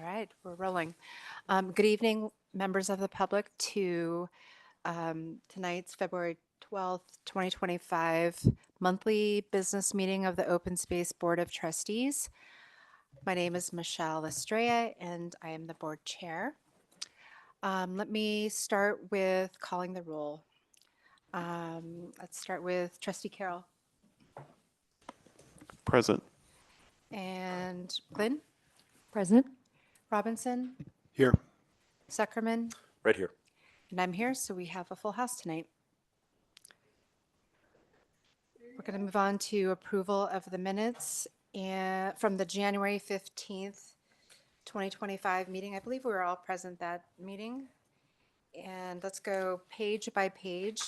right, we're rolling. Good evening, members of the public, to tonight's February 12th, 2025 monthly business meeting of the Open Space Board of Trustees. My name is Michelle Estrella, and I am the board chair. Let me start with calling the roll. Let's start with Trustee Carroll Present. and Lynn, Present. Robinson, Here. Zuckerman, Right here. and I'm here, so we have a full house tonight. We're going to move on to approval of the minutes and from the January 15th, 2025 meeting. I believe we were all present that meeting. And let's go page by page.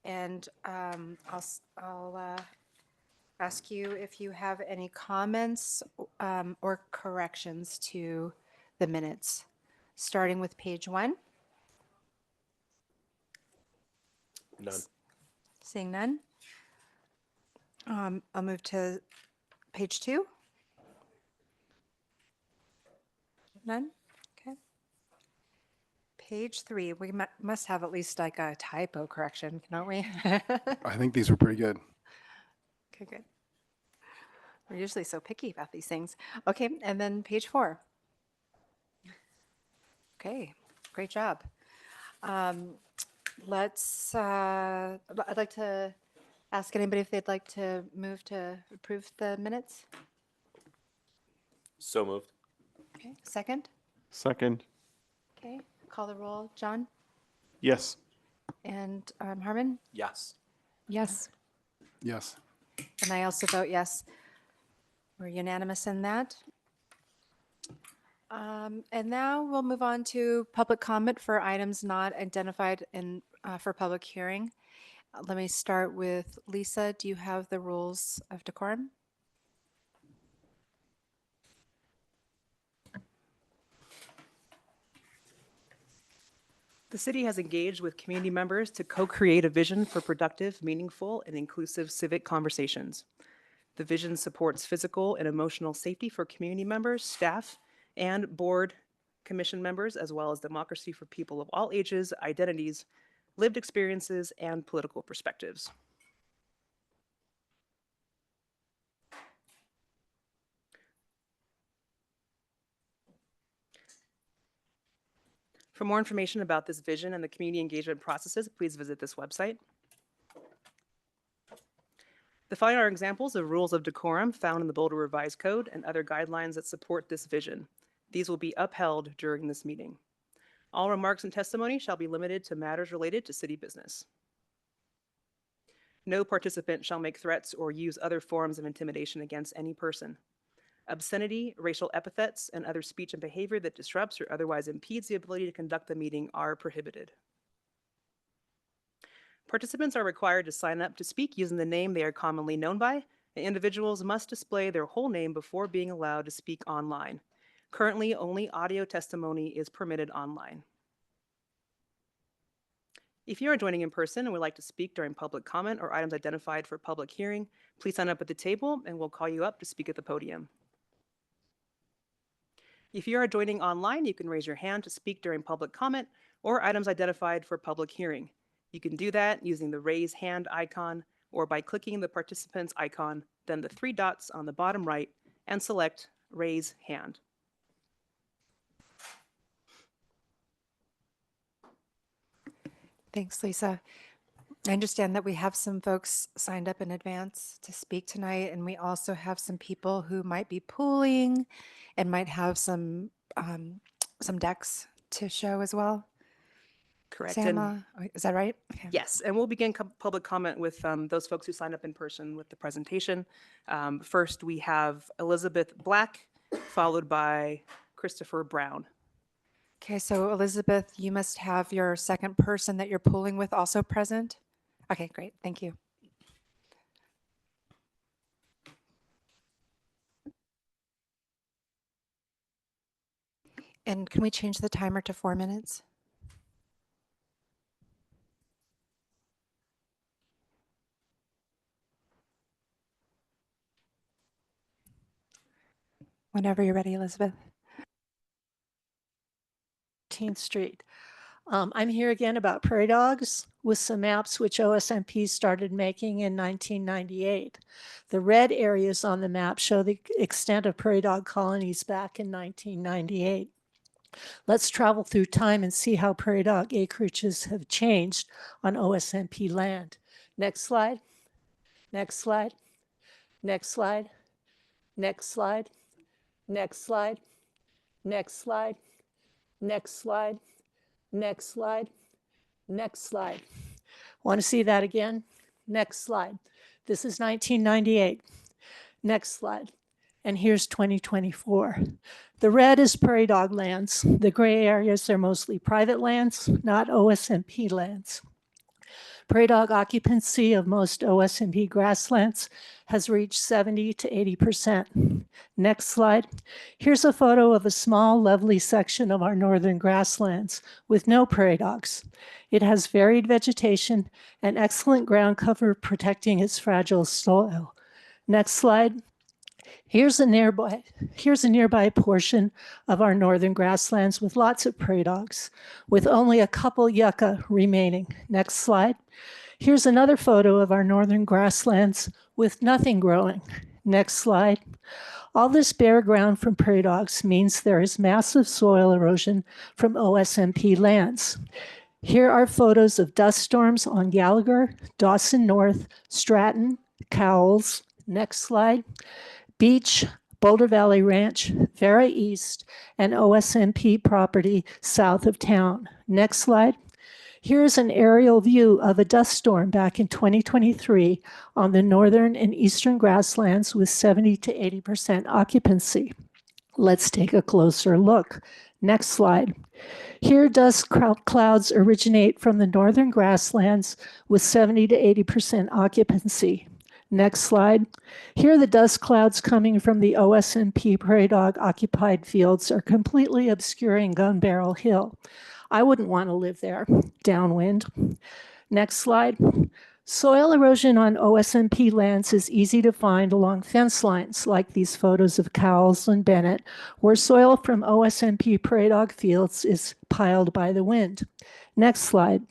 And I'll ask you if you have any comments or corrections to the minutes, starting with page 1. None. Seeing none. I'll move to page 2. None? Okay. Page 3, we must have at least like a typo correction, don't we? I think these were pretty good. Okay, good. We're usually so picky about these things. Okay, and then page 4. Okay, great job. I'd like to ask anybody if they'd like to move to approve the minutes. So moved. Okay, second? Second. Okay, call the roll. John Yes. and Harmon? Yes. Yes. Yes. And I also vote yes. We're unanimous in that. And now we'll move on to public comment for items not identified for public hearing. Let me start with Lisa. Do you have the rules of decorum? The city has engaged with community members to co-create a vision for productive, meaningful, and inclusive civic conversations. The vision supports physical and emotional safety for community members, staff, and board commission members, as well as democracy for people of all ages, identities, lived experiences, and political perspectives. For more information about this vision and the community engagement processes, please visit this website. The following are examples of rules of decorum found in the Boulder Revised Code and other guidelines that support this vision. These will be upheld during this meeting. All remarks and testimony shall be limited to matters related to city business. No participant shall make threats or use other forms of intimidation against any person. Obscenity, racial epithets, and other speech and behavior that disrupts or otherwise impedes the ability to conduct the meeting are prohibited. Participants are required to sign up to speak using the name they are commonly known by, and individuals must display their whole name before being allowed to speak online. Currently, only audio testimony is permitted online. If you are joining in person and would like to speak during public comment or items identified for public hearing, please sign up at the table and we'll call you up to speak at the podium. If you are joining online, you can raise your hand to speak during public comment or items identified for public hearing. You can do that using the raise hand icon or by clicking the participants icon, then the 3 dots on the bottom right, and select raise hand. Thanks, Lisa. I understand that we have some folks signed up in advance to speak tonight, and we also have some people who might be pooling and might have some decks to show as well. Correct. Sama, is that right? Okay. Yes, and we'll begin public comment with those folks who signed up in person with the presentation. First, we have Elizabeth Black, followed by Christopher Brown. Okay, so Elizabeth, you must have your second person that you're pooling with also present? Okay, great, thank you. And can we change the timer to 4 minutes? Whenever you're ready, Elizabeth. 14th Street. I'm here again about prairie dogs with some maps which OSMP started making in 1998. The red areas on the map show the extent of prairie dog colonies back in 1998. Let's travel through time and see how prairie dog acreages have changed on OSMP land. Next slide, next slide, next slide, next slide, next slide, next slide, next slide, next slide, next slide. Want to see that again? Next slide. This is 1998. Next slide. And here's 2024. The red is prairie dog lands. The gray areas are mostly private lands, not OSMP lands. Prairie dog occupancy of most OSMP grasslands has reached 70 to 80%. Next slide. Here's a photo of a small, lovely section of our northern grasslands with no prairie dogs. It has varied vegetation and excellent ground cover protecting its fragile soil. Next slide. Here's a nearby portion of our northern grasslands with lots of prairie dogs, with only a couple yucca remaining. Next slide. Here's another photo of our northern grasslands with nothing growing. Next slide. All this bare ground from prairie dogs means there is massive soil erosion from OSMP lands. Here are photos of dust storms on Gallagher, Dawson North, Stratton, Cowles. Next slide. Beach, Boulder Valley Ranch, Vera East, and OSMP property south of town. Next slide. Here's an aerial view of a dust storm back in 2023 on the northern and eastern grasslands with 70 to 80% occupancy. Let's take a closer look. Next slide. Here, dust clouds originate from the northern grasslands with 70 to 80% occupancy. Next slide. Here, the dust clouds coming from the OSMP prairie dog occupied fields are completely obscuring Gun Barrel Hill. I wouldn't want to live there, downwind. Next slide. Soil erosion on OSMP lands is easy to find along fence lines, like these photos of Cowles and Bennett, where soil from OSMP prairie dog fields is piled by the wind. Next slide.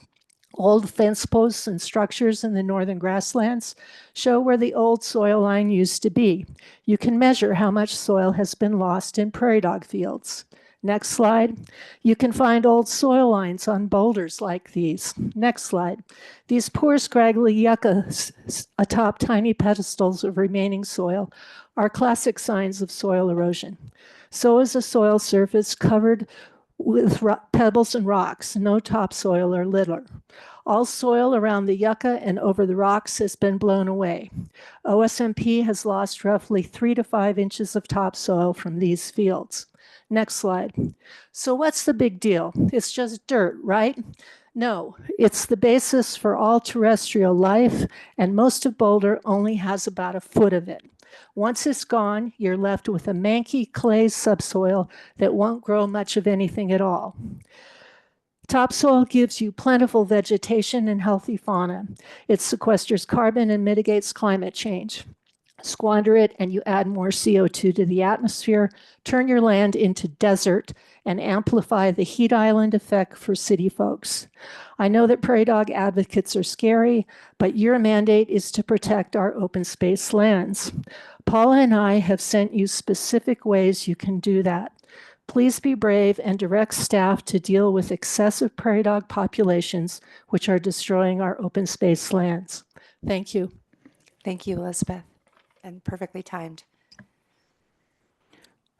Old fence posts and structures in the northern grasslands show where the old soil line used to be. You can measure how much soil has been lost in prairie dog fields. Next slide. You can find old soil lines on boulders like these. Next slide. These poor scraggly yuccas atop tiny pedestals of remaining soil are classic signs of soil erosion. So is a soil surface covered with pebbles and rocks, no topsoil or litter. All soil around the yucca and over the rocks has been blown away. OSMP has lost roughly 3 to 5 inches of topsoil from these fields. Next slide. So what's the big deal? It's just dirt, right? No, it's the basis for all terrestrial life, and most of Boulder only has about a foot of it. Once it's gone, you're left with a manky clay subsoil that won't grow much of anything at all. Topsoil gives you plentiful vegetation and healthy fauna. It sequesters carbon and mitigates climate change. Squander it and you add more CO2 to the atmosphere, turn your land into desert, and amplify the heat island effect for city folks. I know that prairie dog advocates are scary, but your mandate is to protect our open space lands. Paula and I have sent you specific ways you can do that. Please be brave and direct staff to deal with excessive prairie dog populations, which are destroying our open space lands. Thank you. Thank you, Elizabeth, and perfectly timed.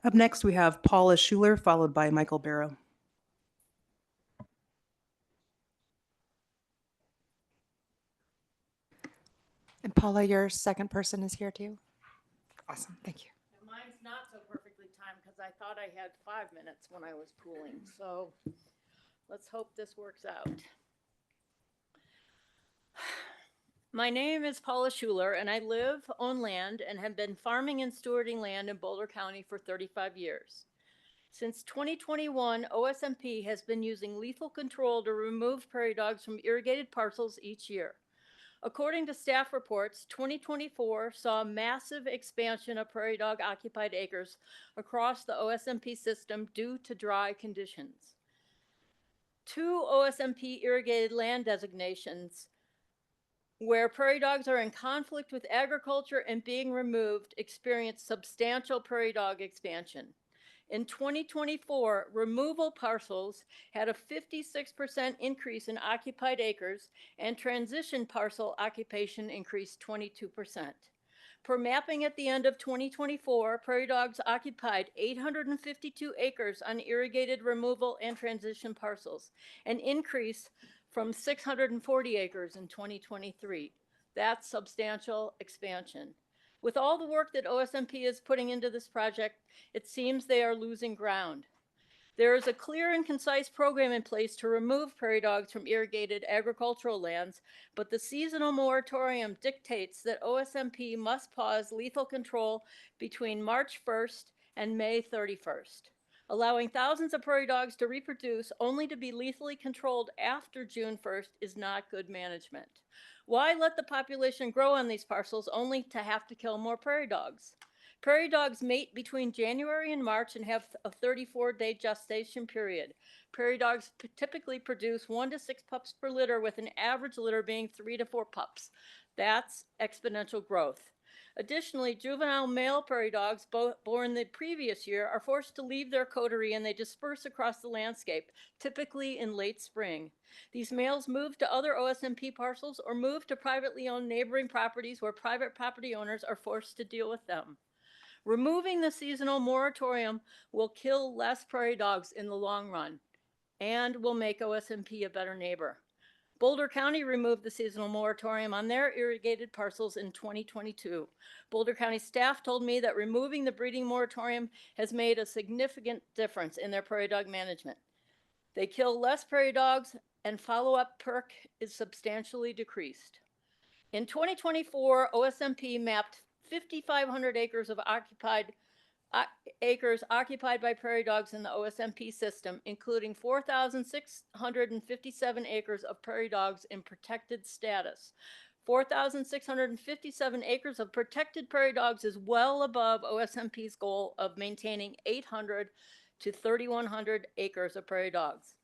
Up next, we have Paula Schuler, followed by Michael Barrow. And Paula, your second person is here too? Awesome, thank you. Mine's not so perfectly timed because I thought I had 5 minutes when I was pooling. So let's hope this works out. My name is Paula Schuler, and I live on land and have been farming and stewarding land in Boulder County for 35 years. Since 2021, OSMP has been using lethal control to remove prairie dogs from irrigated parcels each year. According to staff reports, 2024 saw a massive expansion of prairie dog occupied acres across the OSMP system due to dry conditions. 2 OSMP irrigated land designations where prairie dogs are in conflict with agriculture and being removed experience substantial prairie dog expansion. In 2024, removal parcels had a 56% increase in occupied acres, and transition parcel occupation increased 22%. Per mapping at the end of 2024, prairie dogs occupied 852 acres on irrigated removal and transition parcels, an increase from 640 acres in 2023. That's substantial expansion. With all the work that OSMP is putting into this project, it seems they are losing ground. There is a clear and concise program in place to remove prairie dogs from irrigated agricultural lands, but the seasonal moratorium dictates that OSMP must pause lethal control between March 1st and May 31st. Allowing thousands of prairie dogs to reproduce only to be lethally controlled after June 1st is not good management. Why let the population grow on these parcels only to have to kill more prairie dogs? Prairie dogs mate between January and March and have a 34-day gestation period. Prairie dogs typically produce 1 to 6 pups per litter, with an average litter being 3 to 4 pups. That's exponential growth. Additionally, juvenile male prairie dogs born the previous year are forced to leave their coterie and they disperse across the landscape, typically in late spring. These males move to other OSMP parcels or move to privately owned neighboring properties where private property owners are forced to deal with them. Removing the seasonal moratorium will kill less prairie dogs in the long run and will make OSMP a better neighbor. Boulder County removed the seasonal moratorium on their irrigated parcels in 2022. Boulder County staff told me that removing the breeding moratorium has made a significant difference in their prairie dog management. They kill less prairie dogs and follow-up perk is substantially decreased. In 2024, OSMP mapped 5,500 acres of acres occupied by prairie dogs in the OSMP system, including 4,657 acres of prairie dogs in protected status. 4,657 acres of protected prairie dogs is well above OSMP's goal of maintaining 800 to 3,100 acres of prairie dogs.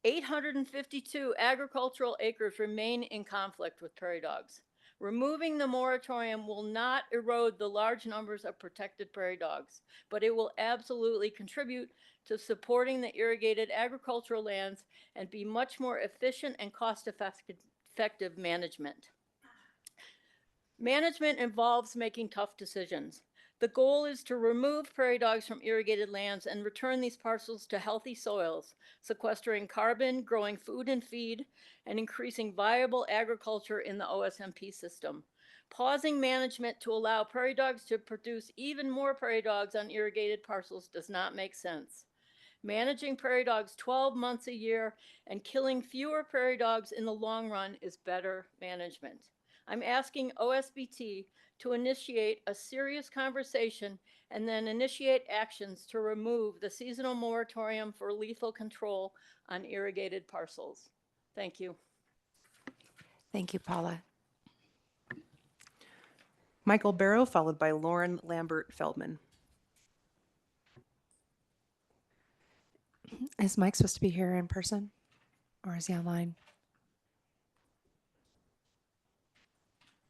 852 agricultural acres remain in conflict with prairie dogs. Removing the moratorium will not erode the large numbers of protected prairie dogs, but it will absolutely contribute to supporting the irrigated agricultural lands and be much more efficient and cost-effective management. Management involves making tough decisions. The goal is to remove prairie dogs from irrigated lands and return these parcels to healthy soils, sequestering carbon, growing food and feed, and increasing viable agriculture in the OSMP system. Pausing management to allow prairie dogs to produce even more prairie dogs on irrigated parcels does not make sense. Managing prairie dogs 12 months a year and killing fewer prairie dogs in the long run is better management. I'm asking OSBT to initiate a serious conversation and then initiate actions to remove the seasonal moratorium for lethal control on irrigated parcels. Thank you. Thank you, Paula. Michael Barrow, followed by Lauren Lambert Feldman. Is Mike supposed to be here in person or is he online?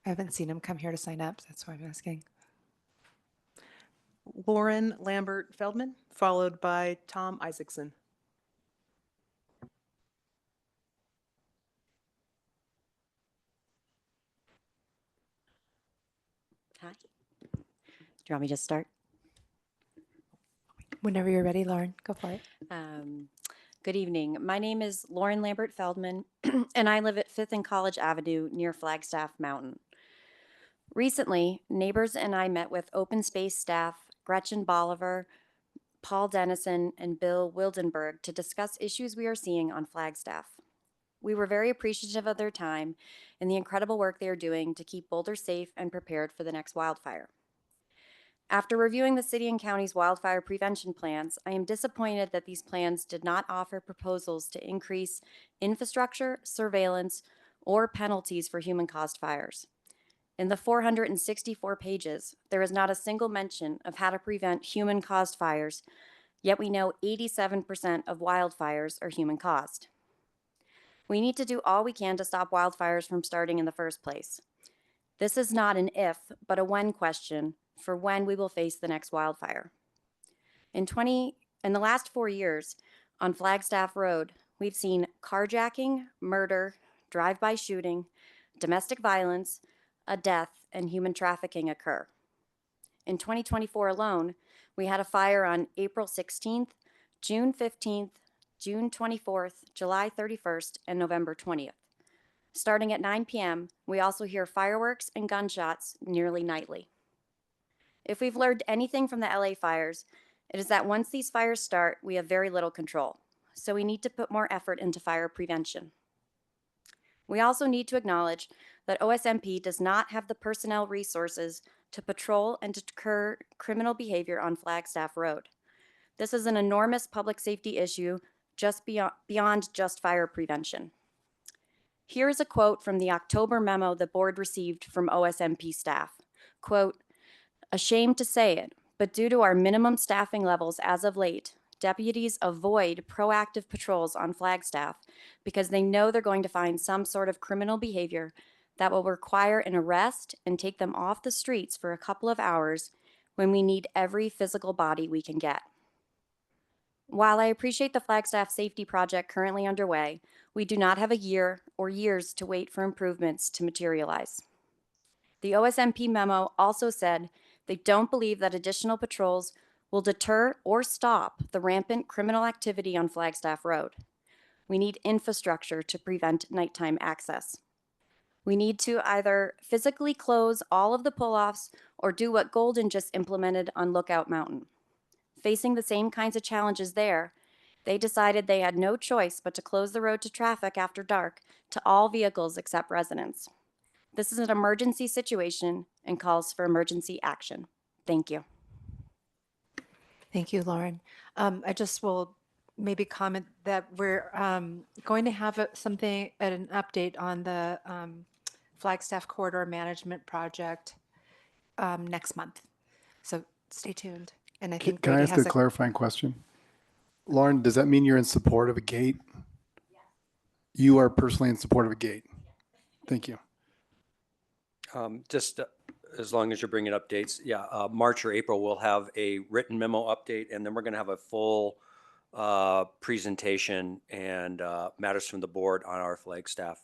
I haven't seen him come here to sign up. That's why I'm asking. Lauren Lambert Feldman, followed by Tom Isaacson. Hi. Do you want me to just start? Whenever you're ready, Lauren, go for it. Good evening. My name is Lauren Lambert Feldman, and I live at 5th and College Avenue near Flagstaff Mountain. Recently, neighbors and I met with open space staff Gretchen Bolivar, Paul Dennison, and Bill Wildenberg to discuss issues we are seeing on Flagstaff. We were very appreciative of their time and the incredible work they are doing to keep Boulder safe and prepared for the next wildfire. After reviewing the city and county's wildfire prevention plans, I am disappointed that these plans did not offer proposals to increase infrastructure, surveillance, or penalties for human-caused fires. In the 464 pages, there is not a single mention of how to prevent human-caused fires, Yet we know 87% of wildfires are human caused. We need to do all we can to stop wildfires from starting in the first place. This is not an if, but a when question for when we will face the next wildfire. In the last 4 years, on Flagstaff Road, we've seen carjacking, murder, drive-by shooting, domestic violence, a death, and human trafficking occur. In 2024 alone, we had a fire on April 16th, June 15th, June 24th, July 31st, and November 20th. Starting at 9 p.m., we also hear fireworks and gunshots nearly nightly. If we've learned anything from the LA fires, it is that once these fires start, we have very little control. So we need to put more effort into fire prevention. We also need to acknowledge that OSMP does not have the personnel resources to patrol and deter criminal behavior on Flagstaff Road. This is an enormous public safety issue just beyond just fire prevention. Here is a quote from the October memo the board received from OSMP staff. Quote, "Ashamed to say it, but due to our minimum staffing levels as of late, deputies avoid proactive patrols on Flagstaff because they know they're going to find some sort of criminal behavior that will require an arrest and take them off the streets for a couple of hours when we need every physical body we can get." While I appreciate the Flagstaff safety project currently underway, we do not have a year or years to wait for improvements to materialize. The OSMP memo also said they don't believe that additional patrols will deter or stop the rampant criminal activity on Flagstaff Road. We need infrastructure to prevent nighttime access. We need to either physically close all of the pull-offs or do what Golden just implemented on Lookout Mountain. Facing the same kinds of challenges there, they decided they had no choice but to close the road to traffic after dark to all vehicles except residents. This is an emergency situation and calls for emergency action. Thank you. Thank you, Lauren. I just will maybe comment that we're going to have an update on the Flagstaff Corridor Management Project next month. So stay tuned. And I think Can I Brady ask a has clarifying question? Lauren, does that mean you're in support of a gate? You are personally in support of a gate? Thank you. Just as long as you're bringing updates, yeah, March or April, we'll have a written memo update, and then we're going to have a full presentation and matters from the board on our Flagstaff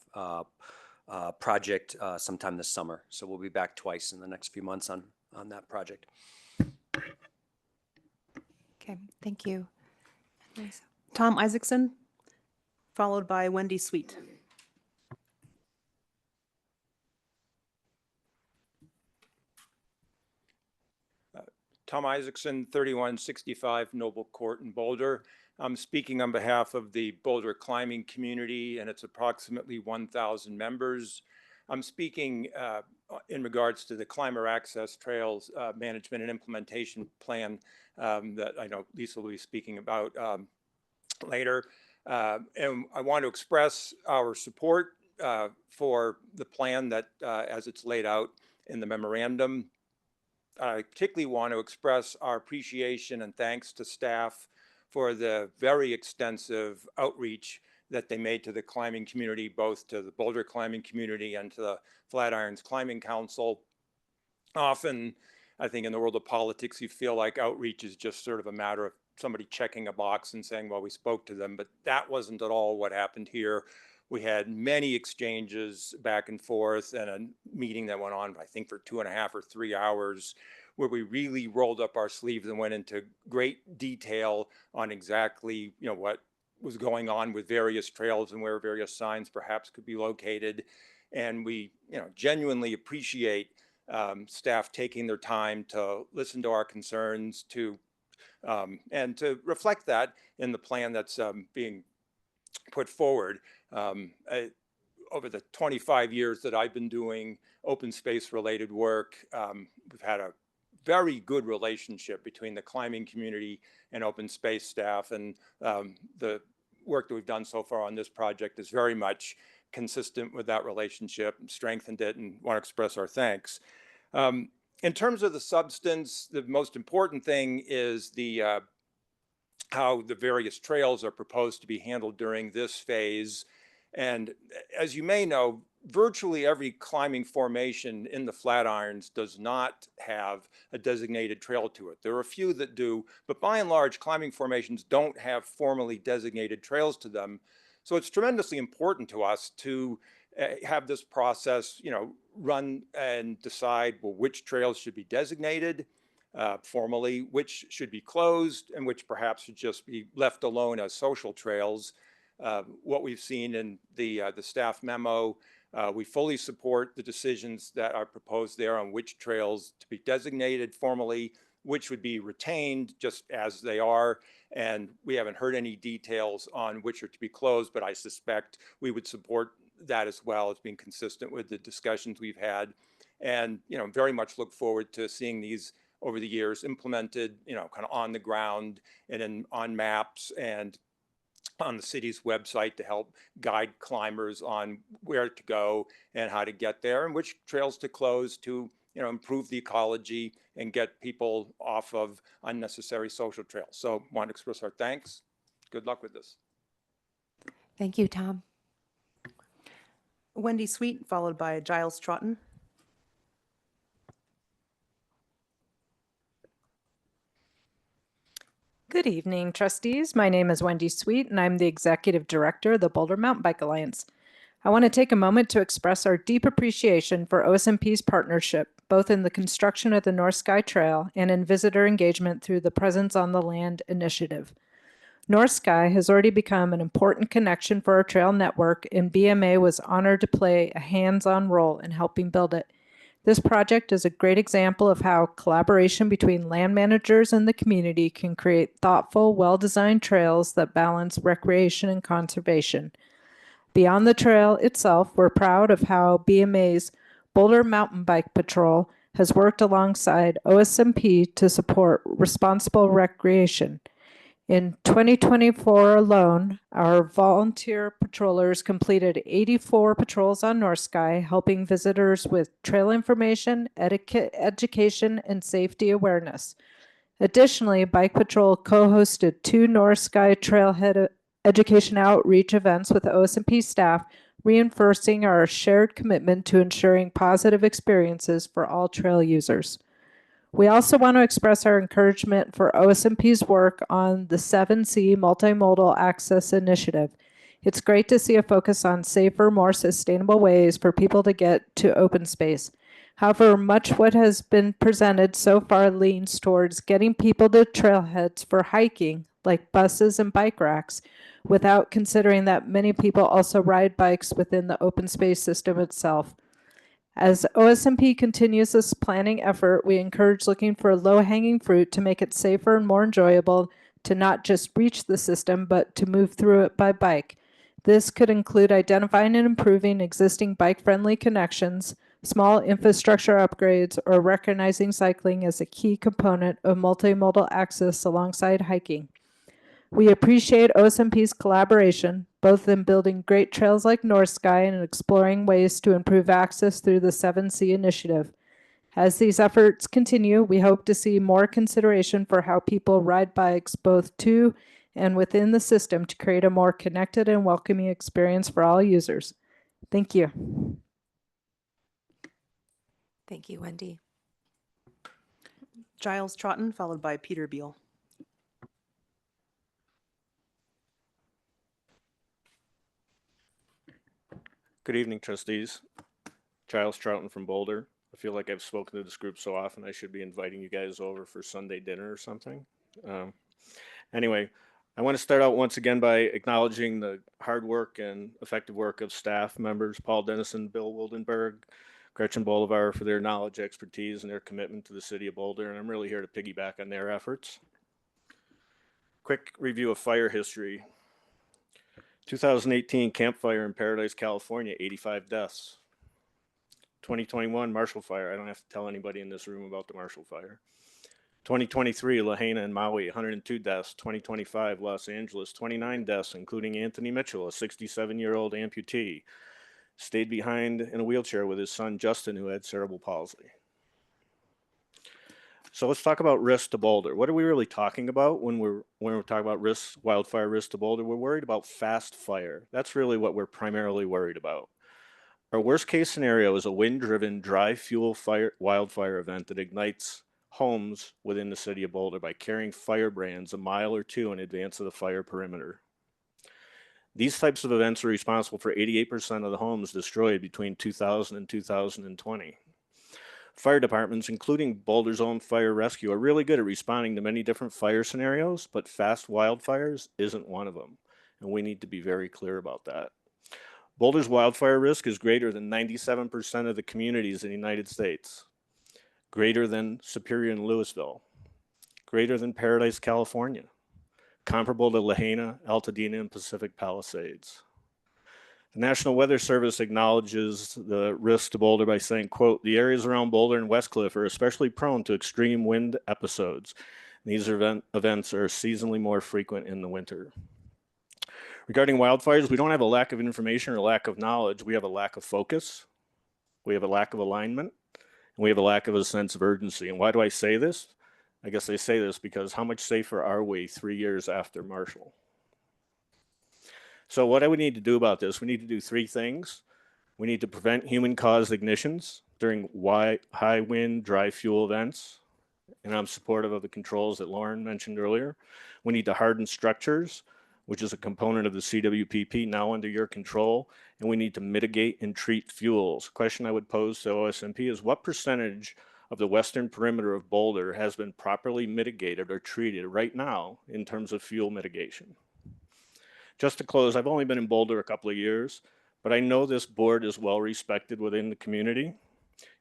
project sometime this summer. So we'll be back twice in the next few months on that project. Okay, thank you. Tom Isaacson, followed by Wendy Sweet. Tom Isaacson, 3165 Noble Court in Boulder. I'm speaking on behalf of the Boulder climbing community, and it's approximately 1,000 members. I'm speaking in regards to the Climber Access Trails Management and Implementation Plan that I know Lisa will be speaking about later. And I want to express our support for the plan that as it's laid out in the memorandum. I particularly want to express our appreciation and thanks to staff for the very extensive outreach that they made to the climbing community, both to the Boulder climbing community and to the Flatirons Climbing Council. Often, I think in the world of politics, you feel like outreach is just sort of a matter of somebody checking a box and saying, well, we spoke to them, but that wasn't at all what happened here. We had many exchanges back and forth and a meeting that went on, I think, for 2.5 or 3 hours, where we really rolled up our sleeves and went into great detail on exactly, what was going on with various trails and where various signs perhaps could be located. And we, genuinely appreciate staff taking their time to listen to our concerns, and to reflect that in the plan that's being put forward. Over the 25 years that I've been doing open space related work, we've had a very good relationship between the climbing community and open space staff. And the work that we've done so far on this project is very much consistent with that relationship, strengthened it, and want to express our thanks. In terms of the substance, the most important thing is the how the various trails are proposed to be handled during this phase. And as you may know, virtually every climbing formation in the Flatirons does not have a designated trail to it. There are a few that do, but by and large, climbing formations don't have formally designated trails to them. So it's tremendously important to us to have this process, run and decide, well, which trails should be designated formally, which should be closed, and which perhaps should just be left alone as social trails. What we've seen in the staff memo, we fully support the decisions that are proposed there on which trails to be designated formally, which would be retained just as they are. And we haven't heard any details on which are to be closed, but I suspect we would support that as well as being consistent with the discussions we've had. And, very much look forward to seeing these over the years implemented, kind of on the ground and on maps and on the city's website to help guide climbers on where to go and how to get there and which trails to close to, improve the ecology and get people off of unnecessary social trails. So want to express our thanks. Good luck with this. Thank you, Tom. Wendy Sweet, followed by Giles Troughton. Good evening, trustees. My name is Wendy Sweet, and I'm the Executive Director of the Boulder Mountain Bike Alliance. I want to take a moment to express our deep appreciation for OSMP's partnership, both in the construction of the North Sky Trail and in visitor engagement through the Presence on the Land initiative. North Sky has already become an important connection for our trail network, and BMA was honored to play a hands-on role in helping build it. This project is a great example of how collaboration between land managers and the community can create thoughtful, well-designed trails that balance recreation and conservation. Beyond the trail itself, we're proud of how BMA's Boulder Mountain Bike Patrol has worked alongside OSMP to support responsible recreation. In 2024 alone, our volunteer patrollers completed 84 patrols on North Sky, helping visitors with trail information, etiquette, education, and safety awareness. Additionally, Bike Patrol co-hosted 2 North Sky Trailhead education outreach events with OSMP staff, reinforcing our shared commitment to ensuring positive experiences for all trail users. We also want to express our encouragement for OSMP's work on the 7C Multimodal Access Initiative. It's great to see a focus on safer, more sustainable ways for people to get to open space. However, much what has been presented so far leans towards getting people to trailheads for hiking, like buses and bike racks, without considering that many people also ride bikes within the open space system itself. As OSMP continues this planning effort, we encourage looking for low-hanging fruit to make it safer and more enjoyable to not just reach the system, but to move through it by bike. This could include identifying and improving existing bike-friendly connections, small infrastructure upgrades, or recognizing cycling as a key component of multimodal access alongside hiking. We appreciate OSMP's collaboration, both in building great trails like North Sky and exploring ways to improve access through the 7C initiative. As these efforts continue, we hope to see more consideration for how people ride bikes both to and within the system to create a more connected and welcoming experience for all users. Thank you. Thank you, Wendy. Giles Troughton, followed by Peter Beal. Good evening, trustees. Giles Troughton from Boulder. I feel like I've spoken to this group so often I should be inviting you guys over for Sunday dinner or something. Anyway, I want to start out once again by acknowledging the hard work and effective work of staff members, Paul Dennison, Bill Wildenberg, Gretchen Bolivar, for their knowledge, expertise, and their commitment to the city of Boulder, and I'm really here to piggyback on their efforts. Quick review of fire history. 2018 Camp Fire in Paradise, California, 85 deaths. 2021 Marshall Fire. I don't have to tell anybody in this room about the Marshall Fire. 2023 Lahaina and Maui, 102 deaths. 2025 Los Angeles, 29 deaths, including Anthony Mitchell, a 67-year-old amputee. Stayed behind in a wheelchair with his son Justin, who had cerebral palsy. So let's talk about risk to Boulder. What are we really talking about when we're talking about risk, wildfire risk to Boulder? We're worried about fast fire. That's really what we're primarily worried about. Our worst case scenario is a wind-driven dry fuel wildfire event that ignites homes within the city of Boulder by carrying firebrands a mile or two in advance of the fire perimeter. These types of events are responsible for 88% of the homes destroyed between 2000 and 2020. Fire departments, including Boulder's own fire rescue, are really good at responding to many different fire scenarios, but fast wildfires isn't one of them. And we need to be very clear about that. Boulder's wildfire risk is greater than 97% of the communities in the United States, greater than Superior and Louisville, greater than Paradise, California, comparable to Lahaina, Altadena, and Pacific Palisades. The National Weather Service acknowledges the risk to Boulder by saying, quote, the areas around Boulder and Westcliff are especially prone to extreme wind episodes. These events are seasonally more frequent in the winter. Regarding wildfires, we don't have a lack of information or lack of knowledge. We have a lack of focus. We have a lack of alignment. And we have a lack of a sense of urgency. And why do I say this? I guess I say this because how much safer are we 3 years after Marshall? So what do we need to do about this? We need to do three things. We need to prevent human-caused ignitions during high wind, dry fuel events. And I'm supportive of the controls that Lauren mentioned earlier. We need to harden structures, which is a component of the CWPP now under your control. And we need to mitigate and treat fuels. A question I would pose to OSMP is what percentage of the western perimeter of Boulder has been properly mitigated or treated right now in terms of fuel mitigation? Just to close, I've only been in Boulder a couple of years, but I know this board is well respected within the community.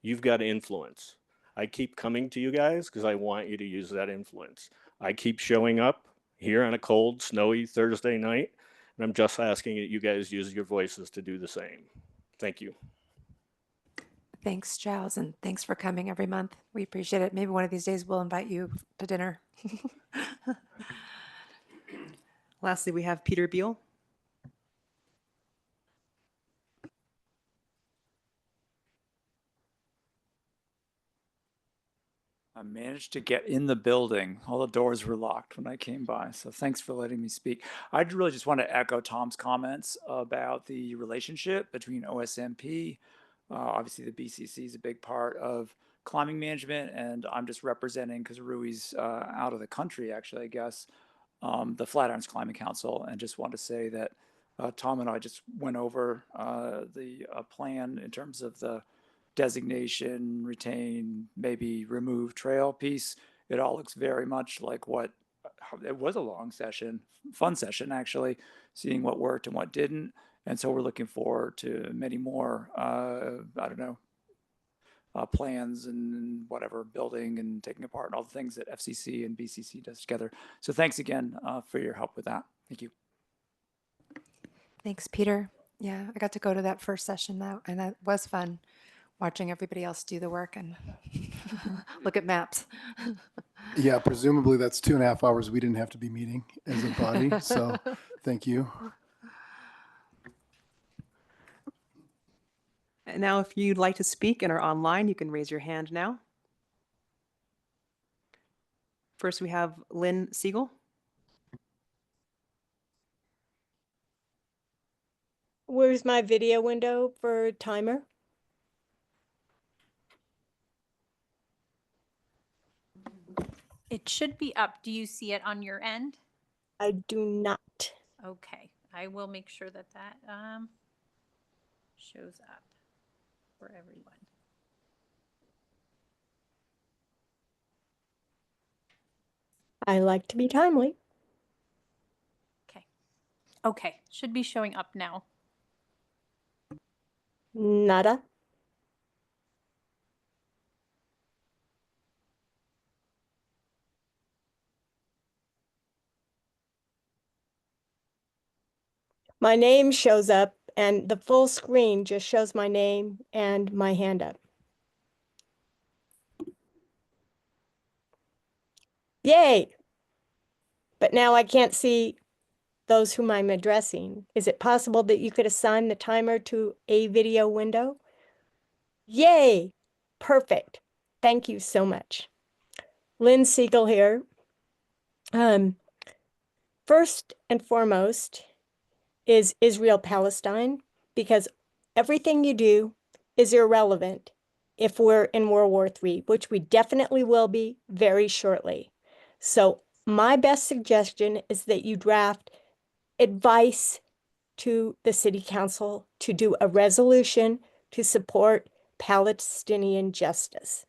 You've got influence. I keep coming to you guys because I want you to use that influence. I keep showing up here on a cold, snowy Thursday night, and I'm just asking that you guys use your voices to do the same. Thank you. Thanks, Giles, and thanks for coming every month. We appreciate it. Maybe one of these days we'll invite you to dinner. Lastly, we have Peter Beal. I managed to get in the building. All the doors were locked when I came by. So thanks for letting me speak. I really just want to echo Tom's comments about the relationship between OSMP. Obviously, the BCC is a big part of climbing management, and I'm just representing, because Rui's out of the country, actually, I guess, the Flatirons Climbing Council, and just want to say that Tom and I just went over the plan in terms of the designation, retain, maybe remove trail piece. It all looks very much like what it was, a long session, fun session actually, seeing what worked and what didn't. And so we're looking forward to many more, plans and whatever, building and taking apart and all the things that FCC and BCC does together. So thanks again for your help with that. Thank you. Thanks, Peter. Yeah, I got to go to that first session, and that was fun, watching everybody else do the work and look at maps. Yeah, presumably that's 2.5 hours we didn't have to be meeting as a body. So thank you. And now, if you'd like to speak and are online, you can raise your hand now. First, we have Lynn Siegel. Where's my video window for timer? It should be up. Do you see it on your end? I do not. Okay, I will make sure that that shows up for everyone. I like to be timely. Okay. Okay, should be showing up now. Nada. My name shows up and the full screen just shows my name and my hand up. Yay! But now I can't see those whom I'm addressing. Is it possible that you could assign the timer to a video window? Yay! Perfect. Thank you so much. Lynn Siegel here. First and foremost is Israel-Palestine, because everything you do is irrelevant if we're in World War III, which we definitely will be very shortly. So my best suggestion is that you draft advice to the city council to do a resolution to support Palestinian justice.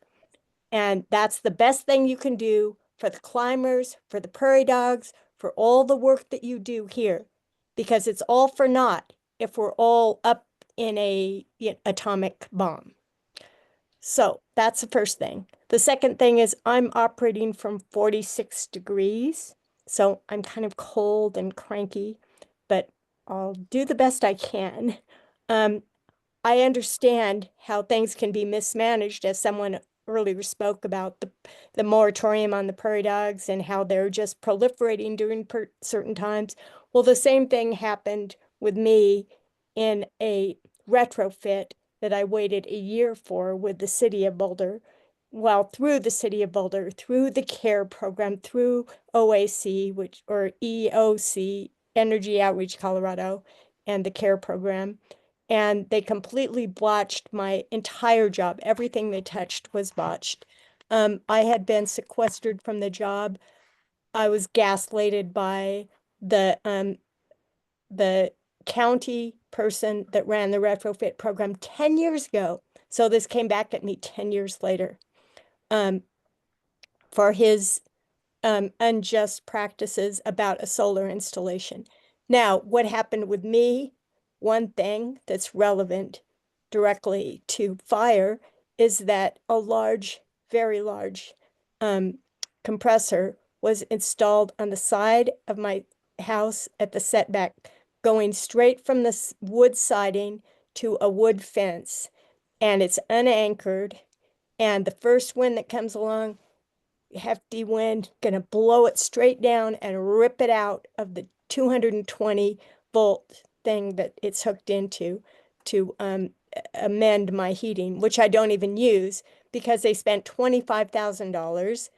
And that's the best thing you can do for the climbers, for the prairie dogs, for all the work that you do here, because it's all for naught if we're all up in a atomic bomb. So that's the first thing. The second thing is I'm operating from 46 degrees. So I'm kind of cold and cranky, but I'll do the best I can. I understand how things can be mismanaged, as someone earlier spoke about the moratorium on the prairie dogs and how they're just proliferating during certain times. Well, the same thing happened with me in a retrofit that I waited a year for with the city of Boulder. Well, through the city of Boulder, through the CARE program, through OAC, or EOC, Energy Outreach Colorado, and the CARE program. And they completely botched my entire job. Everything they touched was botched. I had been sequestered from the job. I was gaslighted by the county person that ran the retrofit program 10 years ago. So this came back at me 10 years later, for his unjust practices about a solar installation. Now, what happened with me, one thing that's relevant directly to fire is that a large, very large compressor was installed on the side of my house at the setback, going straight from the wood siding to a wood fence. And it's unanchored. And the first wind that comes along, hefty wind, gonna blow it straight down and rip it out of the 220 volt thing that it's hooked into to amend my heating, which I don't even use because they spent $25,000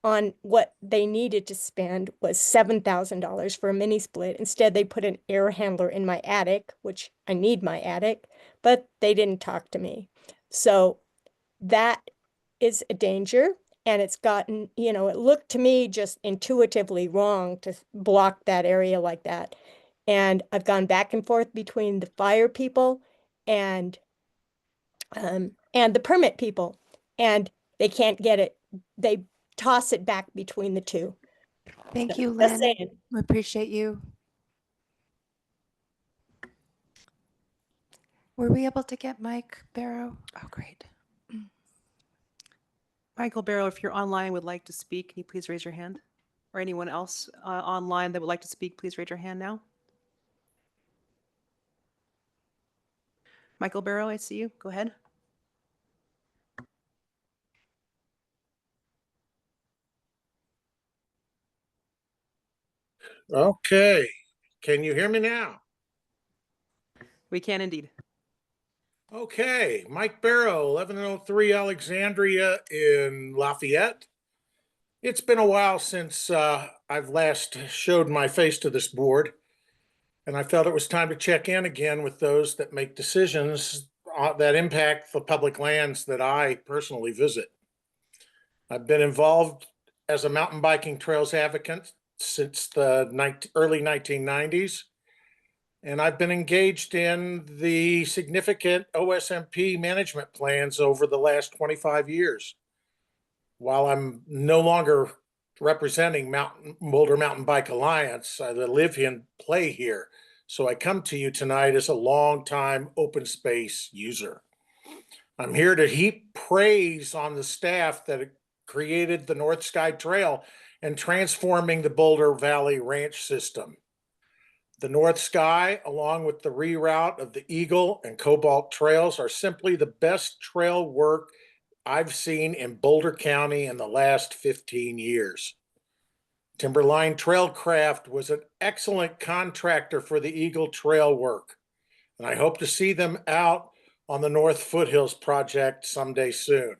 on what they needed to spend was $7,000 for a mini split. Instead, they put an air handler in my attic, which I need my attic, but they didn't talk to me. So that is a danger. And it's gotten, it looked to me just intuitively wrong to block that area like that. And I've gone back and forth between the fire people and the permit people, and they can't get it. They toss it back between the two. Thank you, Just Lynn. saying. We appreciate you. Were we able to get Mike Barrow? Oh, great. Michael Barrow, if you're online and would like to speak, can you please raise your hand? Or anyone else online that would like to speak, please raise your hand now. Michael Barrow, I see you. Go ahead. Okay. Can you hear me now? We can indeed. Okay. Mike Barrow, 1103 Alexandria in Lafayette. It's been a while since I've last showed my face to this board, and I felt it was time to check in again with those that make decisions that impact the public lands that I personally visit. I've been involved as a mountain biking trails advocate since the early 1990s. And I've been engaged in the significant OSMP management plans over the last 25 years. While I'm no longer representing Boulder Mountain Bike Alliance, I live and play here. So I come to you tonight as a longtime open space user. I'm here to heap praise on the staff that created the North Sky Trail and transforming the Boulder Valley Ranch system. The North Sky, along with the reroute of the Eagle and Cobalt trails, are simply the best trail work I've seen in Boulder County in the last 15 years. Timberline Trailcraft was an excellent contractor for the Eagle Trail work, and I hope to see them out on the North Foothills project someday soon.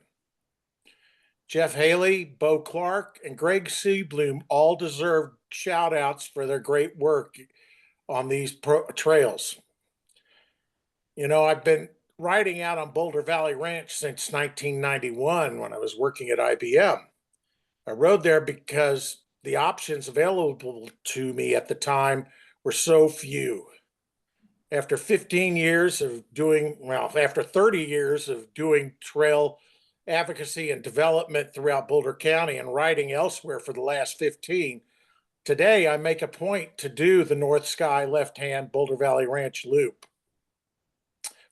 Jeff Haley, Bo Clark, and Greg Seablum all deserve shout outs for their great work on these trails. You know, I've been riding out on Boulder Valley Ranch since 1991 when I was working at IBM. I rode there because the options available to me at the time were so few. After 15 years of doing, well, after 30 years of doing trail advocacy and development throughout Boulder County and riding elsewhere for the last 15, today I make a point to do the North Sky left-hand Boulder Valley Ranch loop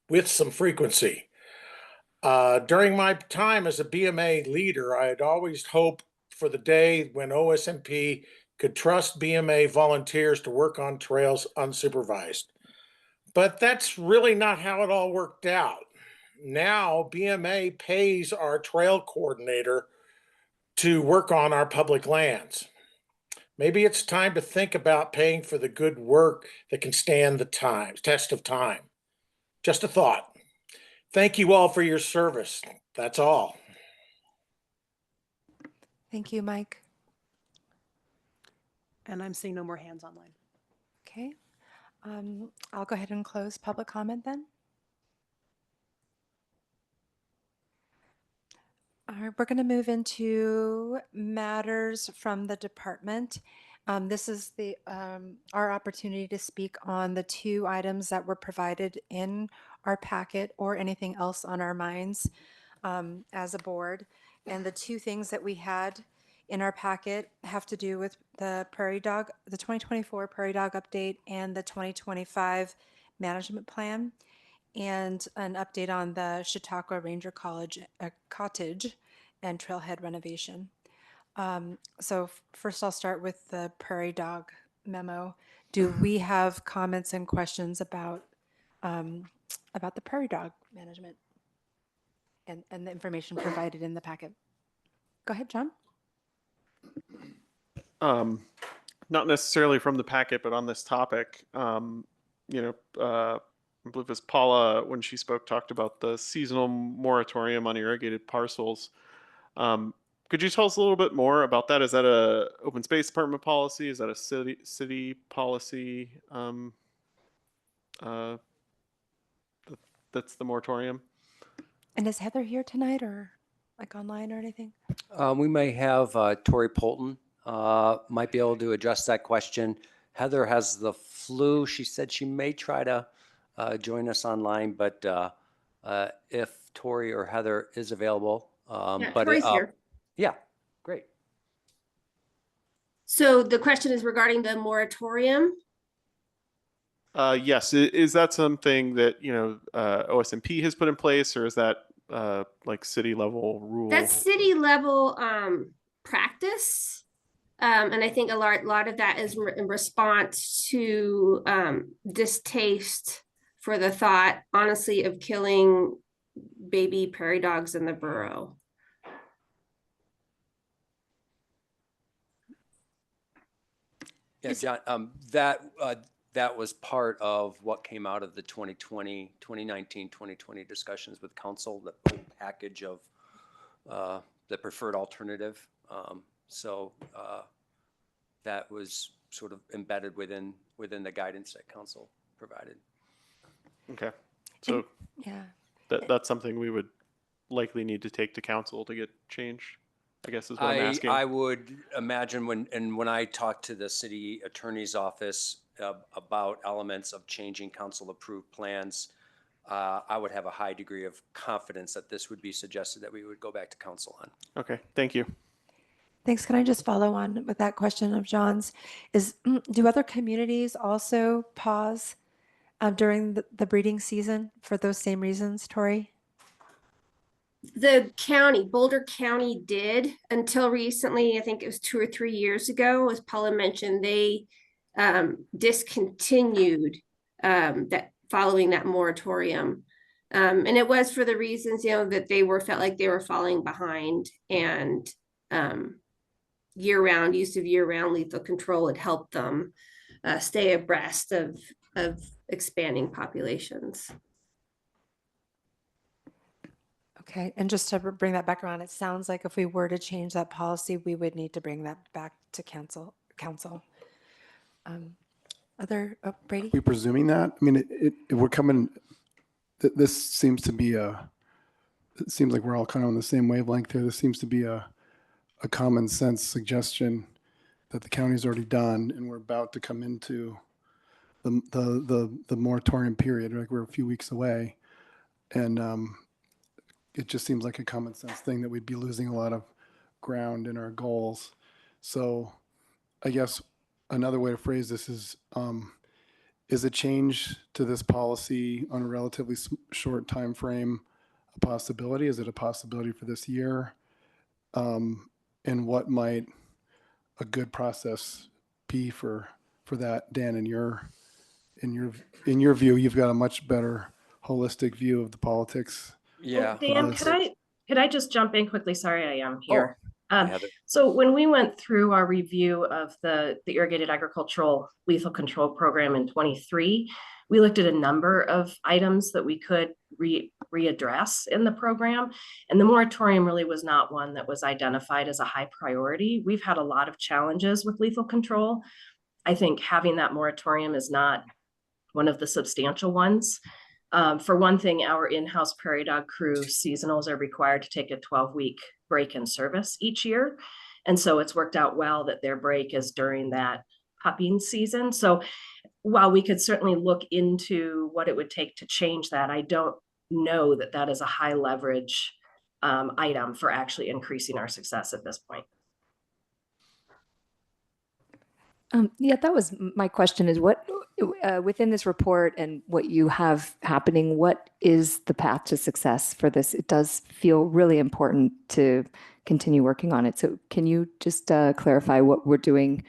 with some frequency. During my time as a BMA leader, I had always hoped for the day when OSMP could trust BMA volunteers to work on trails unsupervised. But that's really not how it all worked out. Now BMA pays our trail coordinator to work on our public lands. Maybe it's time to think about paying for the good work that can stand the test of time. Just a thought. Thank you all for your service. That's all. Thank you, Mike. And I'm seeing no more hands online. Okay. I'll go ahead and close public comment then. All right, we're going to move into matters from the department. This is our opportunity to speak on the 2 items that were provided in our packet or anything else on our minds as a board. And the 2 things that we had in our packet have to do with the 2024 Prairie Dog update and the 2025 management plan, and an update on the Chautauqua Ranger College cottage and trailhead renovation. First I'll start with the Prairie Dog memo. Do we have comments and questions about the Prairie Dog management and the information provided in the packet? Go ahead, John. Not necessarily from the packet, but on this topic, I believe it was Paula, when she spoke, talked about the seasonal moratorium on irrigated parcels. Could you tell us a little bit more about that? Is that a open space department policy? Is that a city policy? That's the moratorium. And is Heather here tonight, or like online or anything? We may have Tori Polton might be able to address that question. Heather has the flu. She said she may try to join us online, but if Tori or Heather is available. Tori's here. Yeah, great. So the question is regarding the moratorium. Yes. Is that something that, OSMP has put in place, or is that like city level rule? That's city level practice. And I think a lot of that is in response to distaste for the thought, honestly, of killing baby prairie dogs in the burrow. Yeah, John, that was part of what came out of the 2019, 2020 discussions with council, the whole package of the preferred alternative. That was sort of embedded within the guidance that council provided. Okay. So yeah, that's something we would likely need to take to council to get changed, I guess is what I'm asking. I would imagine when I talked to the city attorney's office about elements of changing council approved plans, I would have a high degree of confidence that this would be suggested that we would go back to council on. Okay, thank you. thanks. Can I just follow on with that question of John's? Do other communities also pause during the breeding season for those same reasons, Tori? The county, Boulder County did until recently. I think it was 2 or 3 years ago, as Paula mentioned, they discontinued that following that moratorium. And it was for the reasons, that they felt like they were falling behind, and year-round use of year-round lethal control had helped them stay abreast of expanding populations. Okay, and just to bring that back around, it sounds like if we were to change that policy, we would need to bring that back to council. Brady? Are we presuming that? I mean, we're coming, this seems to be it seems like we're all kind of on the same wavelength here. This seems to be a common sense suggestion that the county's already done, and we're about to come into the moratorium period, like we're a few weeks away. And it just seems like a common sense thing that we'd be losing a lot of ground in our goals. So I guess another way to phrase this is a change to this policy on a relatively short time frame a possibility? Is it a possibility for this year? And what might a good process be for that, Dan? In your view, you've got a much better holistic view of the politics. Yeah. Dan, could I just jump in quickly? Sorry, I am here. Heather. So when we went through our review of the irrigated agricultural lethal control program in 23, we looked at a number of items that we could readdress in the program. And the moratorium really was not one that was identified as a high priority. We've had a lot of challenges with lethal control. I think having that moratorium is not one of the substantial ones. For one thing, our in-house prairie dog crew seasonals are required to take a 12-week break in service each year. And so it's worked out well that their break is during that pupping season. So while we could certainly look into what it would take to change that, I don't know that that is a high leverage item for actually increasing our success at this point. Yeah, that was my question is what, within this report and what you have happening, what is the path to success for this? It does feel really important to continue working on it. So can you just clarify what we're doing,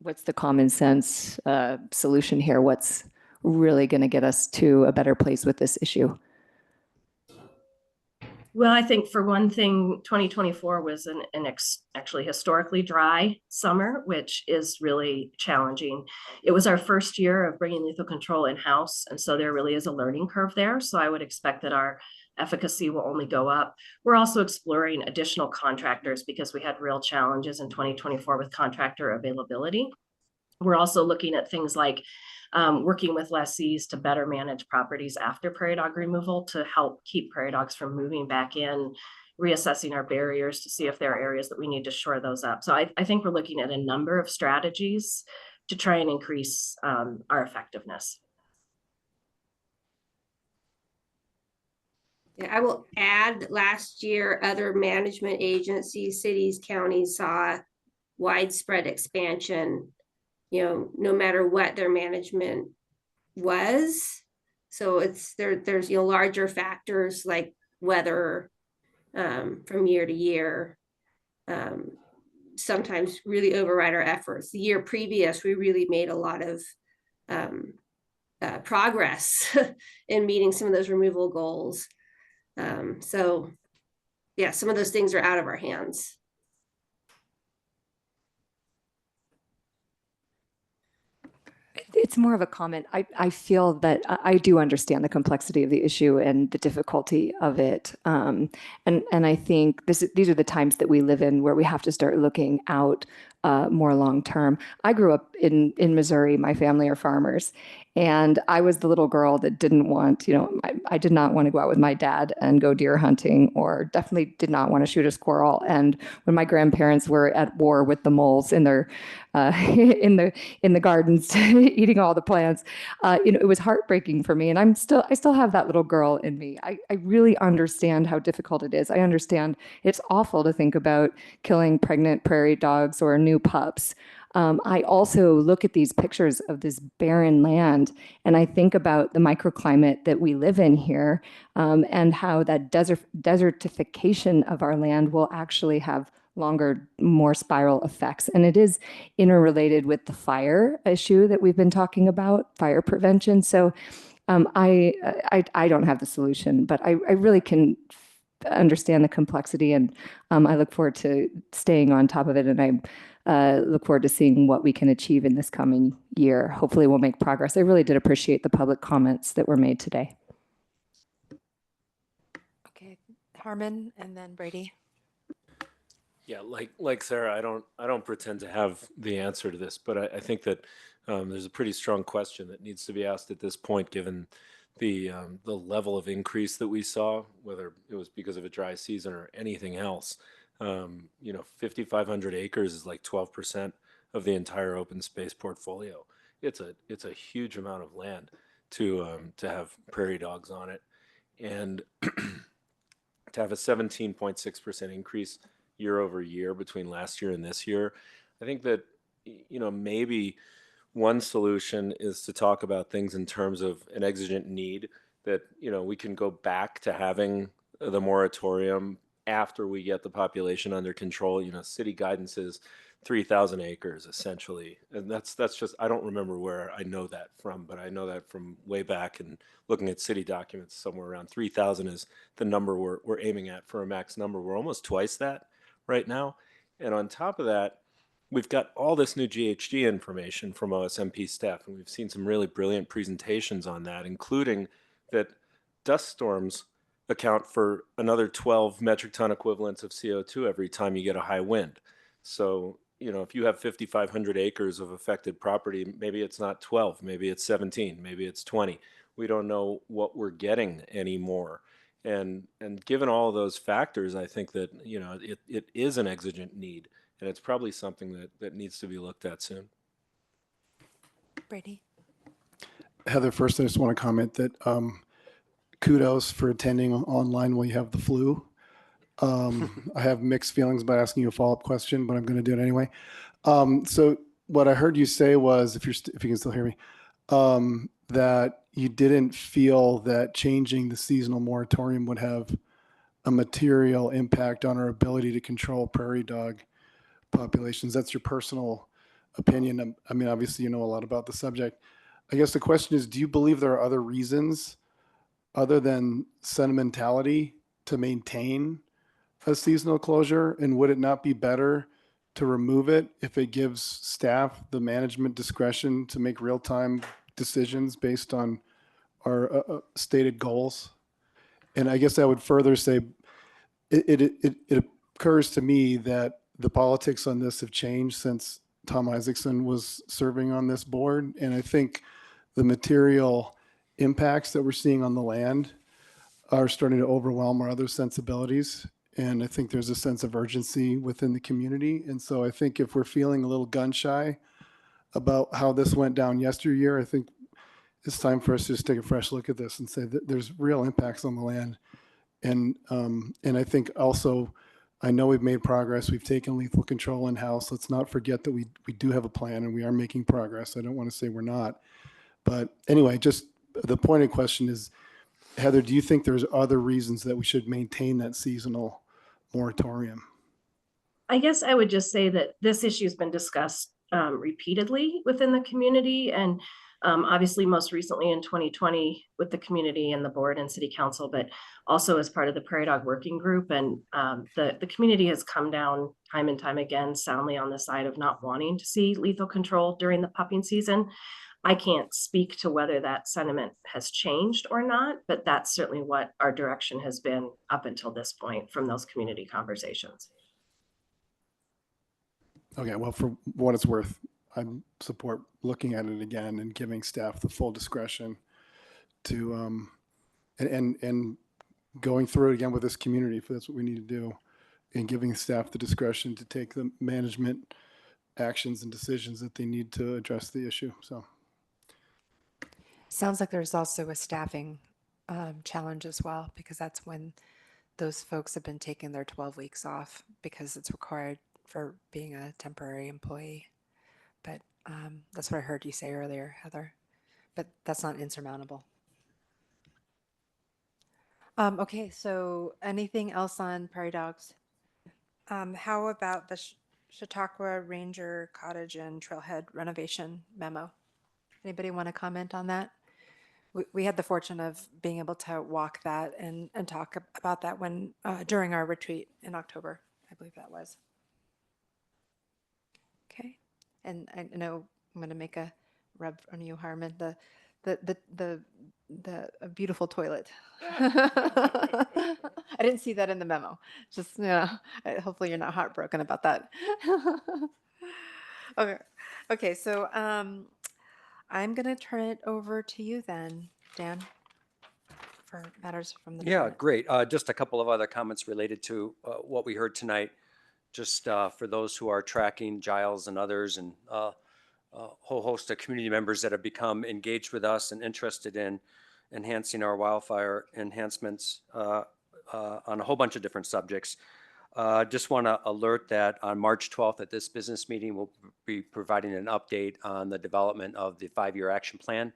what's the common sense solution here? What's really going to get us to a better place with this issue? Well, I think for one thing, 2024 was actually historically dry summer, which is really challenging. It was our first year of bringing lethal control in-house, and so there really is a learning curve there. So I would expect that our efficacy will only go up. We're also exploring additional contractors because we had real challenges in 2024 with contractor availability. We're also looking at things like working with lessees to better manage properties after prairie dog removal to help keep prairie dogs from moving back in, reassessing our barriers to see if there are areas that we need to shore those up. So I think we're looking at a number of strategies to try and increase our effectiveness. I will add, last year, other management agencies, cities, counties saw widespread expansion, no matter what their management was. So there's larger factors like weather from year to year sometimes really override our efforts. The year previous, we really made a lot of progress in meeting some of those removal goals. So yeah, some of those things are out of our hands. It's more of a comment. I feel that I do understand the complexity of the issue and the difficulty of it. And I think these are the times that we live in where we have to start looking out more long term. I grew up in Missouri. My family are farmers. And I was the little girl that didn't want, I did not want to go out with my dad and go deer hunting, or definitely did not want to shoot a squirrel. And when my grandparents were at war with the moles in their in the gardens eating all the plants, it was heartbreaking for me. And I still have that little girl in me. I really understand how difficult it is. I understand it's awful to think about killing pregnant prairie dogs or new pups. I also look at these pictures of this barren land, and I think about the microclimate that we live in here, and how that desertification of our land will actually have longer, more spiral effects. And it is interrelated with the fire issue that we've been talking about, fire prevention. So I don't have the solution, but I really can understand the complexity, and I look forward to staying on top of it, and I look forward to seeing what we can achieve in this coming year. Hopefully we'll make progress. I really did appreciate the public comments that were made today. Okay, Harmon and then Brady. Yeah, like Sarah, I don't pretend to have the answer to this, but I think that there's a pretty strong question that needs to be asked at this point, given the level of increase that we saw, whether it was because of a dry season or anything else. 5,500 acres is like 12% of the entire open space portfolio. It's a huge amount of land to have prairie dogs on it, and to have a 17.6% increase year over year between last year and this year. I think that, maybe one solution is to talk about things in terms of an exigent need that, we can go back to having the moratorium after we get the population under control. City guidance is 3,000 acres essentially. And that's just, I don't remember where I know that from, but I know that from way back and looking at city documents, somewhere around 3,000 is the number we're aiming at for a max number. We're almost twice that right now. And on top of that, we've got all this new GHG information from OSMP staff, and we've seen some really brilliant presentations on that, including that dust storms account for another 12 metric ton equivalents of CO2 every time you get a high wind. So, if you have 5,500 acres of affected property, maybe it's not 12, maybe it's 17, maybe it's 20. We don't know what we're getting anymore. And given all of those factors, I think that, it is an exigent need, and it's probably something that needs to be looked at soon. Brady. Heather, first, I just want to comment that kudos for attending online while you have the flu. I have mixed feelings about asking you a follow-up question, but I'm going to do it anyway. So what I heard you say was, if you can still hear me, that you didn't feel that changing the seasonal moratorium would have a material impact on our ability to control prairie dog populations. That's your personal opinion. I mean, obviously, you know a lot about the subject. I guess the question is, do you believe there are other reasons other than sentimentality to maintain a seasonal closure? And would it not be better to remove it if it gives staff the management discretion to make real-time decisions based on our stated goals? And I guess I would further say, it occurs to me that the politics on this have changed since Tom Isaacson was serving on this board. And I think the material impacts that we're seeing on the land are starting to overwhelm our other sensibilities. And I think there's a sense of urgency within the community. And so I think if we're feeling a little gun shy about how this went down yesteryear, I think it's time for us to just take a fresh look at this and say that there's real impacts on the land. And I think also, I know we've made progress. We've taken lethal control in-house. Let's not forget that we do have a plan and we are making progress. I don't want to say we're not. But anyway, just the pointed question is, Heather, do you think there's other reasons that we should maintain that seasonal moratorium? I guess I would just say that this issue has been discussed repeatedly within the community, and obviously most recently in 2020 with the community and the board and city council, but also as part of the Prairie Dog Working Group. And the community has come down time and time again soundly on the side of not wanting to see lethal control during the pupping season. I can't speak to whether that sentiment has changed or not, but that's certainly what our direction has been up until this point from those community conversations. Okay, well, for what it's worth, I support looking at it again and giving staff the full discretion to, and going through it again with this community, if that's what we need to do, and giving staff the discretion to take the management actions and decisions that they need to address the issue, so. Sounds like there's also a staffing challenge as well, because that's when those folks have been taking their 12 weeks off because it's required for being a temporary employee. But that's what I heard you say earlier, Heather. But that's not insurmountable. Okay, so anything else on prairie dogs? How about the Chautauqua Ranger Cottage and Trailhead renovation memo? Anybody want to comment on that? We had the fortune of being able to walk that and talk about that when during our retreat in October, I believe that was. Okay, and I know I'm going to make a rub on you, Harmon. the beautiful toilet. I didn't see that in the memo. Just, yeah, hopefully you're not heartbroken about that. Okay. Okay. So I'm going to turn it over to you then, Dan, for matters from the Yeah, department. great. Just a couple of other comments related to what we heard tonight. Just for those who are tracking, Giles and others, and a whole host of community members that have become engaged with us and interested in enhancing our wildfire enhancements on a whole bunch of different subjects. Just want to alert that on March 12th at this business meeting, we'll be providing an update on the development of the 5-year action plan.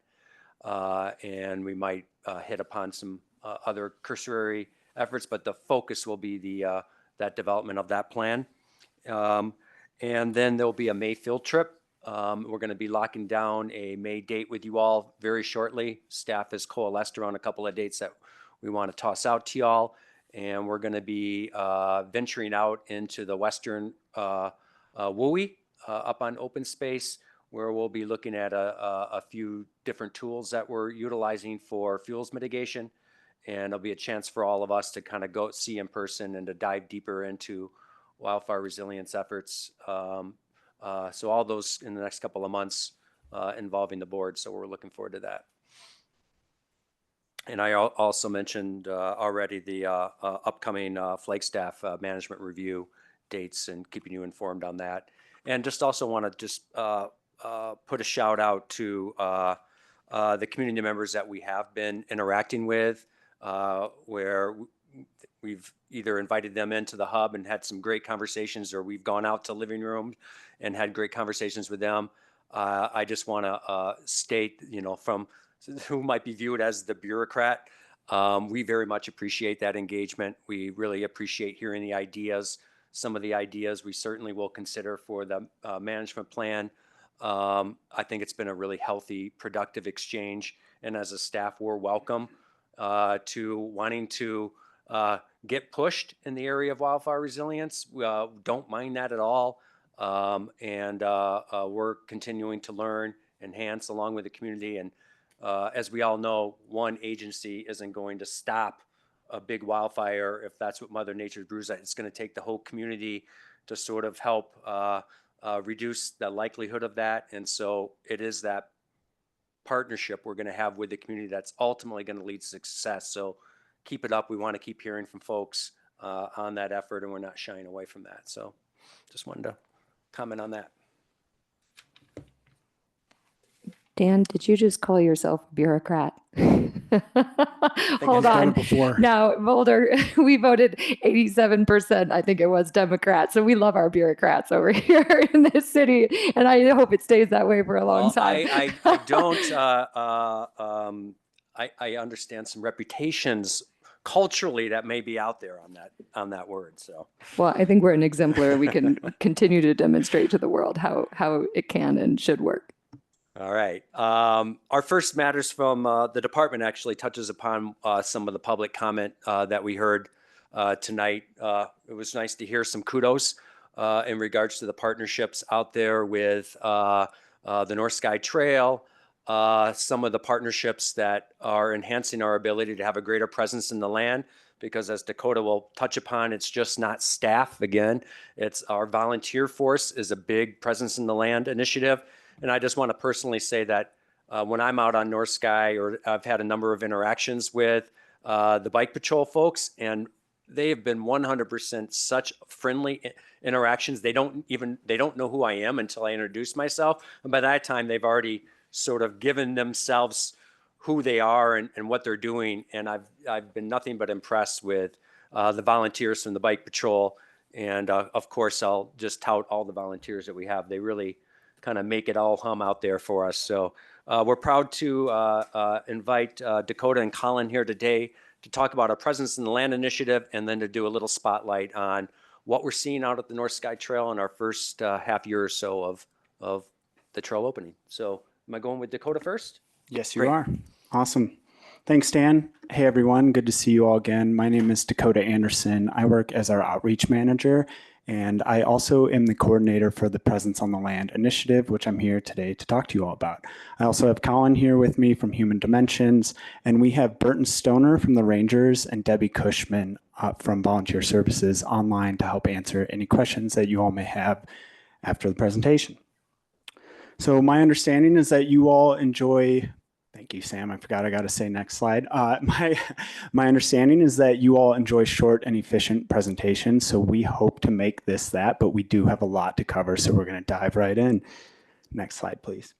And we might hit upon some other cursory efforts, but the focus will be that development of that plan. And then there'll be a May field trip. We're going to be locking down a May date with you all very shortly. Staff has coalesced around a couple of dates that we want to toss out to y'all. And we're going to be venturing out into the western WUI up on open space, where we'll be looking at a few different tools that we're utilizing for fuels mitigation. And it'll be a chance for all of us to kind of go see in person and to dive deeper into wildfire resilience efforts. So all those in the next couple of months involving the board. So we're looking forward to that. And I also mentioned already the upcoming Flagstaff management review dates and keeping you informed on that. And just also want to just put a shout out to the community members that we have been interacting with, where we've either invited them into the hub and had some great conversations, or we've gone out to living room and had great conversations with them. I just want to state, from who might be viewed as the bureaucrat, we very much appreciate that engagement. We really appreciate hearing the ideas. Some of the ideas we certainly will consider for the management plan. I think it's been a really healthy, productive exchange. And as a staff, we're welcome to wanting to get pushed in the area of wildfire resilience. We don't mind that at all. And we're continuing to learn, enhance along with the community. And as we all know, one agency isn't going to stop a big wildfire if that's what Mother Nature brews. It's going to take the whole community to sort of help reduce the likelihood of that. And so it is that partnership we're going to have with the community that's ultimately going to lead to success. So keep it up. We want to keep hearing from folks on that effort, and we're not shying away from that. So just wanted to comment on that. Dan, did you just call yourself a bureaucrat? Hold I've done on. it before. Now, Boulder, we voted 87%, I think it was, Democrat. So we love our bureaucrats over here in this city. And I hope it stays that way for a long time. I don't. I understand some reputations culturally that may be out there on that word. So. Well, I think we're an exemplar. We can continue to demonstrate to the world how it can and should work. All right. Our first matters from the department actually touches upon some of the public comment that we heard tonight. It was nice to hear some kudos in regards to the partnerships out there with the North Sky Trail, some of the partnerships that are enhancing our ability to have a greater presence in the land, because as Dakota will touch upon, it's just not staff. Again, it's our volunteer force is a big presence in the land initiative. And I just want to personally say that when I'm out on North Sky, or I've had a number of interactions with the bike patrol folks, and they have been 100% such friendly interactions. They don't know who I am until I introduce myself. And by that time, they've already sort of given themselves who they are and what they're doing. And I've been nothing but impressed with the volunteers from the bike patrol. And of course, I'll just tout all the volunteers that we have. They really kind of make it all hum out there for us. So we're proud to invite Dakota and Colin here today to talk about our Presence in the Land initiative, and then to do a little spotlight on what we're seeing out at the North Sky Trail in our first half year or so of the trail opening. So am I going with Dakota first? Yes, you Great. are. Awesome. Thanks, Dan. Hey, everyone. Good to see you all again. My name is Dakota Anderson. I work as our outreach manager And I also am the coordinator for the Presence on the Land initiative, which I'm here today to talk to you all about. I also have Colin here with me from Human Dimensions, and we have Burton Stoner from the Rangers and Debbie Cushman from Volunteer Services online to help answer any questions that you all may have after the presentation. So my understanding is that you all enjoy, thank you, Sam. I forgot I got to say next slide. My understanding is that you all enjoy short and efficient presentations. So we hope to make this that, but we do have a lot to cover. So we're going to dive right in. Next slide, please.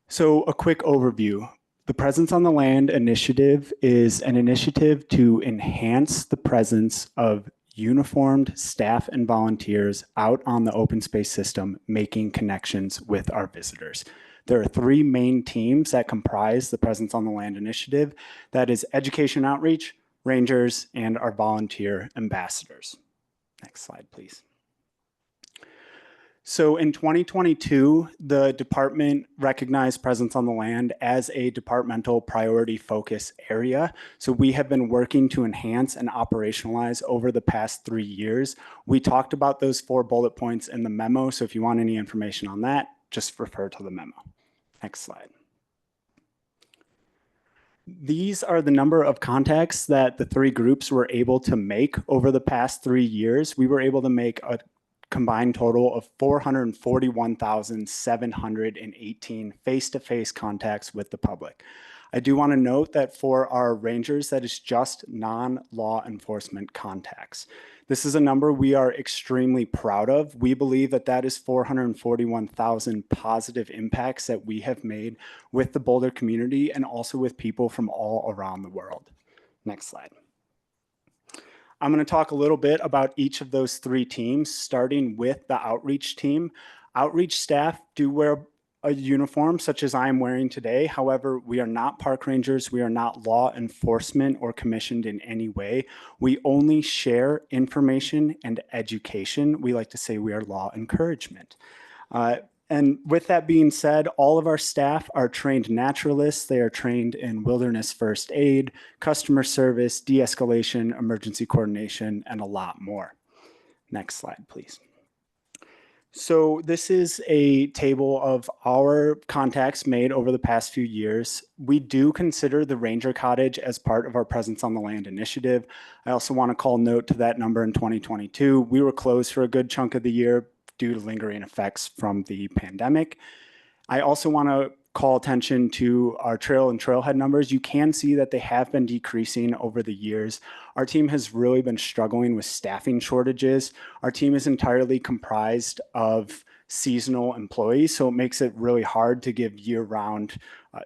So a quick overview. The Presence on the Land initiative is an initiative to enhance the presence of uniformed staff and volunteers out on the open space system, making connections with our visitors. There are three main teams that comprise the Presence on the Land initiative. That is education outreach, rangers, and our volunteer ambassadors. Next slide, please. So in 2022, the department recognized Presence on the Land as a departmental priority focus area. So we have been working to enhance and operationalize over the past 3 years. We talked about those 4 bullet points in the memo. So if you want any information on that, just refer to the memo. Next slide. These are the number of contacts that the 3 groups were able to make over the past 3 years. We were able to make a combined total of 441,718 face-to-face contacts with the public. I do want to note that for our rangers, that is just non-law enforcement contacts. This is a number we are extremely proud of. We believe that that is 441,000 positive impacts that we have made with the Boulder community and also with people from all around the world. Next slide. I'm going to talk a little bit about each of those 3 teams, starting with the outreach team. Outreach staff do wear a uniform such as I am wearing today. However, we are not park rangers. We are not law enforcement or commissioned in any way. We only share information and education. We like to say we are law encouragement. And with that being said, all of our staff are trained naturalists. They are trained in wilderness first aid, customer service, de-escalation, emergency coordination, and a lot more. Next slide, please. So this is a table of our contacts made over the past few years. We do consider the Ranger Cottage as part of our Presence on the Land initiative. I also want to call note to that number in 2022. We were closed for a good chunk of the year due to lingering effects from the pandemic. I also want to call attention to our trail and trailhead numbers. You can see that they have been decreasing over the years. Our team has really been struggling with staffing shortages. Our team is entirely comprised of seasonal employees, so it makes it really hard to give year-round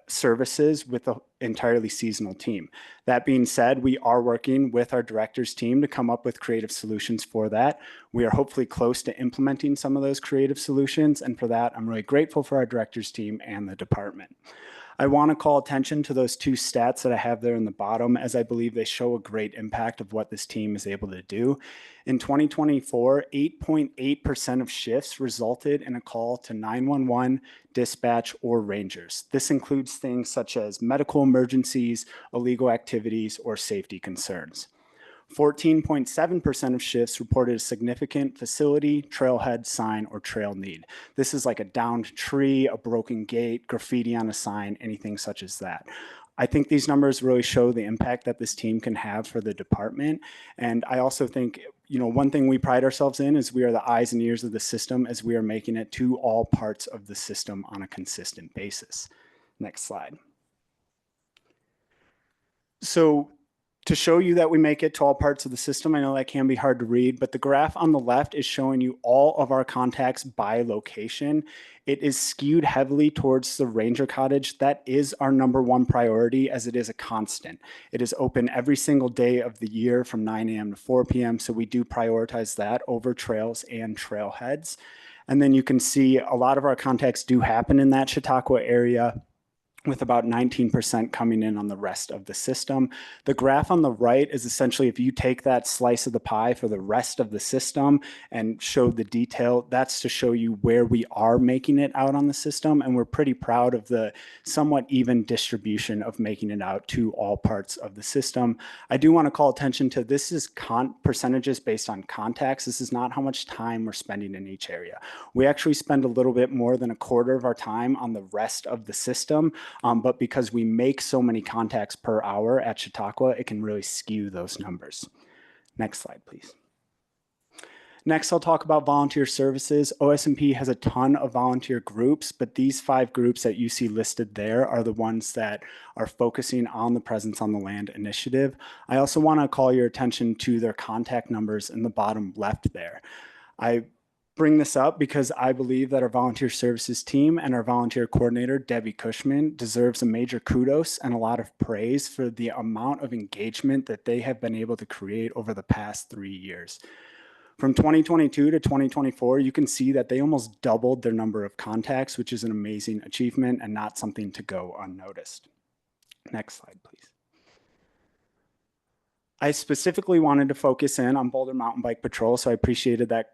services with an entirely seasonal team. That being said, we are working with our directors team to come up with creative solutions for that. We are hopefully close to implementing some of those creative solutions, and for that, I'm really grateful for our directors team and the department. I want to call attention to those 2 stats that I have there in the bottom, as I believe they show a great impact of what this team is able to do. In 2024, 8.8% of shifts resulted in a call to 911, dispatch, or rangers. This includes things such as medical emergencies, illegal activities, or safety concerns. 14.7% of shifts reported a significant facility, trailhead, sign, or trail need. This is like a downed tree, a broken gate, graffiti on a sign, anything such as that. I think these numbers really show the impact that this team can have for the department. And I also think, one thing we pride ourselves in is we are the eyes and ears of the system as we are making it to all parts of the system on a consistent basis. Next slide. So, to show you that we make it to all parts of the system, I know that can be hard to read, but the graph on the left is showing you all of our contacts by location. It is skewed heavily towards the Ranger Cottage. That is our #1 priority, as it is a constant. It is open every single day of the year from 9 a.m. to 4 p.m., so we do prioritize that over trails and trailheads. And then you can see a lot of our contacts do happen in that Chautauqua area. with about 19% coming in on the rest of the system. The graph on the right is essentially if you take that slice of the pie for the rest of the system and show the detail, that's to show you where we are making it out on the system. And we're pretty proud of the somewhat even distribution of making it out to all parts of the system. I do want to call attention to this is percentages based on contacts. This is not how much time we're spending in each area. We actually spend a little bit more than a quarter of our time on the rest of the system. But because we make so many contacts per hour at Chautauqua, it can really skew those numbers. Next slide, please. Next, I'll talk about volunteer services. OSMP has a ton of volunteer groups, but these 5 groups that you see listed there are the ones that are focusing on the Presence on the Land initiative. I also want to call your attention to their contact numbers in the bottom left there. I bring this up because I believe that our volunteer services team and our volunteer coordinator, Debbie Cushman, deserves a major kudos and a lot of praise for the amount of engagement that they have been able to create over the past 3 years. From 2022 to 2024, you can see that they almost doubled their number of contacts, which is an amazing achievement and not something to go unnoticed. Next slide, please. I specifically wanted to focus in on Boulder Mountain Bike Patrol, so I appreciated that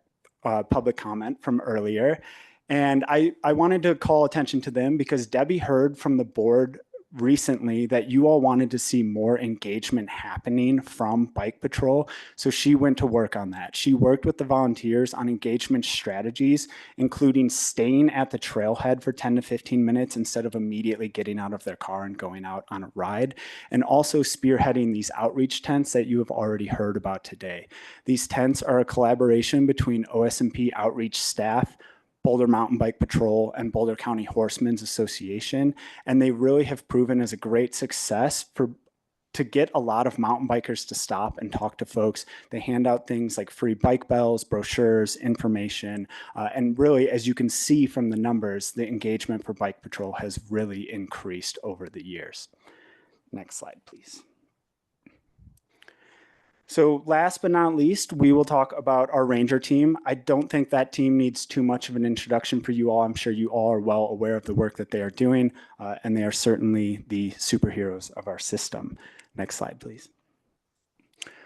public comment from earlier. And I wanted to call attention to them because Debbie heard from the board recently that you all wanted to see more engagement happening from Bike Patrol. So she went to work on that. She worked with the volunteers on engagement strategies, including staying at the trailhead for 10 to 15 minutes instead of immediately getting out of their car and going out on a ride, and also spearheading these outreach tents that you have already heard about today. These tents are a collaboration between OSMP outreach staff, Boulder Mountain Bike Patrol, and Boulder County Horsemen's Association, and they really have proven as a great success to get a lot of mountain bikers to stop and talk to folks. They hand out things like free bike bells, brochures, information, and really, as you can see from the numbers, the engagement for Bike Patrol has really increased over the years. Next slide, please. So last but not least, we will talk about our Ranger team. I don't think that team needs too much of an introduction for you all. I'm sure you all are well aware of the work that they are doing, and they are certainly the superheroes of our system. Next slide, please.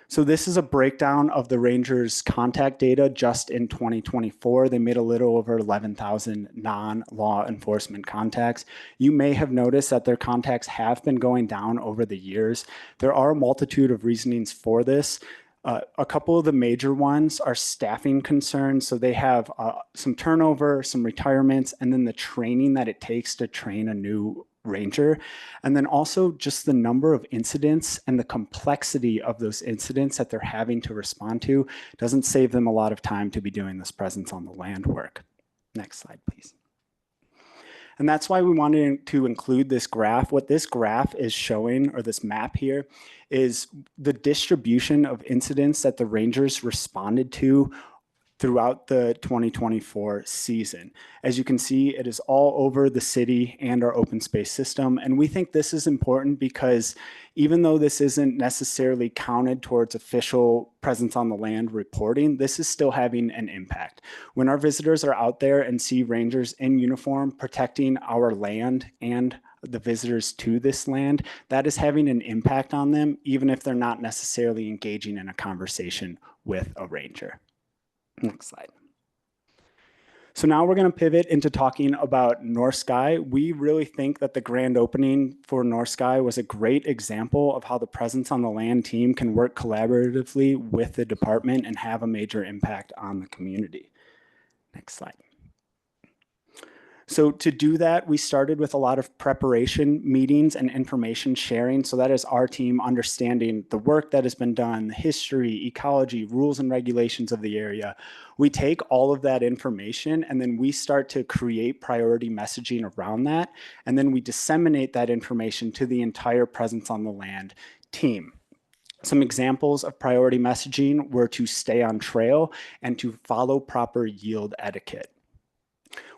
So this is a breakdown of the Rangers' contact data just in 2024. They made a little over 11,000 non-law enforcement contacts. You may have noticed that their contacts have been going down over the years. There are a multitude of reasonings for this. A couple of the major ones are staffing concerns. So they have some turnover, some retirements, and then the training that it takes to train a new Ranger. And then also just the number of incidents and the complexity of those incidents that they're having to respond to doesn't save them a lot of time to be doing this Presence on the Land work. Next slide, please. And that's why we wanted to include this graph. What this graph is showing, or this map here, is the distribution of incidents that the Rangers responded to throughout the 2024 season. As you can see, it is all over the city and our open space system. And we think this is important because even though this isn't necessarily counted towards official Presence on the Land reporting, this is still having an impact. When our visitors are out there and see Rangers in uniform protecting our land and the visitors to this land, that is having an impact on them, even if they're not necessarily engaging in a conversation with a Ranger. Next slide. So now we're going to pivot into talking about North Sky. We really think that the grand opening for North Sky was a great example of how the Presence on the Land team can work collaboratively with the department and have a major impact on the community. Next slide. So to do that, we started with a lot of preparation meetings and information sharing. So that is our team understanding the work that has been done, the history, ecology, rules and regulations of the area. We take all of that information and then we start to create priority messaging around that. And then we disseminate that information to the entire Presence on the Land team. Some examples of priority messaging were to stay on trail and to follow proper yield etiquette.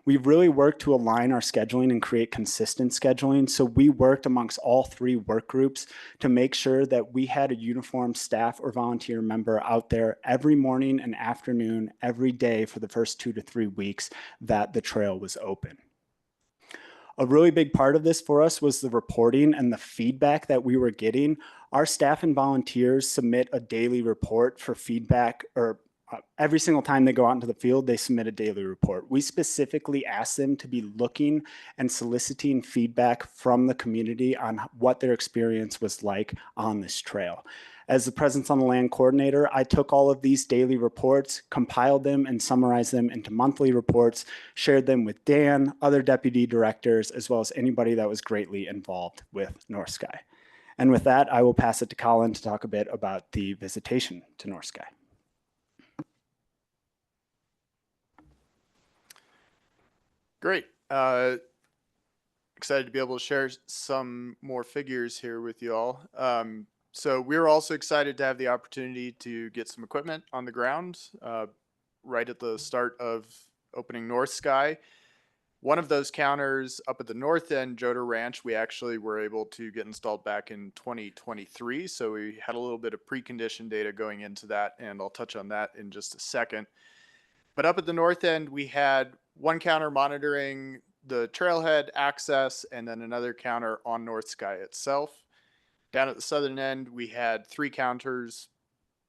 We've really worked to align our scheduling and create consistent scheduling. So we worked amongst all 3 work groups to make sure that we had a uniformed staff or volunteer member out there every morning and afternoon, every day for the first 2 to 3 weeks that the trail was open. A really big part of this for us was the reporting and the feedback that we were getting. Our staff and volunteers submit a daily report for feedback, or every single time they go out into the field, they submit a daily report. We specifically ask them to be looking and soliciting feedback from the community on what their experience was like on this trail. As the Presence on the Land coordinator, I took all of these daily reports, compiled them, and summarized them into monthly reports, shared them with Dan, other deputy directors, as well as anybody that was greatly involved with North Sky. And with that, I will pass it to Colin to talk a bit about the visitation to North Sky. Great. Excited to be able to share some more figures here with you all. So we're also excited to have the opportunity to get some equipment on the ground right at the start of opening North Sky. One of those counters up at the north end, Joder Ranch, we actually were able to get installed back in 2023. So we had a little bit of precondition data going into that, and I'll touch on that in just a second. But up at the north end, we had one counter monitoring the trailhead access and then another counter on North Sky itself. Down at the southern end, we had 3 counters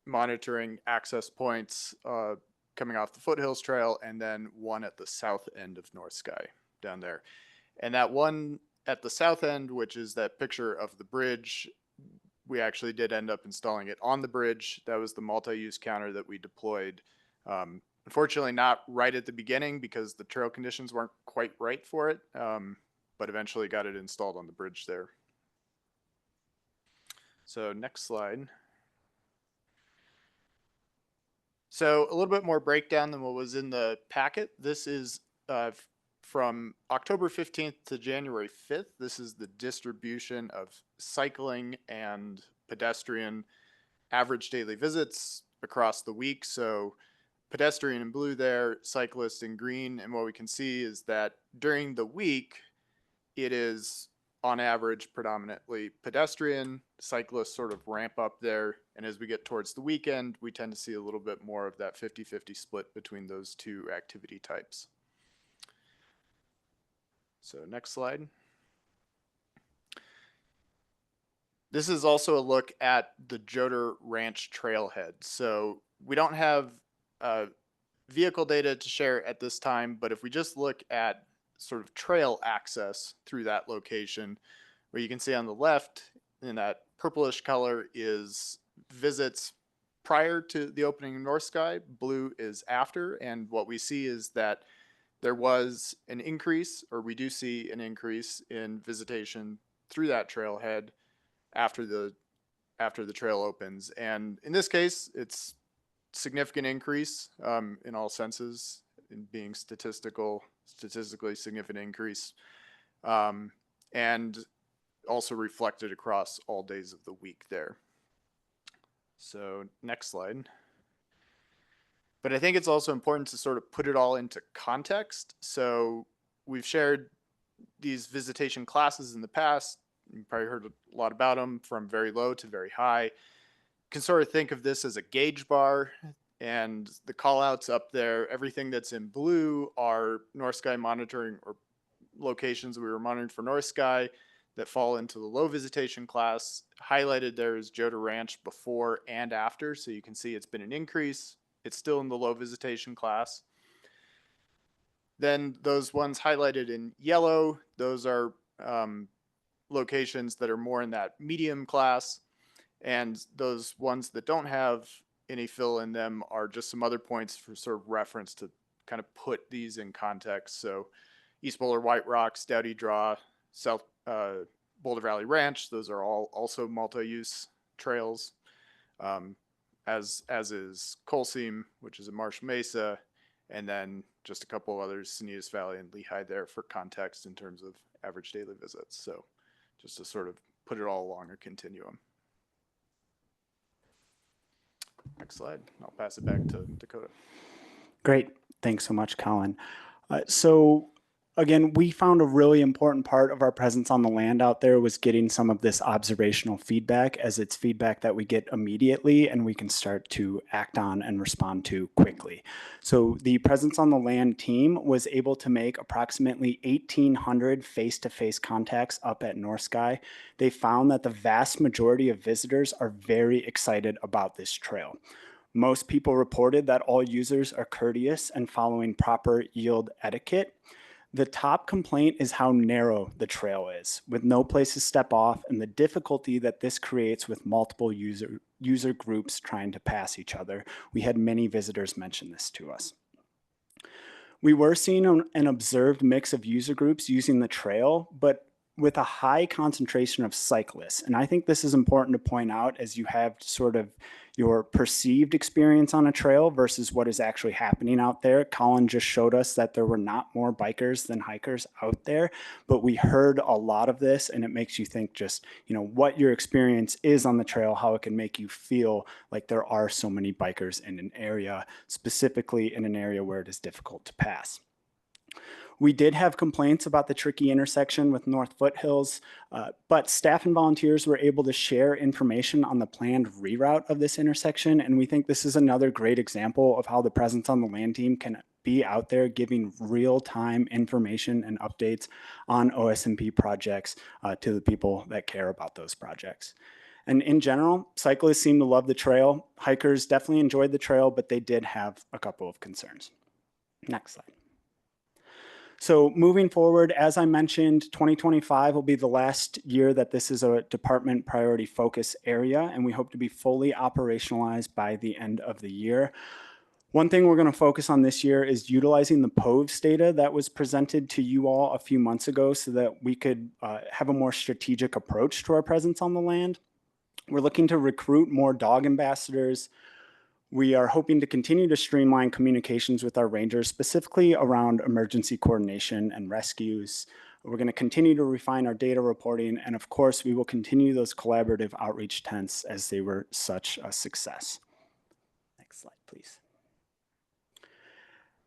monitoring access points coming off the Foothills Trail, and then one at the south end of North Sky down there. And that one at the south end, which is that picture of the bridge, we actually did end up installing it on the bridge. That was the multi-use counter that we deployed. Unfortunately, not right at the beginning because the trail conditions weren't quite right for it, but eventually got it installed on the bridge there. So next slide. So a little bit more breakdown than what was in the packet. This is from October 15th to January 5th. This is the distribution of cycling and pedestrian average daily visits across the week. So pedestrian in blue there, cyclist in green. And what we can see is that during the week, it is on average predominantly pedestrian. Cyclists sort of ramp up there. And as we get towards the weekend, we tend to see a little bit more of that 50-50 split between those two activity types. So next slide. This is also a look at the Joder Ranch trailhead. So we don't have vehicle data to share at this time, but if we just look at sort of trail access through that location, where you can see on the left in that purplish color is visits prior to the opening of North Sky, blue is after, and what we see is that there was an increase, or we do see an increase in visitation through that trailhead after the trail opens. And in this case, it's significant increase in all senses, in being statistically significant increase, and also reflected across all days of the week there. So next slide. But I think it's also important to sort of put it all into context. So we've shared these visitation classes in the past. You've probably heard a lot about them, from very low to very high. You can sort of think of this as a gauge bar, and the call outs up there, everything that's in blue are North Sky monitoring, or locations we were monitoring for North Sky that fall into the low visitation class. Highlighted there is Joder Ranch before and after. So you can see it's been an increase. It's still in the low visitation class. Then those ones highlighted in yellow, those are locations that are more in that medium class. And those ones that don't have any fill in them are just some other points for sort of reference to kind of put these in context. So East Boulder White Rocks, Dowdy Draw, South Boulder Valley Ranch, those are all also multi-use trails, as is Coal Seam, which is in Marsh Mesa, and then just a couple of others, Sanitas Valley and Lehigh there for context in terms of average daily visits. So just to sort of put it all along a continuum. Next slide. I'll pass it back to Dakota. Great. Thanks so much, Colin. So again, we found a really important part of our presence on the land out there was getting some of this observational feedback, as it's feedback that we get immediately and we can start to act on and respond to quickly. So the presence on the land team was able to make approximately 1,800 face-to-face contacts up at North Sky. They found that the vast majority of visitors are very excited about this trail. Most people reported that all users are courteous and following proper yield etiquette. The top complaint is how narrow the trail is, with no place to step off, and the difficulty that this creates with multiple user groups trying to pass each other. We had many visitors mention this to us. We were seeing an observed mix of user groups using the trail, but with a high concentration of cyclists. And I think this is important to point out as you have sort of your perceived experience on a trail versus what is actually happening out there. Colin just showed us that there were not more bikers than hikers out there, but we heard a lot of this, and it makes you think just, you know, what your experience is on the trail, how it can make you feel like there are so many bikers in an area, specifically in an area where it is difficult to pass. We did have complaints about the tricky intersection with North Foothills, but staff and volunteers were able to share information on the planned reroute of this intersection, and we think this is another great example of how the presence on the land team can be out there giving real-time information and updates on OSMP projects to the people that care about those projects. And in general, cyclists seem to love the trail. Hikers definitely enjoyed the trail, but they did have a couple of concerns. Next slide. So moving forward, as I mentioned, 2025 will be the last year that this is a department priority focus area, and we hope to be fully operationalized by the end of the year. One thing we're going to focus on this year is utilizing the POVs data that was presented to you all a few months ago so that we could have a more strategic approach to our presence on the land. We're looking to recruit more dog ambassadors. We are hoping to continue to streamline communications with our rangers, specifically around emergency coordination and rescues. We're going to continue to refine our data reporting, and of course, we will continue those collaborative outreach tents as they were such a success. Next slide, please.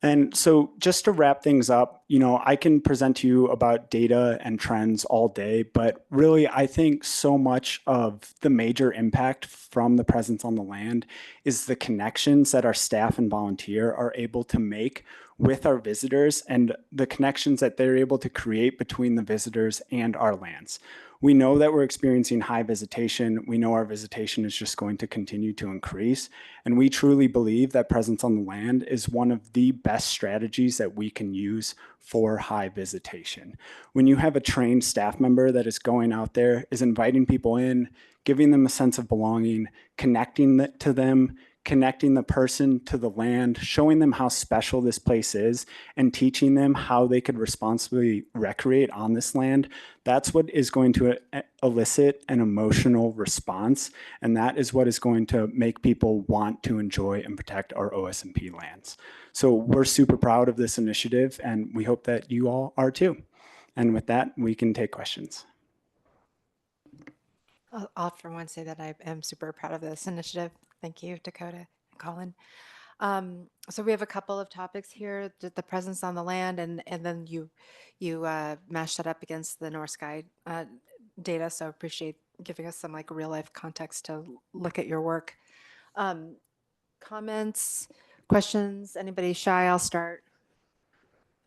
And so just to wrap things up, you know, I can present to you about data and trends all day, but really I think so much of the major impact from the presence on the land is the connections that our staff and volunteer are able to make with our visitors and the connections that they're able to create between the visitors and our lands. We know that we're experiencing high visitation. We know our visitation is just going to continue to increase. And we truly believe that presence on the land is one of the best strategies that we can use for high visitation. When you have a trained staff member that is going out there, is inviting people in, giving them a sense of belonging, connecting to them, connecting the person to the land, showing them how special this place is, and teaching them how they could responsibly recreate on this land, that's what is going to elicit an emotional response, and that is what is going to make people want to enjoy and protect our OSMP lands. So we're super proud of this initiative, and we hope that you all are too. And with that, we can take questions. I'll for one say that I am super proud of this initiative. Thank you, Dakota and Colin. So we have a couple of topics here, the presence on the land, and then you mashed that up against the North Sky data. So appreciate giving us some like real life context to look at your work. Comments, questions, anybody shy? I'll start.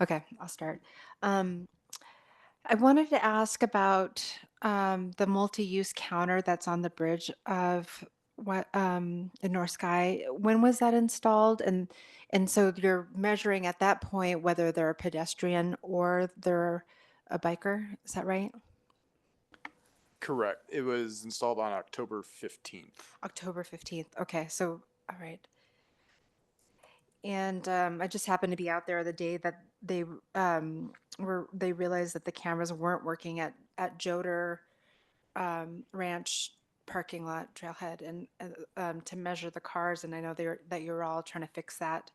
Okay, I'll start. I wanted to ask about the multi-use counter that's on the bridge of what in North Sky. When was that installed? And so you're measuring at that point whether they're a pedestrian or they're a biker. Is that right? Correct. It was installed on October 15th. October 15th. Okay, so all right. And I just happened to be out there the day that they realized that the cameras weren't working at Joder Ranch parking lot trailhead, and to measure the cars. And I know that you're all trying to fix that.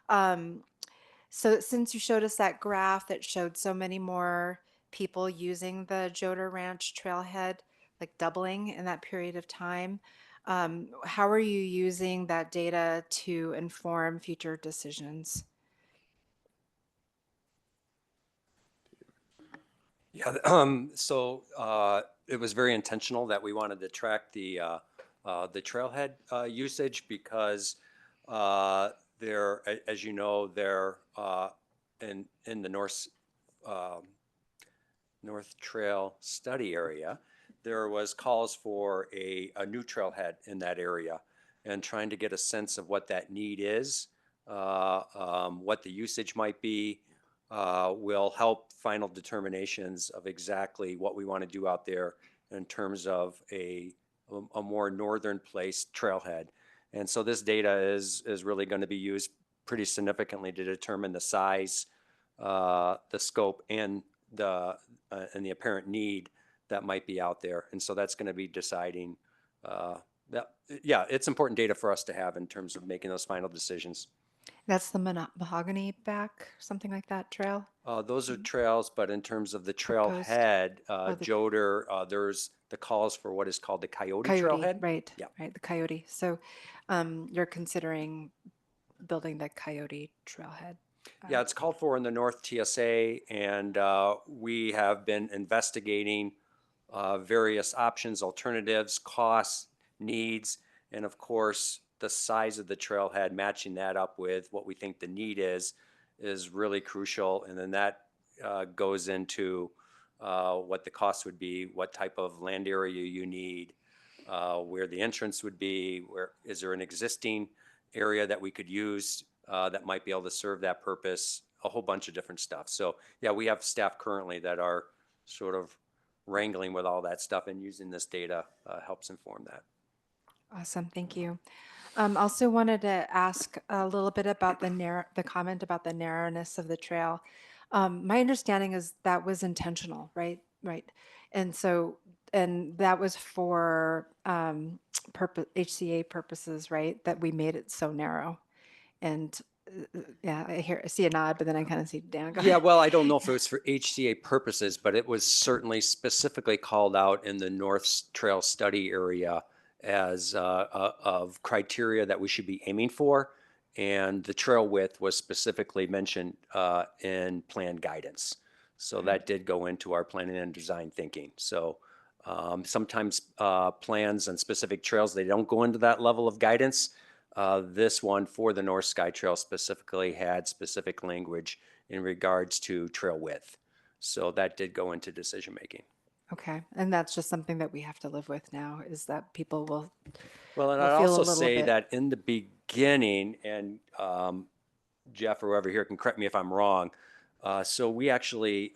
So since you showed us that graph that showed so many more people using the Joder Ranch trailhead, like doubling in that period of time, how are you using that data to inform future decisions? Yeah, it was very intentional that we wanted to track the trailhead usage because there, as you know, there in the North Trail study area, there was calls for a new trailhead in that area, and trying to get a sense of what that need is, what the usage might be, will help final determinations of exactly what we want to do out there in terms of a more northern placed trailhead. And so this data is really going to be used pretty significantly to determine the size, the scope, and the apparent need that might be out there. And so that's going to be deciding that, yeah, it's important data for us to have in terms of making those final decisions. That's the mahogany back, something like that trail? Those are trails, but in terms of the Proposed. trailhead, Oh, the- Joder, there's the calls for what is called the Coyote Trailhead. Right, Yeah. right, the Coyote. So you're considering building the Coyote Trailhead? Yeah, it's called for in the North TSA, and we have been investigating various options, alternatives, costs, needs, and of course, the size of the trailhead, matching that up with what we think the need is really crucial. And then that goes into what the cost would be, what type of land area you need, where the entrance would be, where is there an existing area that we could use that might be able to serve that purpose, a whole bunch of different stuff. So yeah, we have staff currently that are sort of wrangling with all that stuff, and using this data helps inform that. Awesome, thank you. Also wanted to ask a little bit about the comment about the narrowness of the trail. My understanding is that was intentional, right? Right. And so, and that was for HCA purposes, right? That we made it so narrow. And yeah, I see a nod, but then I kind of see Dan go. Yeah, well, I don't know if it was for HCA purposes, but it was certainly specifically called out in the North Trail study area as of criteria that we should be aiming for. And the trail width was specifically mentioned in plan guidance. So that did go into our planning and design thinking. So sometimes plans and specific trails, they don't go into that level of guidance. This one for the North Sky Trail specifically had specific language in regards to trail width. So that did go into decision making. Okay, and that's just something that we have to live with now, is that people will Well, and will I'd feel a also little say bit- that in the beginning, and Jeff or whoever here can correct me if I'm wrong, so we actually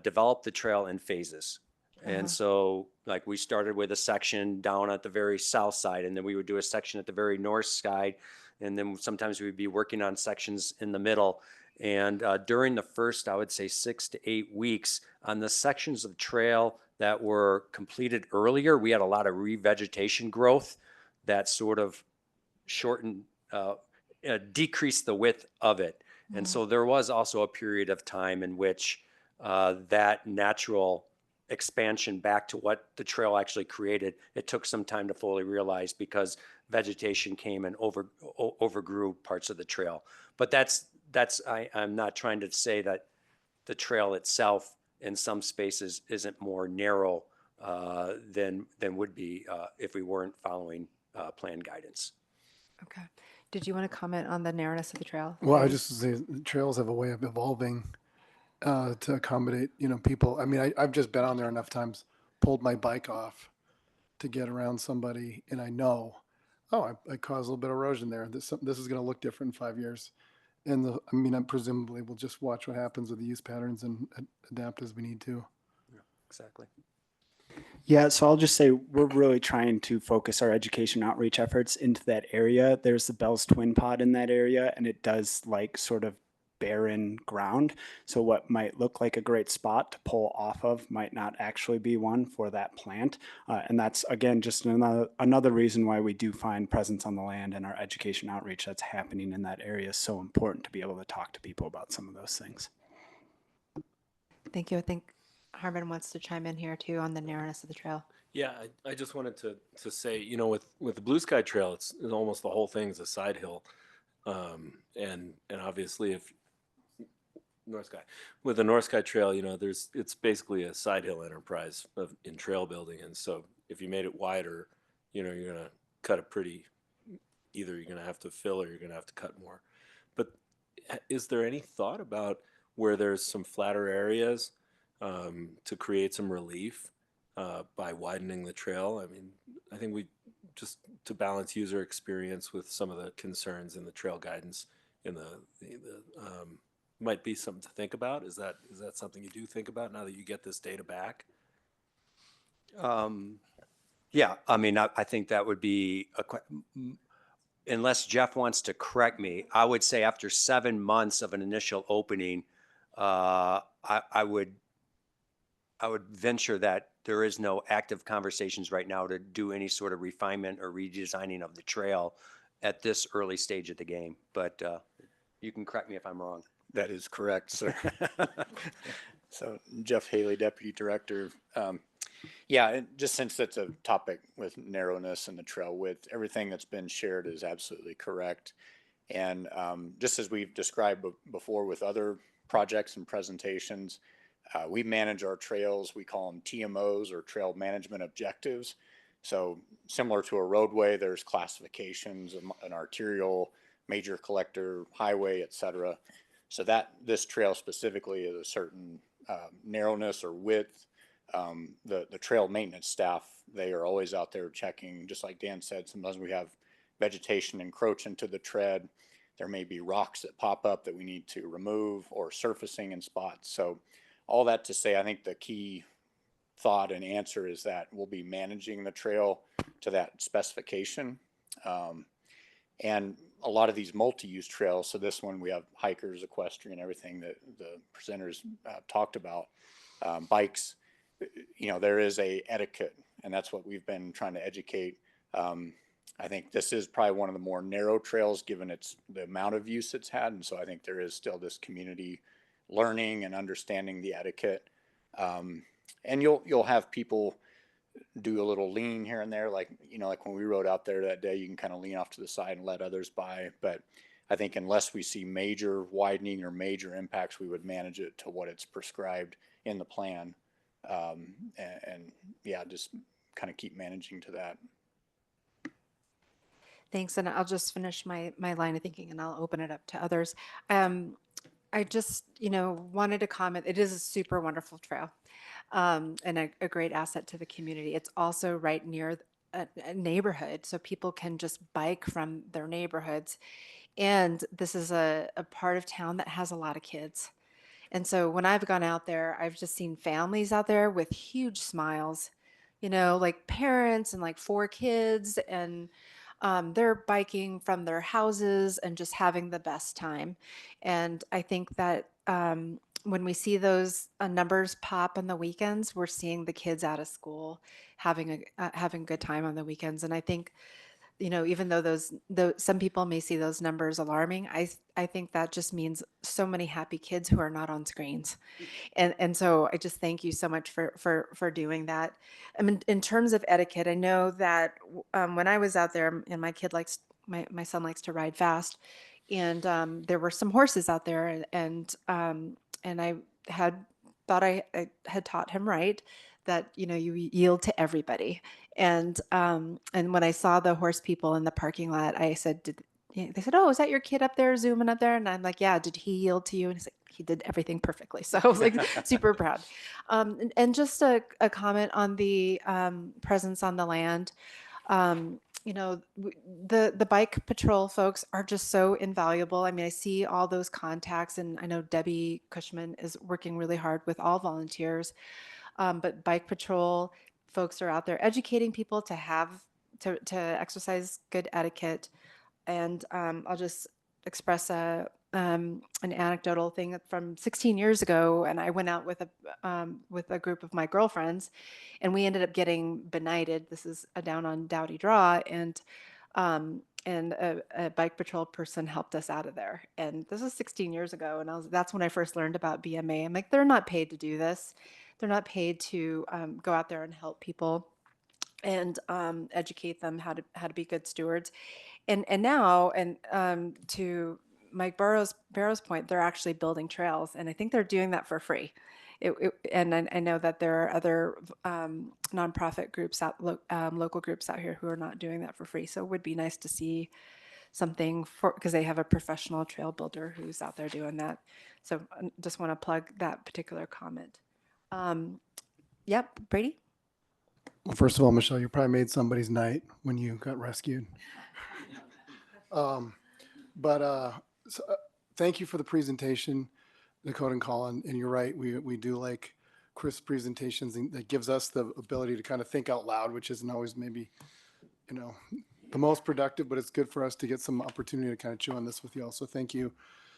developed the trail in phases. And so like we started with a section down at the very south side, and then we would do a section at the very north side. And then sometimes we'd be working on sections in the middle. And during the first, I would say 6 to 8 weeks, on the sections of trail that were completed earlier, we had a lot of revegetation growth that sort of shortened, decreased the width of it. And so there was also a period of time in which that natural expansion back to what the trail actually created, it took some time to fully realize because vegetation came and overgrew parts of the trail. But I'm not trying to say that the trail itself in some spaces isn't more narrow than would be if we weren't following plan guidance. Okay. Did you want to comment on the narrowness of the trail? Well, I just say the trails have a way of evolving to accommodate, people. I mean, I've just been on there enough times, pulled my bike off to get around somebody, and I know, oh, I caused a little bit of erosion there. This is going to look different in 5 years. And I'm presumably we'll just watch what happens with the use patterns and adapt as we need to. Yeah, exactly. Yeah, so I'll just say we're really trying to focus our education outreach efforts into that area. There's the Bell's Twin Pod in that area, and it does like sort of barren ground. So what might look like a great spot to pull off of might not actually be one for that plant. And that's, again, just another reason why we do find presence on the land and our education outreach that's happening in that area is so important to be able to talk to people about some of those things. Thank you. I think Harmon wants to chime in here too on the narrowness of the trail. Yeah, I just wanted to say, with the Blue Sky Trail, it's almost the whole thing is a side hill, and obviously if North Sky. With the North Sky Trail, you know, it's basically a side hill enterprise in trail building, and so if you made it wider, you know, you're gonna cut a pretty. Either you're gonna have to fill or you're gonna have to cut more. But is there any thought about where there's some flatter areas to create some relief by widening the trail? I mean, I think we just to balance user experience with some of the concerns in the trail guidance in the might be something to think about. Is that something you do think about now that you get this data back? Yeah, I mean, I think that would be unless Jeff wants to correct me, I would say after 7 months of an initial opening, I would venture that there is no active conversations right now to do any sort of refinement or redesigning of the trail at this early stage of the game. But you can correct me if I'm wrong. That is correct, sir. So Jeff Haley, Deputy Director. Yeah, and just since that's a topic with narrowness and the trail width, everything that's been shared is absolutely correct. And just as we've described before with other projects and presentations, we manage our trails. We call them TMOs, or trail management objectives. So similar to a roadway, there's classifications, an arterial, major collector, highway, et cetera. So that this trail specifically is a certain narrowness or width. The trail maintenance staff, they are always out there checking, just like Dan said, sometimes we have vegetation encroach into the tread. There may be rocks that pop up that we need to remove, or surfacing in spots. So all that to say, I think the key thought and answer is that we'll be managing the trail to that specification. And a lot of these multi-use trails, so this one we have hikers, equestrian, everything that the presenters talked about, bikes, you know, there is a etiquette, and that's what we've been trying to educate. I think this is probably one of the more narrow trails given the amount of use it's had, and so I think there is still this community learning and understanding the etiquette. And you'll have people do a little lean here and there, like, you know, like when we rode out there that day, you can kind of lean off to the side and let others by. But I think unless we see major widening or major impacts, we would manage it to what it's prescribed in the plan. And yeah, just kind of keep managing to that. Thanks, and I'll just finish my line of thinking, and I'll open it up to others. I just, wanted to comment. It is a super wonderful trail, and a great asset to the community. It's also right near a neighborhood, so people can just bike from their neighborhoods. And this is a part of town that has a lot of kids. And so when I've gone out there, I've just seen families out there with huge smiles, like parents and like 4 kids, and they're biking from their houses and just having the best time. And I think that when we see those numbers pop on the weekends, we're seeing the kids out of school having having a good time on the weekends. And I think, even though some people may see those numbers alarming, I think that just means so many happy kids who are not on screens. And so I just thank you so much for doing that. I mean, in terms of etiquette, I know that when I was out there, and my son likes to ride fast, and there were some horses out there, and I had thought I had taught him right, that you yield to everybody. And when I saw the horse people in the parking lot, I said, they said, "Oh, is that your kid up there zooming up there?" And I'm like, "Yeah, did he yield to you?" And he's like, "He did everything perfectly." So I was like super proud. And just a comment on the presence on the land. The bike patrol folks are just so invaluable. I mean, I see all those contacts, and I know Debbie Cushman is working really hard with all volunteers. But bike patrol folks are out there educating people to exercise good etiquette. And I'll just express an anecdotal thing from 16 years ago. And I went out with a group of my girlfriends, and we ended up getting benighted. This is down on Dowdy Draw, and a bike patrol person helped us out of there. And this was 16 years ago, and that's when I first learned about BMA. I'm like, they're not paid to do this. They're not paid to go out there and help people and educate them how to be good stewards. And now, and to Mike Barrow's point, they're actually building trails, and I think they're doing that for free. And I know that there are other nonprofit groups local groups out here who are not doing that for free. So it would be nice to see something because they have a professional trail builder who's out there doing that. So I just want to plug that particular comment. Yep, Brady. Well, first of all, Michelle, you probably made somebody's night when you got rescued. Thank you for the presentation, Dakota and Colin. And you're right, we do like Chris' presentations, and that gives us the ability to kind of think out loud, which isn't always maybe, the most productive, but it's good for us to get some opportunity to kind of chew on this with you all. So thank you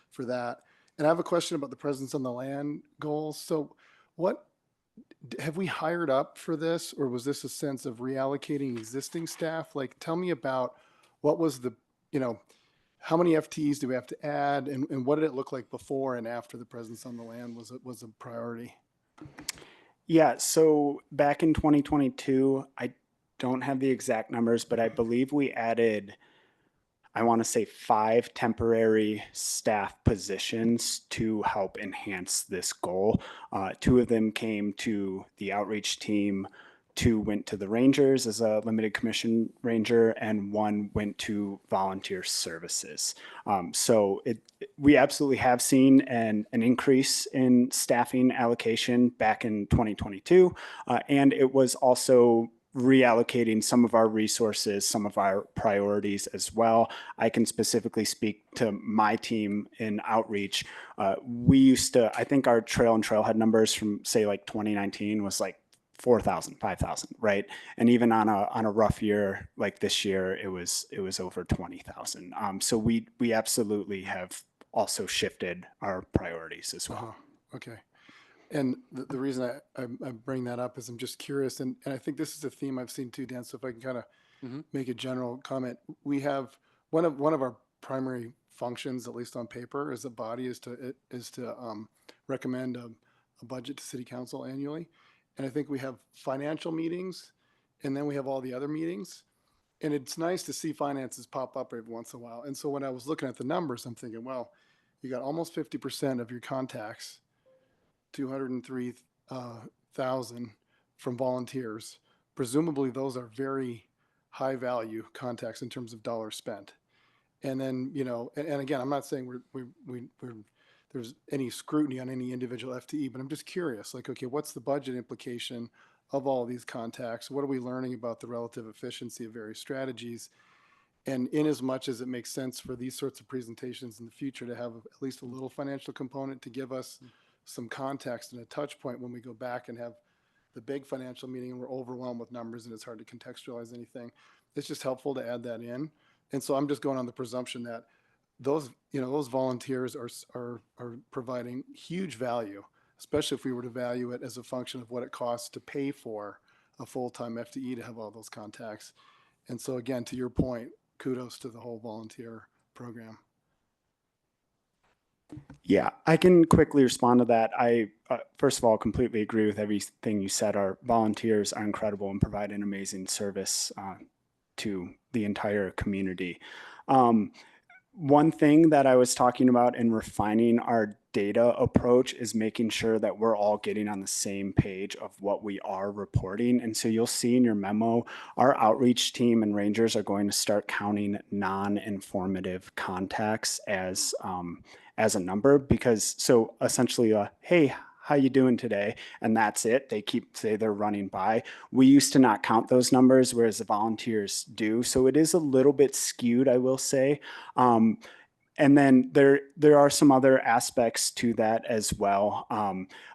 for that. And I have a question about the presence on the land goals. So what have we hired up for this, or was this a sense of reallocating existing staff? Like, tell me about what was the, how many FTEs do we have to add, and what did it look like before and after the presence on the land was a priority? Yeah, so back in 2022, I don't have the exact numbers, but I believe we added, I want to say 5 temporary staff positions to help enhance this goal. 2 of them came to the outreach team, 2 went to the Rangers as a limited commission ranger, and 1 went to volunteer services. We absolutely have seen an increase in staffing allocation back in 2022, and it was also reallocating some of our resources, some of our priorities as well. I can specifically speak to my team in outreach. We used to, I think our trail and trailhead numbers from say like 2019 was like 4,000, 5,000, right? And even on a rough year like this year, it was over 20,000. So we absolutely have also shifted our priorities as well. Okay. And the reason I bring that up is I'm just curious, and I think this is a theme I've seen too, Dan. So if I can kind of make a general comment, we have one of our primary functions, at least on paper, as a body, is to recommend a budget to City Council annually, and I think we have financial meetings, and then we have all the other meetings, and it's nice to see finances pop up every once in a while. And so when I was looking at the numbers, I'm thinking, well, you got almost 50% of your contacts. 203,000 from volunteers. Presumably those are very high value contacts in terms of dollars spent. And then, and again, I'm not saying there's any scrutiny on any individual FTE, but I'm just curious, like, okay, what's the budget implication of all of these contacts? What are we learning about the relative efficiency of various strategies? And in as much as it makes sense for these sorts of presentations in the future to have at least a little financial component to give us some context and a touch point when we go back and have the big financial meeting and we're overwhelmed with numbers and it's hard to contextualize anything. It's just helpful to add that in. And so I'm just going on the presumption that those volunteers are providing huge value, especially if we were to value it as a function of what it costs to pay for a full-time FTE to have all those contacts. And so again, to your point, kudos to the whole volunteer program. Yeah, I can quickly respond to that. I, first of all, completely agree with everything you said. Our volunteers are incredible and provide an amazing service to the entire community. One thing that I was talking about in refining our data approach is making sure that we're all getting on the same page of what we are reporting. And so you'll see in your memo, our outreach team and rangers are going to start counting non-informative contacts as a number, because so essentially, hey, how you doing today? And that's it. They say they're running by. We used to not count those numbers, whereas the volunteers do. So it is a little bit skewed, I will say. And then there are some other aspects to that as well.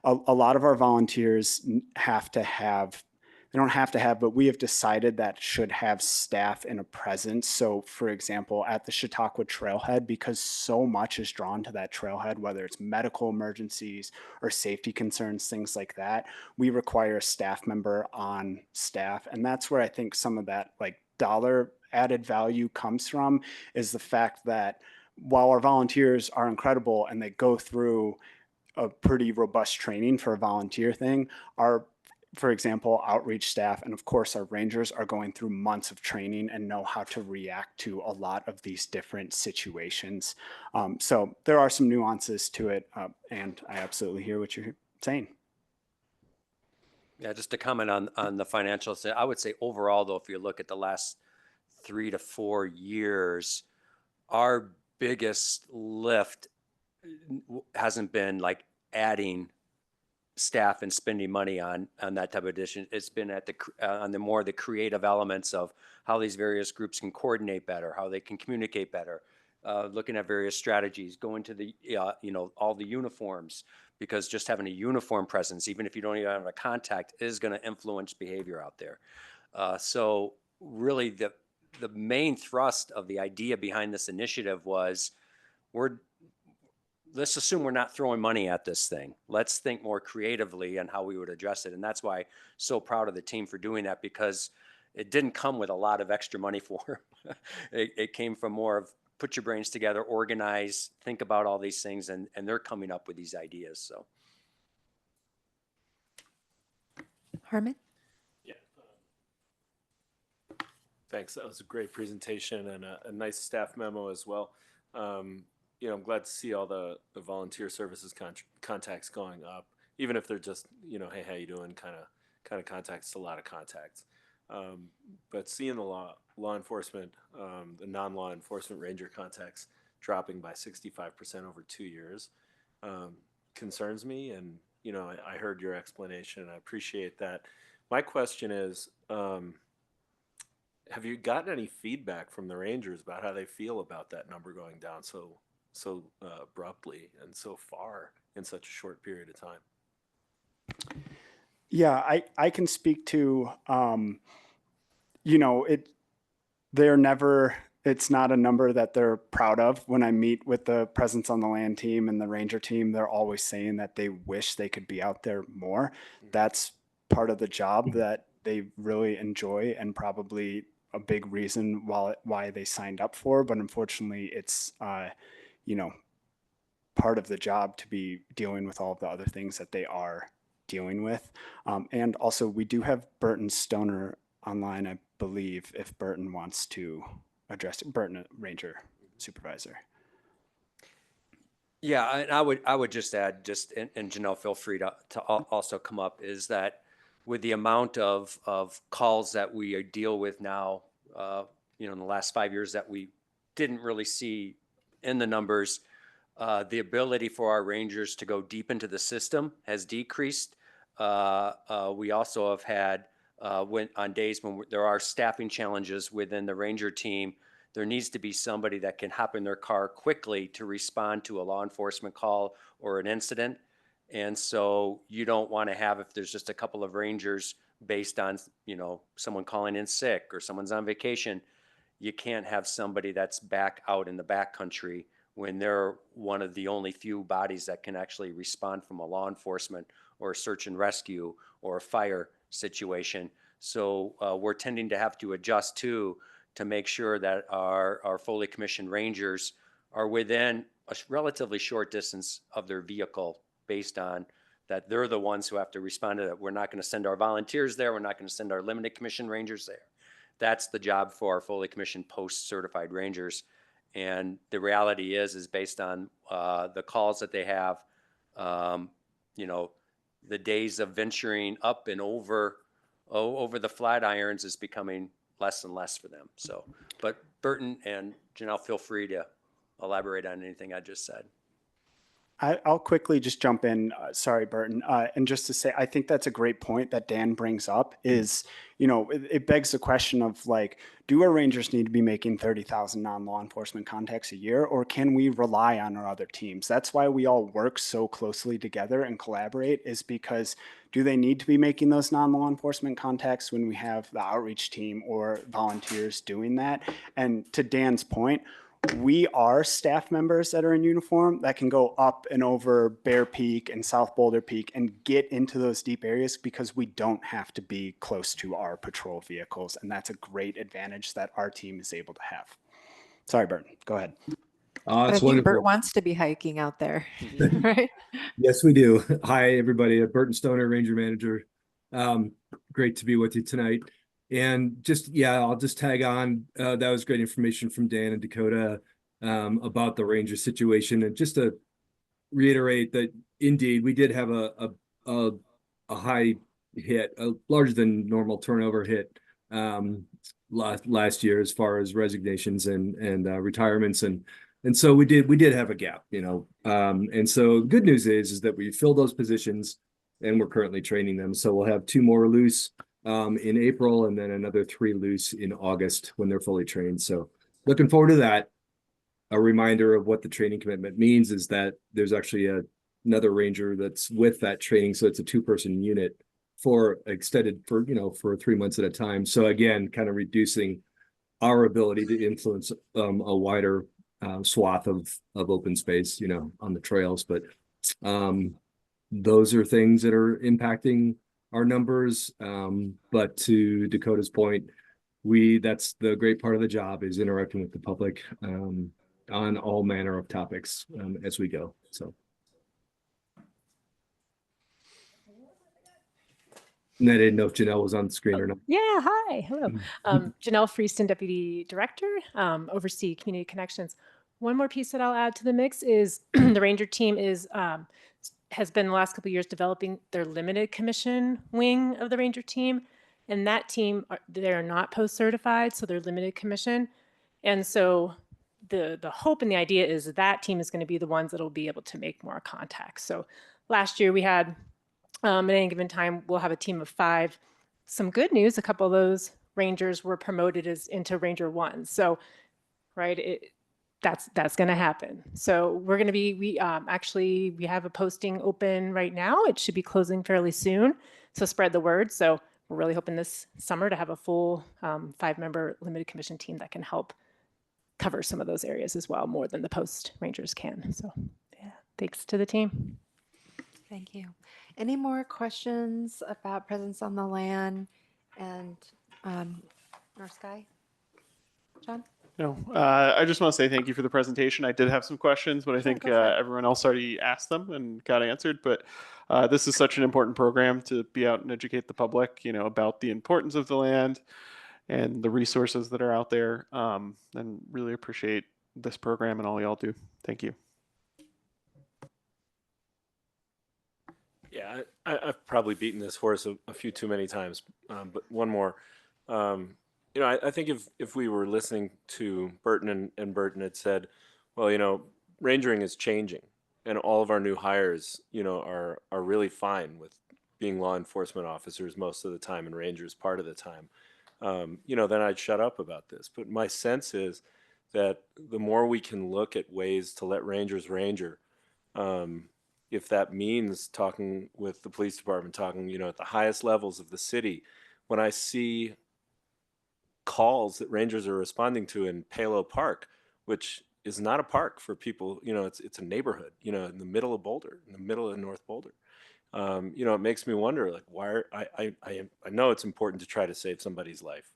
A lot of our volunteers they don't have to have, but we have decided that should have staff in a presence. So for example, at the Chautauqua Trailhead, because so much is drawn to that trailhead, whether it's medical emergencies or safety concerns, things like that, we require a staff member on staff. And that's where I think some of that like dollar added value comes from, is the fact that while our volunteers are incredible and they go through a pretty robust training for a volunteer thing, our for example, outreach staff, and of course our rangers are going through months of training and know how to react to a lot of these different situations. So there are some nuances to it, and I absolutely hear what you're saying. Yeah, just to comment on the financials, I would say overall, though, if you look at the last 3 to 4 years, our biggest lift hasn't been like adding staff and spending money on that type of addition. It's been at the on the more the creative elements of how these various groups can coordinate better, how they can communicate better, looking at various strategies, going to the all the uniforms, because just having a uniform presence, even if you don't even have a contact, is going to influence behavior out there. So really the main thrust of the idea behind this initiative was let's assume we're not throwing money at this thing. Let's think more creatively on how we would address it. And that's why I'm so proud of the team for doing that, because it didn't come with a lot of extra money for them. It came from more of put your brains together, organize, think about all these things, and they're coming up with these ideas. So. Harmon? Yeah. Thanks. That was a great presentation and a nice staff memo as well. I'm glad to see all the volunteer services contacts going up, even if they're just, hey, how you doing kind of contacts, a lot of contacts. But seeing the law enforcement, the non-law enforcement ranger contacts dropping by 65% over 2 years concerns me. And, I heard your explanation and I appreciate that. My question is, have you gotten any feedback from the rangers about how they feel about that number going down so abruptly and so far in such a short period of time? Yeah, I can speak to, they're never, it's not a number that they're proud of. When I meet with the presence on the land team and the ranger team, they're always saying that they wish they could be out there more. That's part of the job that they really enjoy and probably a big reason why they signed up for. But unfortunately, it's, part of the job to be dealing with all of the other things that they are dealing with. And also we do have Burton Stoner online, I believe, if Burton wants to address it. Burton, Ranger Supervisor. Yeah, and I would just add, and Janelle, feel free to also come up, is that with the amount of calls that we deal with now, in the last 5 years that we didn't really see in the numbers, the ability for our rangers to go deep into the system has decreased. We also have had, on days when there are staffing challenges within the ranger team, there needs to be somebody that can hop in their car quickly to respond to a law enforcement call or an incident. And so you don't want to have, if there's just a couple of rangers based on, someone calling in sick or someone's on vacation, you can't have somebody that's back out in the backcountry when they're one of the only few bodies that can actually respond from a law enforcement or a search and rescue or a fire situation. So we're tending to have to adjust to make sure that our fully commissioned rangers are within a relatively short distance of their vehicle, based on that they're the ones who have to respond to that. We're not going to send our volunteers there. We're not going to send our limited commission rangers there. That's the job for our fully commissioned post-certified rangers. And the reality is based on the calls that they have, the days of venturing up and over the Flatirons is becoming less and less for them. So, but Burton and Janelle, feel free to elaborate on anything I just said. I'll quickly just jump in. Sorry, Burton. And just to say, I think that's a great point that Dan brings up is, it begs the question of like, do our rangers need to be making 30,000 non-law enforcement contacts a year, or can we rely on our other teams? That's why we all work so closely together and collaborate, is because do they need to be making those non-law enforcement contacts when we have the outreach team or volunteers doing that? And to Dan's point, we are staff members that are in uniform that can go up and over Bear Peak and South Boulder Peak and get into those deep areas because we don't have to be close to our patrol vehicles. And that's a great advantage that our team is able to have. Sorry, Burton, go ahead. I think Bert wants to be hiking out there, right? Yes, we do. Hi, everybody. Burton Stoner, Ranger Manager. Great to be with you tonight. And just, yeah, I'll just tag on. That was great information from Dan and Dakota about the Ranger situation. And just to reiterate that indeed we did have a high hit, a larger than normal turnover hit last year as far as resignations and retirements, and so we did have a gap, and so good news is that we filled those positions and we're currently training them. So we'll have 2 more loose in April and then another 3 loose in August when they're fully trained. So looking forward to that. A reminder of what the training commitment means is that there's actually another ranger that's with that training. So it's a 2-person unit for 3 months at a time. So again, kind of reducing our ability to influence a wider swath of open space, on the trails. But those are things that are impacting our numbers. But to Dakota's point, that's the great part of the job, is interacting with the public on all manner of topics as we go. So. And I didn't know if Janelle was on the screen or not. Yeah, hi, hello. Janelle Freeston, Deputy Director, oversee Community Connections. One more piece that I'll add to the mix is the Ranger team has been the last couple of years developing their limited commission wing of the Ranger team. And that team, they're not post-certified, so they're limited commission. And so the hope and the idea is that team is going to be the ones that will be able to make more contacts. So last year we had, at any given time, we'll have a team of 5. Some good news, a couple of those Rangers were promoted into Ranger 1. So, right, that's going to happen. So we're going to be, we have a posting open right now. It should be closing fairly soon. So spread the word. So we're really hoping this summer to have a full 5-member limited commission team that can help cover some of those areas as well, more than the post Rangers can. So yeah, thanks to the team. Thank you. Any more questions about presence on the land and North Sky? John? No, I just want to say thank you for the presentation. I did have some questions, but I think everyone else already asked them and got answered. But this is such an important program to be out and educate the public, about the importance of the land and the resources that are out there. And really appreciate this program and all y'all do. Thank you. Yeah, I've probably beaten this horse a few too many times, but one more. I think if we were listening to Burton and Burton had said, well, rangering is changing, and all of our new hires, are really fine with being law enforcement officers most of the time and rangers part of the time, then I'd shut up about this. But my sense is that the more we can look at ways to let rangers ranger, if that means talking with the police department, talking, at the highest levels of the city, when I see calls that rangers are responding to in Palo Park, which is not a park for people, it's a neighborhood, in the middle of Boulder, in the middle of North Boulder. It makes me wonder, like, why I know it's important to try to save somebody's life,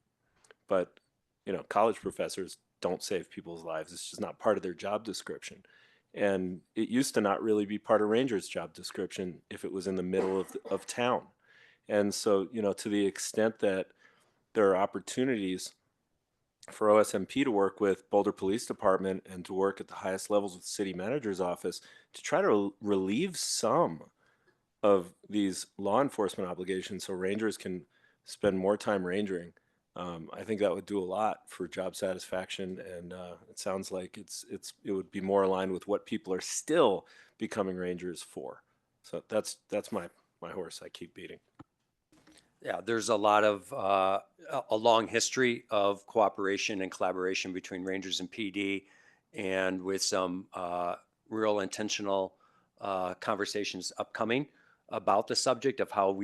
but, college professors don't save people's lives. It's just not part of their job description. And it used to not really be part of Rangers' job description if it was in the middle of town. And so, to the extent that there are opportunities for OSMP to work with Boulder Police Department and to work at the highest levels with the city manager's office to try to relieve some of these law enforcement obligations so rangers can spend more time rangering, I think that would do a lot for job satisfaction, and it sounds like it would be more aligned with what people are still becoming rangers for. So that's my horse I keep beating. Yeah, there's a lot of a long history of cooperation and collaboration between Rangers and PD, and with some real intentional conversations upcoming about the subject of how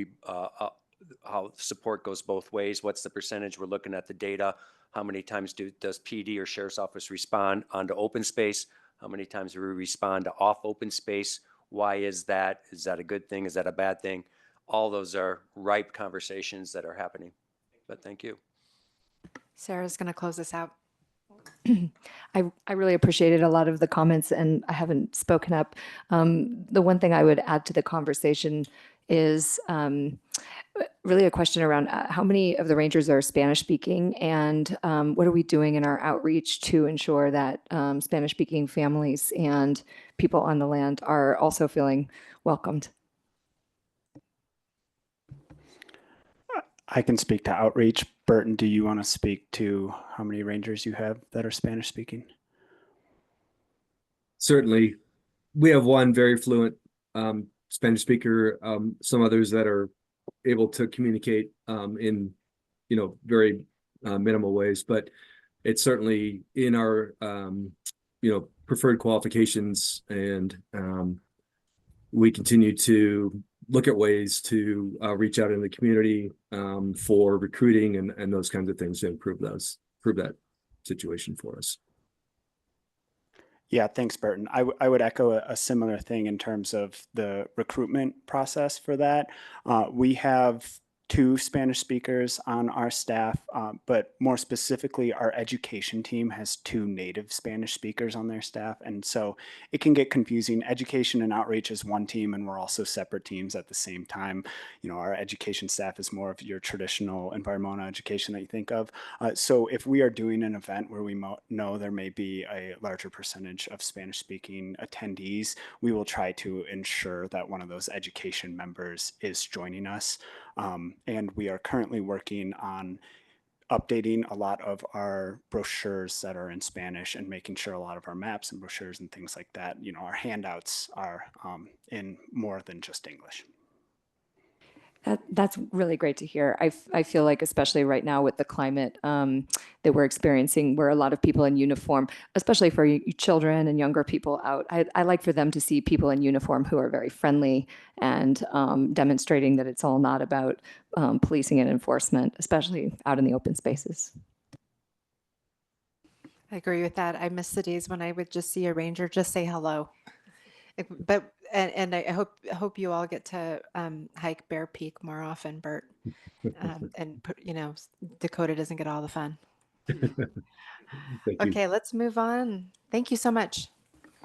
how support goes both ways. What's the percentage? We're looking at the data. How many times does PD or Sheriff's Office respond onto open space? How many times do we respond to off open space? Why is that? Is that a good thing? Is that a bad thing? All those are ripe conversations that are happening. But thank you. Sarah's going to close us out. I really appreciated a lot of the comments, and I haven't spoken up. The one thing I would add to the conversation is really a question around how many of the rangers are Spanish speaking, and what are we doing in our outreach to ensure that Spanish speaking families and people on the land are also feeling welcomed? I can speak to outreach. Burton, do you want to speak to how many rangers you have that are Spanish speaking? Certainly, we have one very fluent Spanish speaker, some others that are able to communicate in, very minimal ways, but it's certainly in our, preferred qualifications, and we continue to look at ways to reach out in the community for recruiting and those kinds of things to improve that situation for us. Yeah, thanks, Burton. I would echo a similar thing in terms of the recruitment process for that. We have 2 Spanish speakers on our staff, but more specifically, our education team has 2 native Spanish speakers on their staff. And so it can get confusing. Education and outreach is one team, and we're also separate teams at the same time. Our education staff is more of your traditional environmental education that you think of. So if we are doing an event where we know there may be a larger percentage of Spanish speaking attendees, we will try to ensure that one of those education members is joining us. And we are currently working on updating a lot of our brochures that are in Spanish and making sure a lot of our maps and brochures and things like that, our handouts are in more than just English. That's really great to hear. I feel like, especially right now with the climate that we're experiencing, where a lot of people in uniform, especially for children and younger people out, I like for them to see people in uniform who are very friendly and demonstrating that it's all not about policing and enforcement, especially out in the open spaces. I agree with that. I miss the days when I would just see a ranger, just say hello. But and I hope you all get to hike Bear Peak more often, Bert. And Dakota doesn't get all the fun. Okay, let's move on. Thank you so much.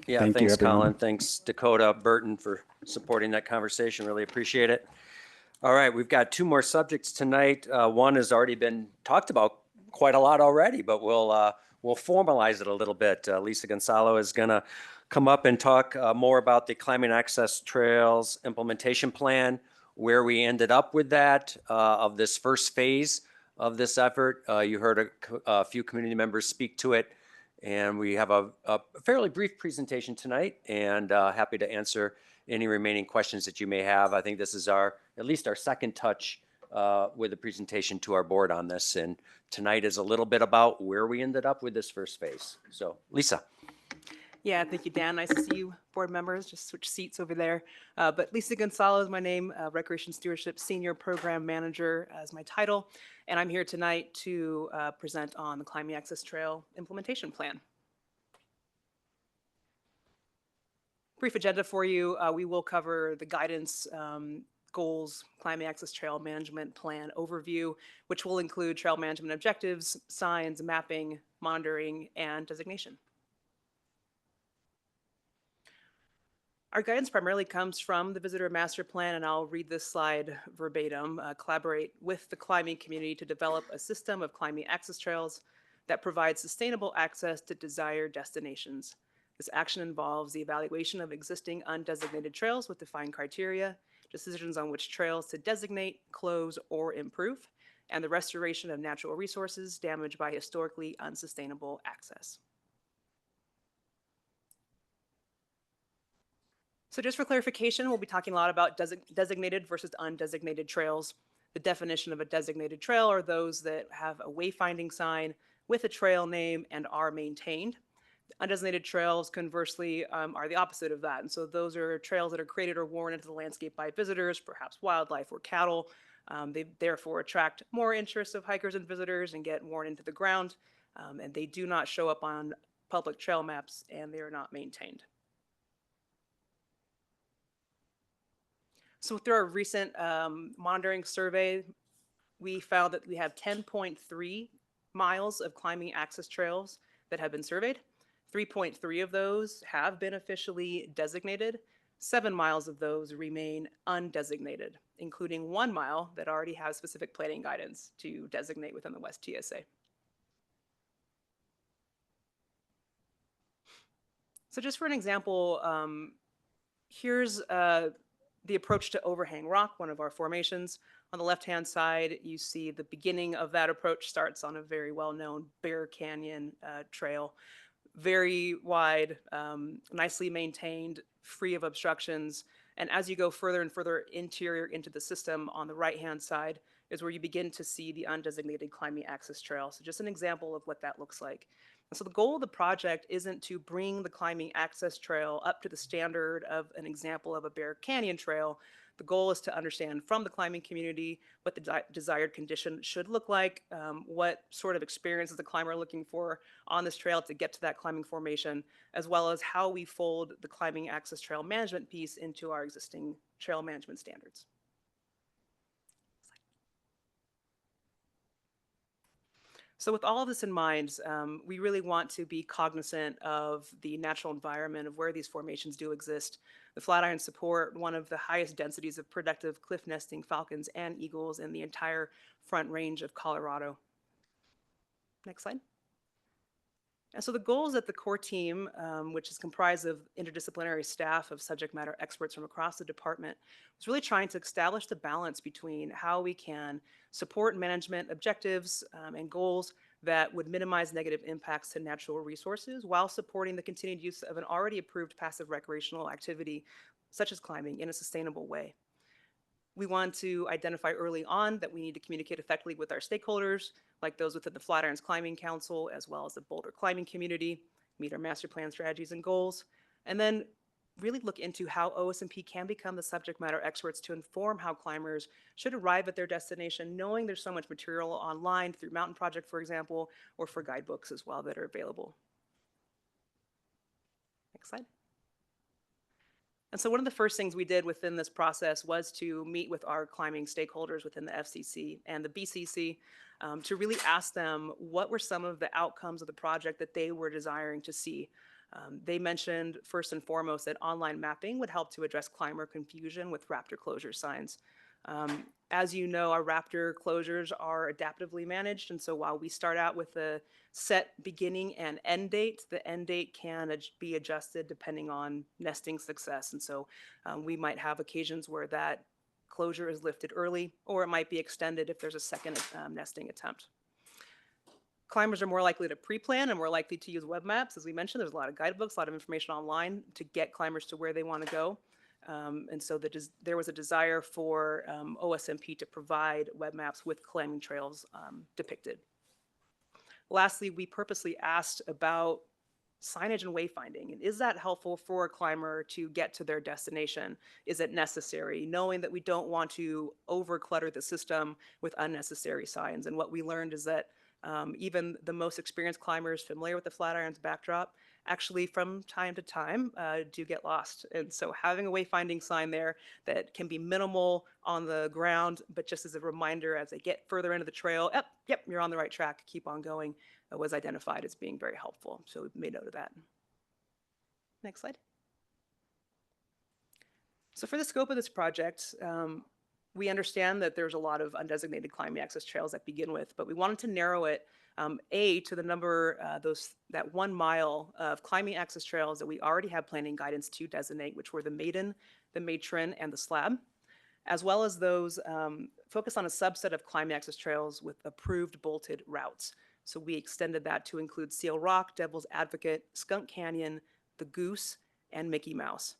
Yeah, Thank you, thanks, everyone. Colin. Thanks, Dakota, Burton, for supporting that conversation. Really appreciate it. All right, we've got 2 more subjects tonight. One has already been talked about quite a lot already, but we'll formalize it a little bit. Lisa Gonzalo is going to come up and talk more about the Climbing Access Trails implementation plan, where we ended up with that of this first phase of this effort. You heard a few community members speak to it, and we have a fairly brief presentation tonight, and happy to answer any remaining questions that you may have. I think this is at least our second touch with a presentation to our board on this, and tonight is a little bit about where we ended up with this first phase. So, Lisa. Yeah, thank you, Dan. Nice to see you, board members. Just switch seats over there. But Lisa Gonzalo is my name, Recreation Stewardship Senior Program Manager as my title. And I'm here tonight to present on the Climbing Access Trail implementation plan. Brief agenda for you. We will cover the guidance, goals, Climbing Access Trail Management Plan overview, which will include trail management objectives, signs, mapping, monitoring, and designation. Our guidance primarily comes from the Visitor Master Plan, and I'll read this slide verbatim. Collaborate with the climbing community to develop a system of climbing access trails that provides sustainable access to desired destinations. This action involves the evaluation of existing undesignated trails with defined criteria, decisions on which trails to designate, close, or improve, and the restoration of natural resources damaged by historically unsustainable access. So just for clarification, we'll be talking a lot about designated versus undesignated trails. The definition of a designated trail are those that have a wayfinding sign with a trail name and are maintained. Undesignated trails, conversely, are the opposite of that. And so those are trails that are created or worn into the landscape by visitors, perhaps wildlife or cattle. They therefore attract more interest of hikers and visitors and get worn into the ground. And they do not show up on public trail maps, and they are not maintained. So through our recent monitoring survey, we found that we have 10.3 miles of climbing access trails that have been surveyed. 3.3 of those have been officially designated. 7 miles of those remain undesignated, including 1 mile that already has specific planning guidance to designate within the West TSA. So just for an example, here's the approach to Overhang Rock, one of our formations. On the left-hand side, you see the beginning of that approach starts on a very well-known Bear Canyon trail. Very wide, nicely maintained, free of obstructions. And as you go further and further interior into the system, on the right-hand side is where you begin to see the undesignated climbing access trail. So just an example of what that looks like. And so the goal of the project isn't to bring the climbing access trail up to the standard of an example of a Bear Canyon trail. The goal is to understand from the climbing community what the desired condition should look like, what sort of experience is the climber looking for on this trail to get to that climbing formation, as well as how we fold the climbing access trail management piece into our existing trail management standards. So with all of this in mind, we really want to be cognizant of the natural environment of where these formations do exist. The Flatirons support one of the highest densities of productive cliff nesting falcons and eagles in the entire Front Range of Colorado. Next slide. And so the goals that the core team, which is comprised of interdisciplinary staff of subject matter experts from across the department, was really trying to establish the balance between how we can support management objectives and goals that would minimize negative impacts to natural resources while supporting the continued use of an already approved passive recreational activity, such as climbing, in a sustainable way. We want to identify early on that we need to communicate effectively with our stakeholders, like those within the Flatirons Climbing Council, as well as the Boulder climbing community, meet our master plan strategies and goals, and then really look into how OSMP can become the subject matter experts to inform how climbers should arrive at their destination, knowing there's so much material online through Mountain Project, for example, or for guidebooks as well that are available. Next slide. And so one of the first things we did within this process was to meet with our climbing stakeholders within the FCC and the BCC to really ask them what were some of the outcomes of the project that they were desiring to see. They mentioned first and foremost that online mapping would help to address climber confusion with raptor closure signs. As you know, our raptor closures are adaptively managed, and so while we start out with a set beginning and end date, the end date can be adjusted depending on nesting success. And so we might have occasions where that closure is lifted early, or it might be extended if there's a second nesting attempt. Climbers are more likely to pre-plan and more likely to use web maps. As we mentioned, there's a lot of guidebooks, a lot of information online to get climbers to where they want to go. And so there was a desire for OSMP to provide web maps with climbing trails depicted. Lastly, we purposely asked about signage and wayfinding. And is that helpful for a climber to get to their destination? Is it necessary? Knowing that we don't want to over-clutter the system with unnecessary signs. And what we learned is that even the most experienced climbers familiar with the Flatirons backdrop actually from time to time do get lost. And so having a wayfinding sign there that can be minimal on the ground, but just as a reminder as they get further into the trail, yep, you're on the right track, keep on going, was identified as being very helpful. So we made note of that. Next slide. So for the scope of this project, we understand that there's a lot of undesignated climbing access trails that begin with, but we wanted to narrow it, to the number, that 1 mile of climbing access trails that we already have planning guidance to designate, which were the Maiden, the Matron, and the Slab, as well as those focused on a subset of climbing access trails with approved bolted routes. So we extended that to include Seal Rock, Devil's Advocate, Skunk Canyon, the Goose, and Mickey Mouse.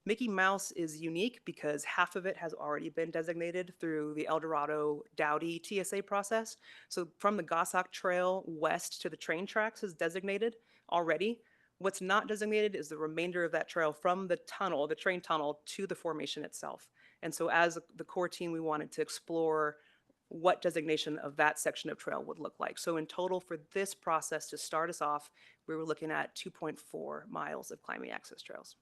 Mickey Mouse is unique because half of it has already been designated through the El Dorado Dowdy TSA process. So from the Goshawk Trail west to the train tracks is designated already. What's not designated is the remainder of that trail from the tunnel, the train tunnel, to the formation itself. And so as the core team, we wanted to explore what designation of that section of trail would look like. So in total for this process to start us off, we were looking at 2.4 miles of climbing access trails.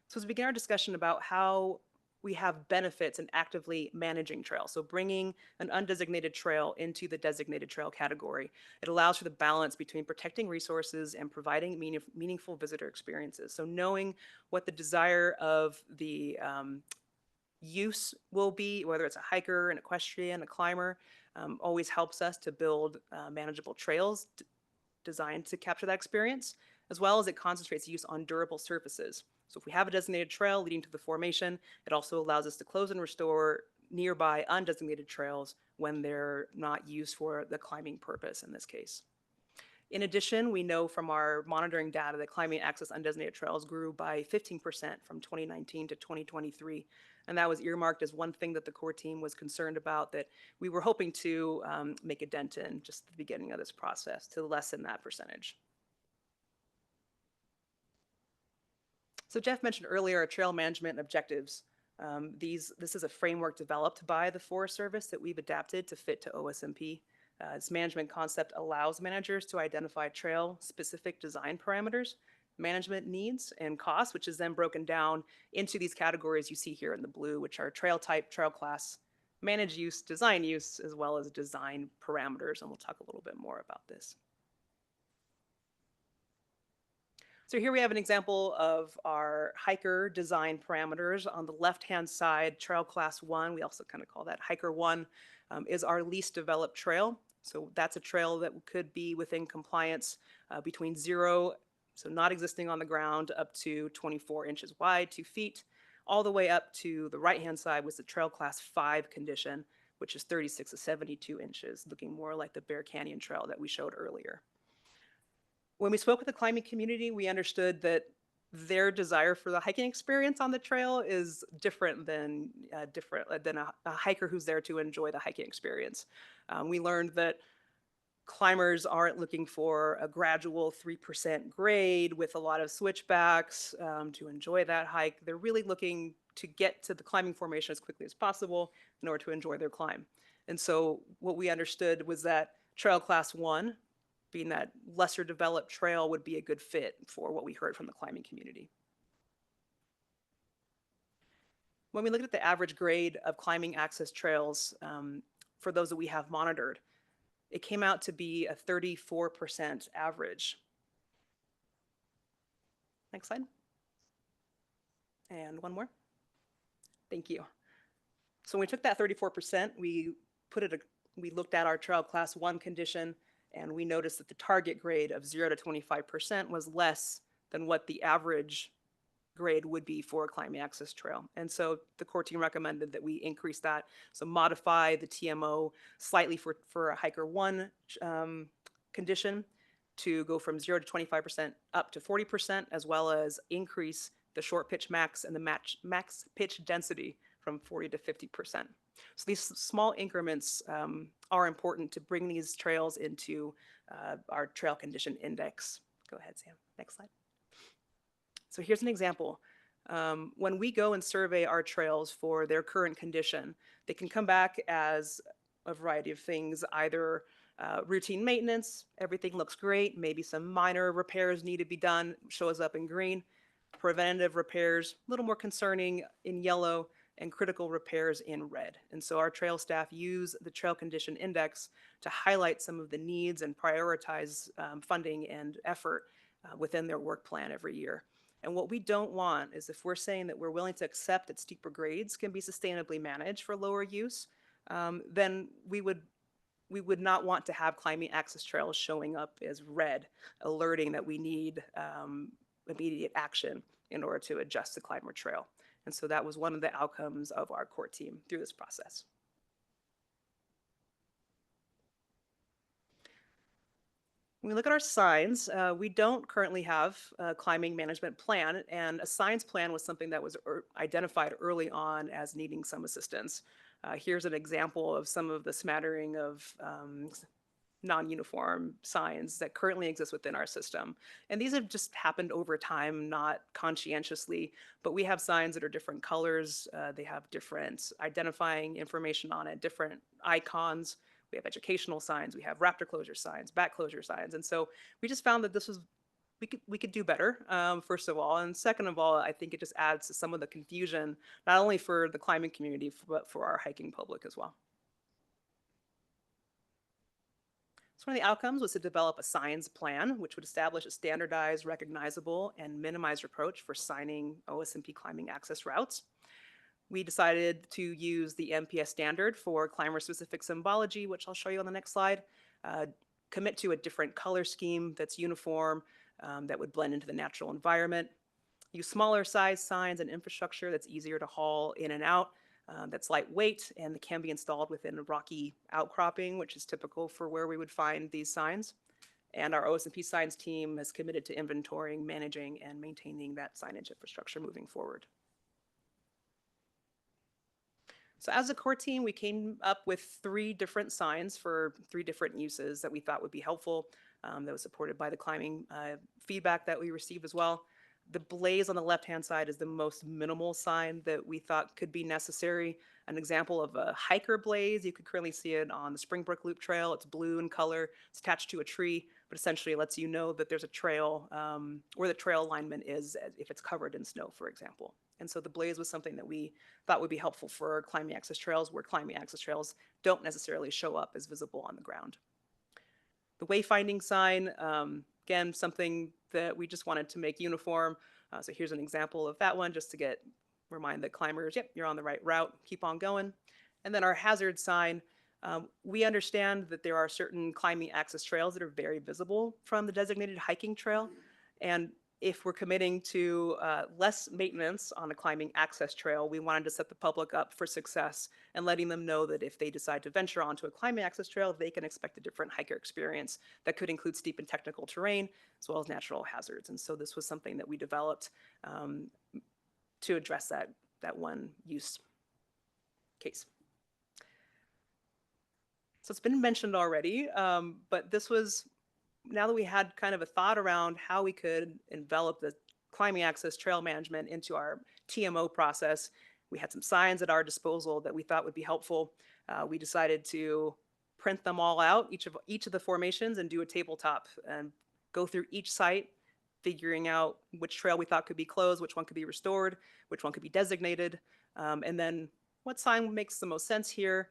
So as we begin our discussion about how we have benefits in actively managing trails. So bringing an undesignated trail into the designated trail category, it allows for the balance between protecting resources and providing meaningful visitor experiences. So knowing what the desire of the use will be, whether it's a hiker, an equestrian, a climber, always helps us to build manageable trails designed to capture that experience, as well as it concentrates use on durable surfaces. So if we have a designated trail leading to the formation, it also allows us to close and restore nearby undesignated trails when they're not used for the climbing purpose in this case. In addition, we know from our monitoring data that climbing access undesignated trails grew by 15% from 2019 to 2023. And that was earmarked as one thing that the core team was concerned about, that we were hoping to make a dent in just at the beginning of this process to lessen that percentage. So Jeff mentioned earlier trail management objectives. This is a framework developed by the Forest Service that we've adapted to fit to OSMP. This management concept allows managers to identify trail-specific design parameters, management needs, and costs, which is then broken down into these categories you see here in the blue, which are trail type, trail class, managed use, design use, as well as design parameters, and we'll talk a little bit more about this. So here we have an example of our hiker design parameters. On the left-hand side, trail class 1, we also kind of call that hiker 1, is our least developed trail. So that's a trail that could be within compliance between 0, so not existing on the ground, up to 24 inches wide, 2 feet, all the way up to the right-hand side was the trail class 5 condition, which is 36 to 72 inches, looking more like the Bear Canyon Trail that we showed earlier. When we spoke with the climbing community, we understood that their desire for the hiking experience on the trail is different than a hiker who's there to enjoy the hiking experience. We learned that climbers aren't looking for a gradual 3% grade with a lot of switchbacks to enjoy that hike. They're really looking to get to the climbing formation as quickly as possible in order to enjoy their climb. And so what we understood was that trail class 1, being that lesser developed trail, would be a good fit for what we heard from the climbing community. When we looked at the average grade of climbing access trails for those that we have monitored, it came out to be a 34% average. Next slide. And one more. Thank you. So when we took that 34%, we looked at our trail class 1 condition, and we noticed that the target grade of 0 to 25% was less than what the average grade would be for a climbing access trail. And so the core team recommended that we increase that, so modify the TMO slightly for a hiker 1 condition to go from 0 to 25% up to 40%, as well as increase the short pitch max and the max pitch density from 40 to 50%. So these small increments are important to bring these trails into our trail condition index. Go ahead, Sam. Next slide. So here's an example. When we go and survey our trails for their current condition, they can come back as a variety of things, either routine maintenance, everything looks great, maybe some minor repairs need to be done, shows up in green, preventative repairs, a little more concerning in yellow, and critical repairs in red. And so our trail staff use the trail condition index to highlight some of the needs and prioritize funding and effort within their work plan every year. And what we don't want is, if we're saying that we're willing to accept that steeper grades can be sustainably managed for lower use, then we would not want to have climbing access trails showing up as red, alerting that we need immediate action in order to adjust the climber trail. And so that was one of the outcomes of our core team through this process. When we look at our signs, we don't currently have a climbing management plan, and a signs plan was something that was identified early on as needing some assistance. Here's an example of some of the smattering of non-uniform signs that currently exist within our system. And these have just happened over time, not conscientiously, but we have signs that are different colors. They have different identifying information on it, different icons. We have educational signs, we have raptor closure signs, bat closure signs. And so we just found that this was we could do better, first of all. And second of all, I think it just adds to some of the confusion, not only for the climbing community, but for our hiking public as well. So one of the outcomes was to develop a signs plan, which would establish a standardized, recognizable, and minimized approach for signing OSMP climbing access routes. We decided to use the MPS standard for climber-specific symbology, which I'll show you on the next slide, commit to a different color scheme that's uniform, that would blend into the natural environment, use smaller size signs and infrastructure that's easier to haul in and out, that's lightweight and that can be installed within a rocky outcropping, which is typical for where we would find these signs. And our OSMP signs team has committed to inventorying, managing, and maintaining that signage infrastructure moving forward. So as a core team, we came up with 3 different signs for 3 different uses that we thought would be helpful, that was supported by the climbing feedback that we received as well. The blaze on the left-hand side is the most minimal sign that we thought could be necessary. An example of a hiker blaze, you could currently see it on the Springbrook Loop Trail. It's blue in color, it's attached to a tree, but essentially it lets you know that there's a trail where the trail alignment is if it's covered in snow, for example. And so the blaze was something that we thought would be helpful for climbing access trails where climbing access trails don't necessarily show up as visible on the ground. The wayfinding sign, again, something that we just wanted to make uniform. So here's an example of that one just to remind the climbers, yep, you're on the right route, keep on going. And then our hazard sign, we understand that there are certain climbing access trails that are very visible from the designated hiking trail. And if we're committing to less maintenance on a climbing access trail, we wanted to set the public up for success and letting them know that if they decide to venture onto a climbing access trail, they can expect a different hiker experience that could include steep and technical terrain as well as natural hazards. And so this was something that we developed to address that one use case. So it's been mentioned already, but this was, now that we had kind of a thought around how we could envelop the climbing access trail management into our TMO process, we had some signs at our disposal that we thought would be helpful. We decided to print them all out, each of the formations, and do a tabletop and go through each site, figuring out which trail we thought could be closed, which one could be restored, which one could be designated, and then what sign makes the most sense here.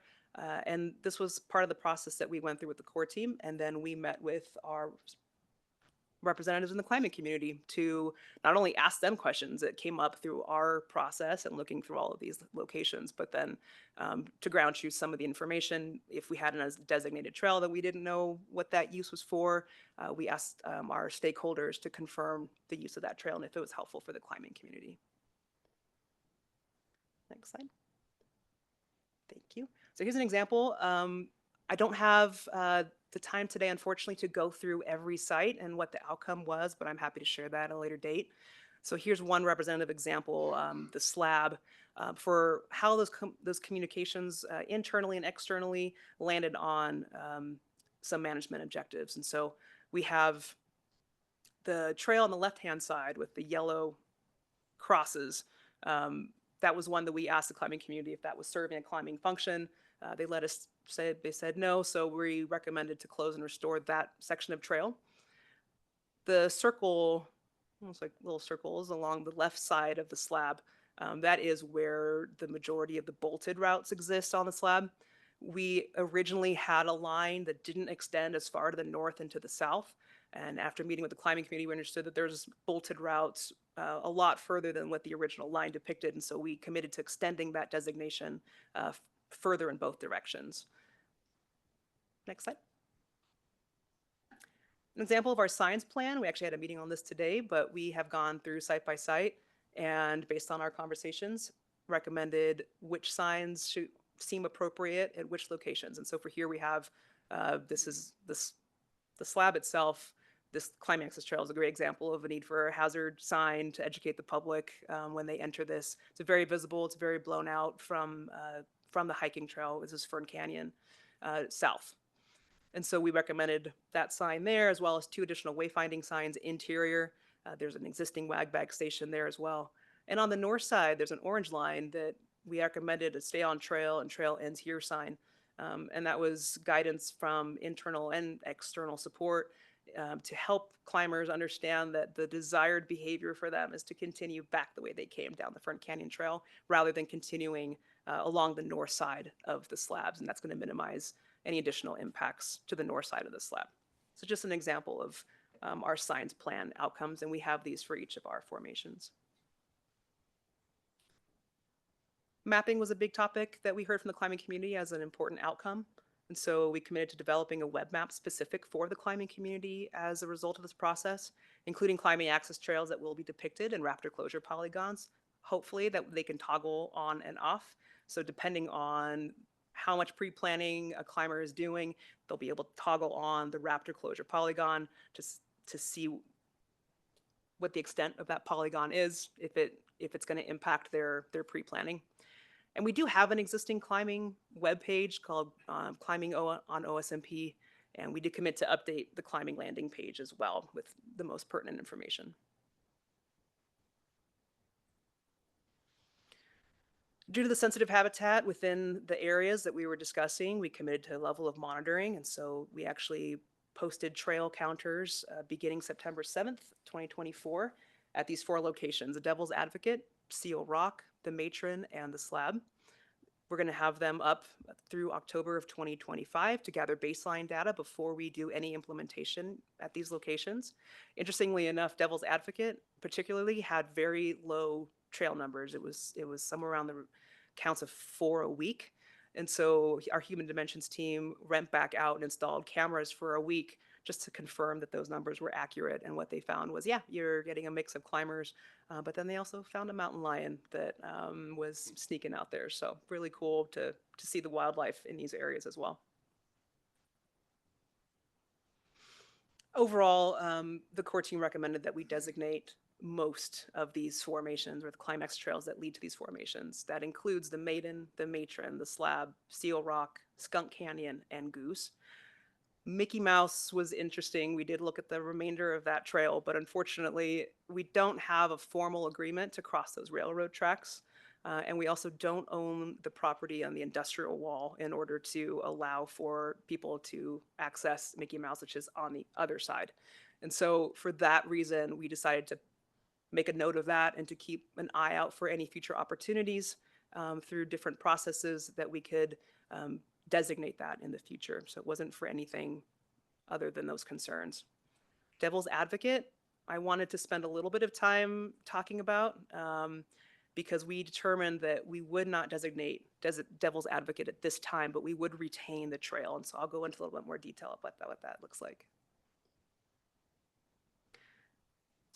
And this was part of the process that we went through with the core team. And then we met with our representatives in the climate community to not only ask them questions that came up through our process and looking through all of these locations, but then to ground truth some of the information. If we had a designated trail that we didn't know what that use was for, we asked our stakeholders to confirm the use of that trail and if it was helpful for the climbing community. Next slide. Thank you. So here's an example. I don't have the time today, unfortunately, to go through every site and what the outcome was, but I'm happy to share that at a later date. So here's one representative example, the slab, for how those communications internally and externally landed on some management objectives. And so we have the trail on the left-hand side with the yellow crosses. That was one that we asked the climbing community if that was serving a climbing function. They let us say, they said no, so we recommended to close and restore that section of trail. The circle, almost like little circles along the left side of the slab, that is where the majority of the bolted routes exist on the slab. We originally had a line that didn't extend as far to the north and to the south. And after meeting with the climbing community, we understood that there's bolted routes a lot further than what the original line depicted. And so we committed to extending that designation further in both directions. Next slide. An example of our science plan, we actually had a meeting on this today, but we have gone through site by site and based on our conversations, recommended which signs should seem appropriate at which locations. And so for here we have, the slab itself. This climbing access trail is a great example of a need for a hazard sign to educate the public when they enter this. It's very visible, it's very blown out from the hiking trail. This is Fern Canyon south. And so we recommended that sign there, as well as 2 additional wayfinding signs interior. There's an existing wag bag station there as well. And on the north side, there's an orange line that we recommended a stay on trail and trail ends here sign. And that was guidance from internal and external support. to help climbers understand that the desired behavior for them is to continue back the way they came down the Front Canyon Trail rather than continuing along the north side of the slabs. And that's going to minimize any additional impacts to the north side of the slab. So just an example of our science plan outcomes, and we have these for each of our formations. Mapping was a big topic that we heard from the climbing community as an important outcome. And so we committed to developing a web map specific for the climbing community as a result of this process, including climbing access trails that will be depicted in raptor closure polygons, hopefully that they can toggle on and off. So depending on how much pre-planning a climber is doing, they'll be able to toggle on the raptor closure polygon to see what the extent of that polygon is, if it's going to impact their pre-planning. And we do have an existing climbing webpage called Climbing on OSMP, and we did commit to update the climbing landing page as well with the most pertinent information. Due to the sensitive habitat within the areas that we were discussing, we committed to a level of monitoring, and so we actually posted trail counters beginning September 7th, 2024 at these 4 locations: the Devil's Advocate, Seal Rock, the Matron, and the Slab. We're going to have them up through October of 2025 to gather baseline data before we do any implementation at these locations. Interestingly enough, Devil's Advocate particularly had very low trail numbers. It was somewhere around the counts of 4 a week. And so our Human Dimensions team went back out and installed cameras for a week just to confirm that those numbers were accurate. And what they found was, yeah, you're getting a mix of climbers, but then they also found a mountain lion that was sneaking out there. So really cool to see the wildlife in these areas as well. Overall, the core team recommended that we designate most of these formations, or the climax trails that lead to these formations. That includes the Maiden, the Matron, the Slab, Seal Rock, Skunk Canyon, and Goose. Mickey Mouse was interesting. We did look at the remainder of that trail, but unfortunately, we don't have a formal agreement to cross those railroad tracks. And we also don't own the property on the industrial wall in order to allow for people to access Mickey Mouse, which is on the other side. And so for that reason, we decided to make a note of that and to keep an eye out for any future opportunities through different processes that we could designate that in the future. So it wasn't for anything other than those concerns. Devil's Advocate, I wanted to spend a little bit of time talking about because we determined that we would not designate Devil's Advocate at this time, but we would retain the trail. And so I'll go into a little bit more detail about what that looks like.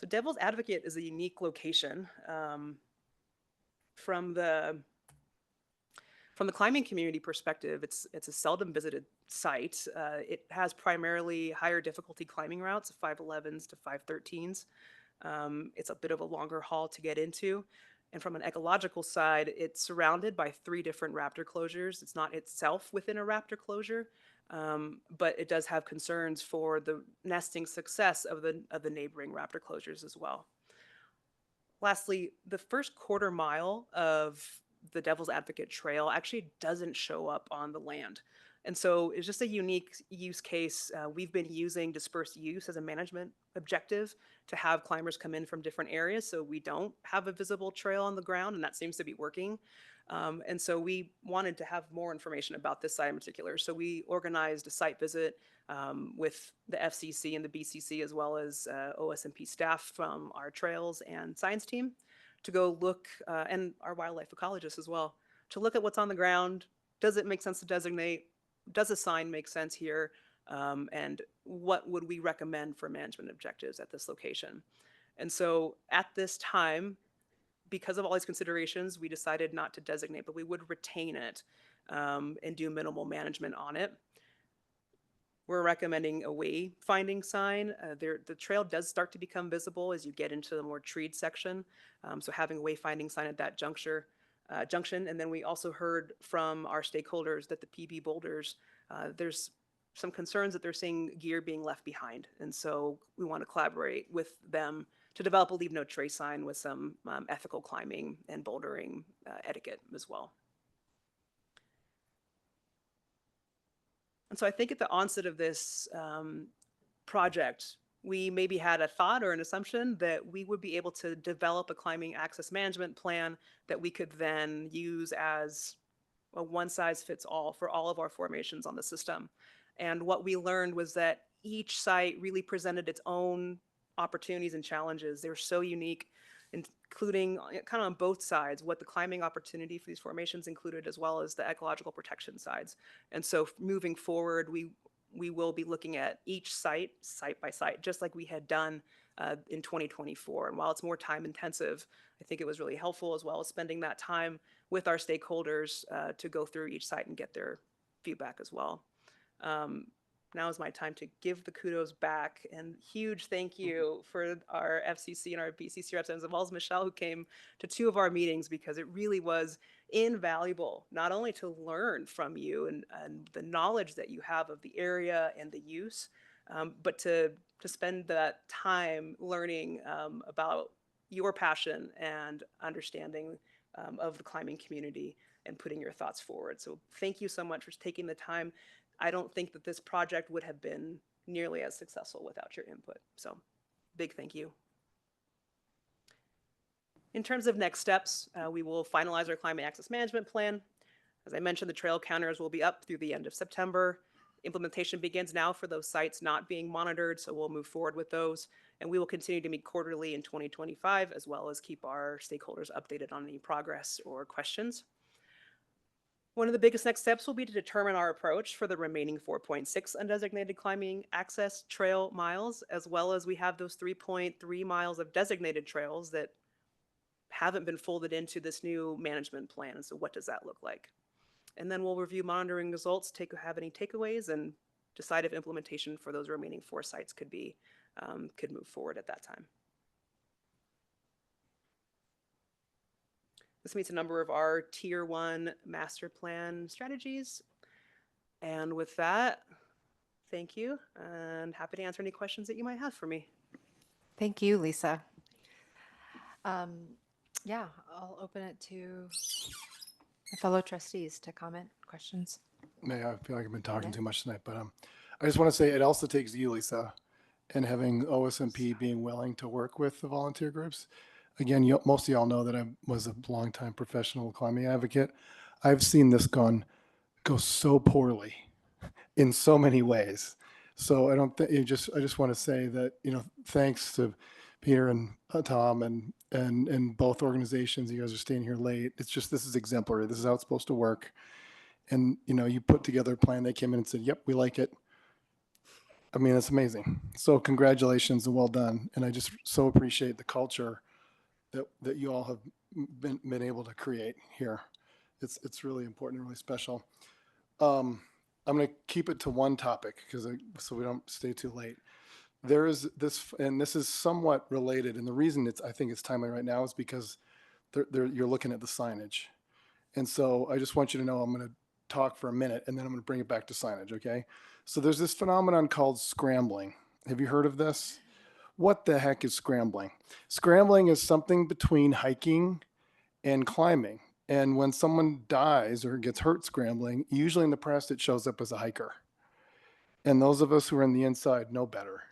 So Devil's Advocate is a unique location. From the climbing community perspective, it's a seldom visited site. It has primarily higher difficulty climbing routes, 511s to 513s. It's a bit of a longer haul to get into. And from an ecological side, it's surrounded by 3 different raptor closures. It's not itself within a raptor closure, but it does have concerns for the nesting success of the neighboring raptor closures as well. Lastly, the first quarter mile of the Devil's Advocate Trail actually doesn't show up on the land. And so it's just a unique use case. We've been using dispersed use as a management objective to have climbers come in from different areas, so we don't have a visible trail on the ground, and that seems to be working. And so we wanted to have more information about this site in particular. So we organized a site visit with the FCC and the BCC, as well as OSMP staff from our trails and science team, to go look, and our wildlife ecologists as well, to look at what's on the ground. Does it make sense to designate? Does a sign make sense here? And what would we recommend for management objectives at this location? And so at this time, because of all these considerations, we decided not to designate, but we would retain it and do minimal management on it. We're recommending a wayfinding sign. The trail does start to become visible as you get into the more treed section. So having a wayfinding sign at that junction. And then we also heard from our stakeholders that the PB boulders, there's some concerns that they're seeing gear being left behind. And so we want to collaborate with them to develop a leave no trace sign with some ethical climbing and bouldering etiquette as well. And so I think at the onset of this project, we maybe had a thought or an assumption that we would be able to develop a climbing access management plan that we could then use as a one size fits all for all of our formations on the system. And what we learned was that each site really presented its own opportunities and challenges. They were so unique, including kind of on both sides, what the climbing opportunity for these formations included, as well as the ecological protection sides. And so moving forward, we will be looking at each site by site, just like we had done in 2024. And while it's more time intensive, I think it was really helpful, as well as spending that time with our stakeholders to go through each site and get their feedback as well. Now is my time to give the kudos back, and huge thank you for our FCC and our BCC representatives, as well as Michelle, who came to 2 of our meetings, because it really was invaluable, not only to learn from you and the knowledge that you have of the area and the use, but to spend that time learning about your passion and understanding of the climbing community and putting your thoughts forward. So thank you so much for taking the time. I don't think that this project would have been nearly as successful without your input. So big thank you. In terms of next steps, we will finalize our climate access management plan. As I mentioned, the trail counters will be up through the end of September. Implementation begins now for those sites not being monitored, so we'll move forward with those. And we will continue to meet quarterly in 2025, as well as keep our stakeholders updated on any progress or questions. One of the biggest next steps will be to determine our approach for the remaining 4.6 undesignated climbing access trail miles, as well as we have those 3.3 miles of designated trails that haven't been folded into this new management plan. So what does that look like? And then we'll review monitoring results, have any takeaways, and decide if implementation for those remaining 4 sites could move forward at that time. This meets a number of our Tier 1 master plan strategies. And with that, thank you, and happy to answer any questions that you might have for me. Thank you, Lisa. Yeah, I'll open it to my fellow trustees to comment, questions. I feel like I've been talking too much tonight, but I just want to say it also takes you, Lisa, and having OSMP being willing to work with the volunteer groups. Again, most of y'all know that I was a longtime professional climbing advocate. I've seen this go so poorly in so many ways. So I just want to say that, thanks to Peter and Tom and both organizations, you guys are staying here late. It's just, this is exemplary. This is how it's supposed to work. And, you put together a plan. They came in and said, yep, we like it. I mean, it's amazing. So congratulations and well done. And I just so appreciate the culture that you all have been able to create here. It's really important and really special. I'm going to keep it to one topic so we don't stay too late. There is this, and this is somewhat related, and the reason I think it's timely right now is because you're looking at the signage. And so I just want you to know I'm going to talk for a minute, and then I'm going to bring it back to signage, okay? So there's this phenomenon called scrambling. Have you heard of this? What the heck is scrambling? Scrambling is something between hiking and climbing. And when someone dies or gets hurt scrambling, usually in the press it shows up as a hiker. And those of us who are on the inside know better.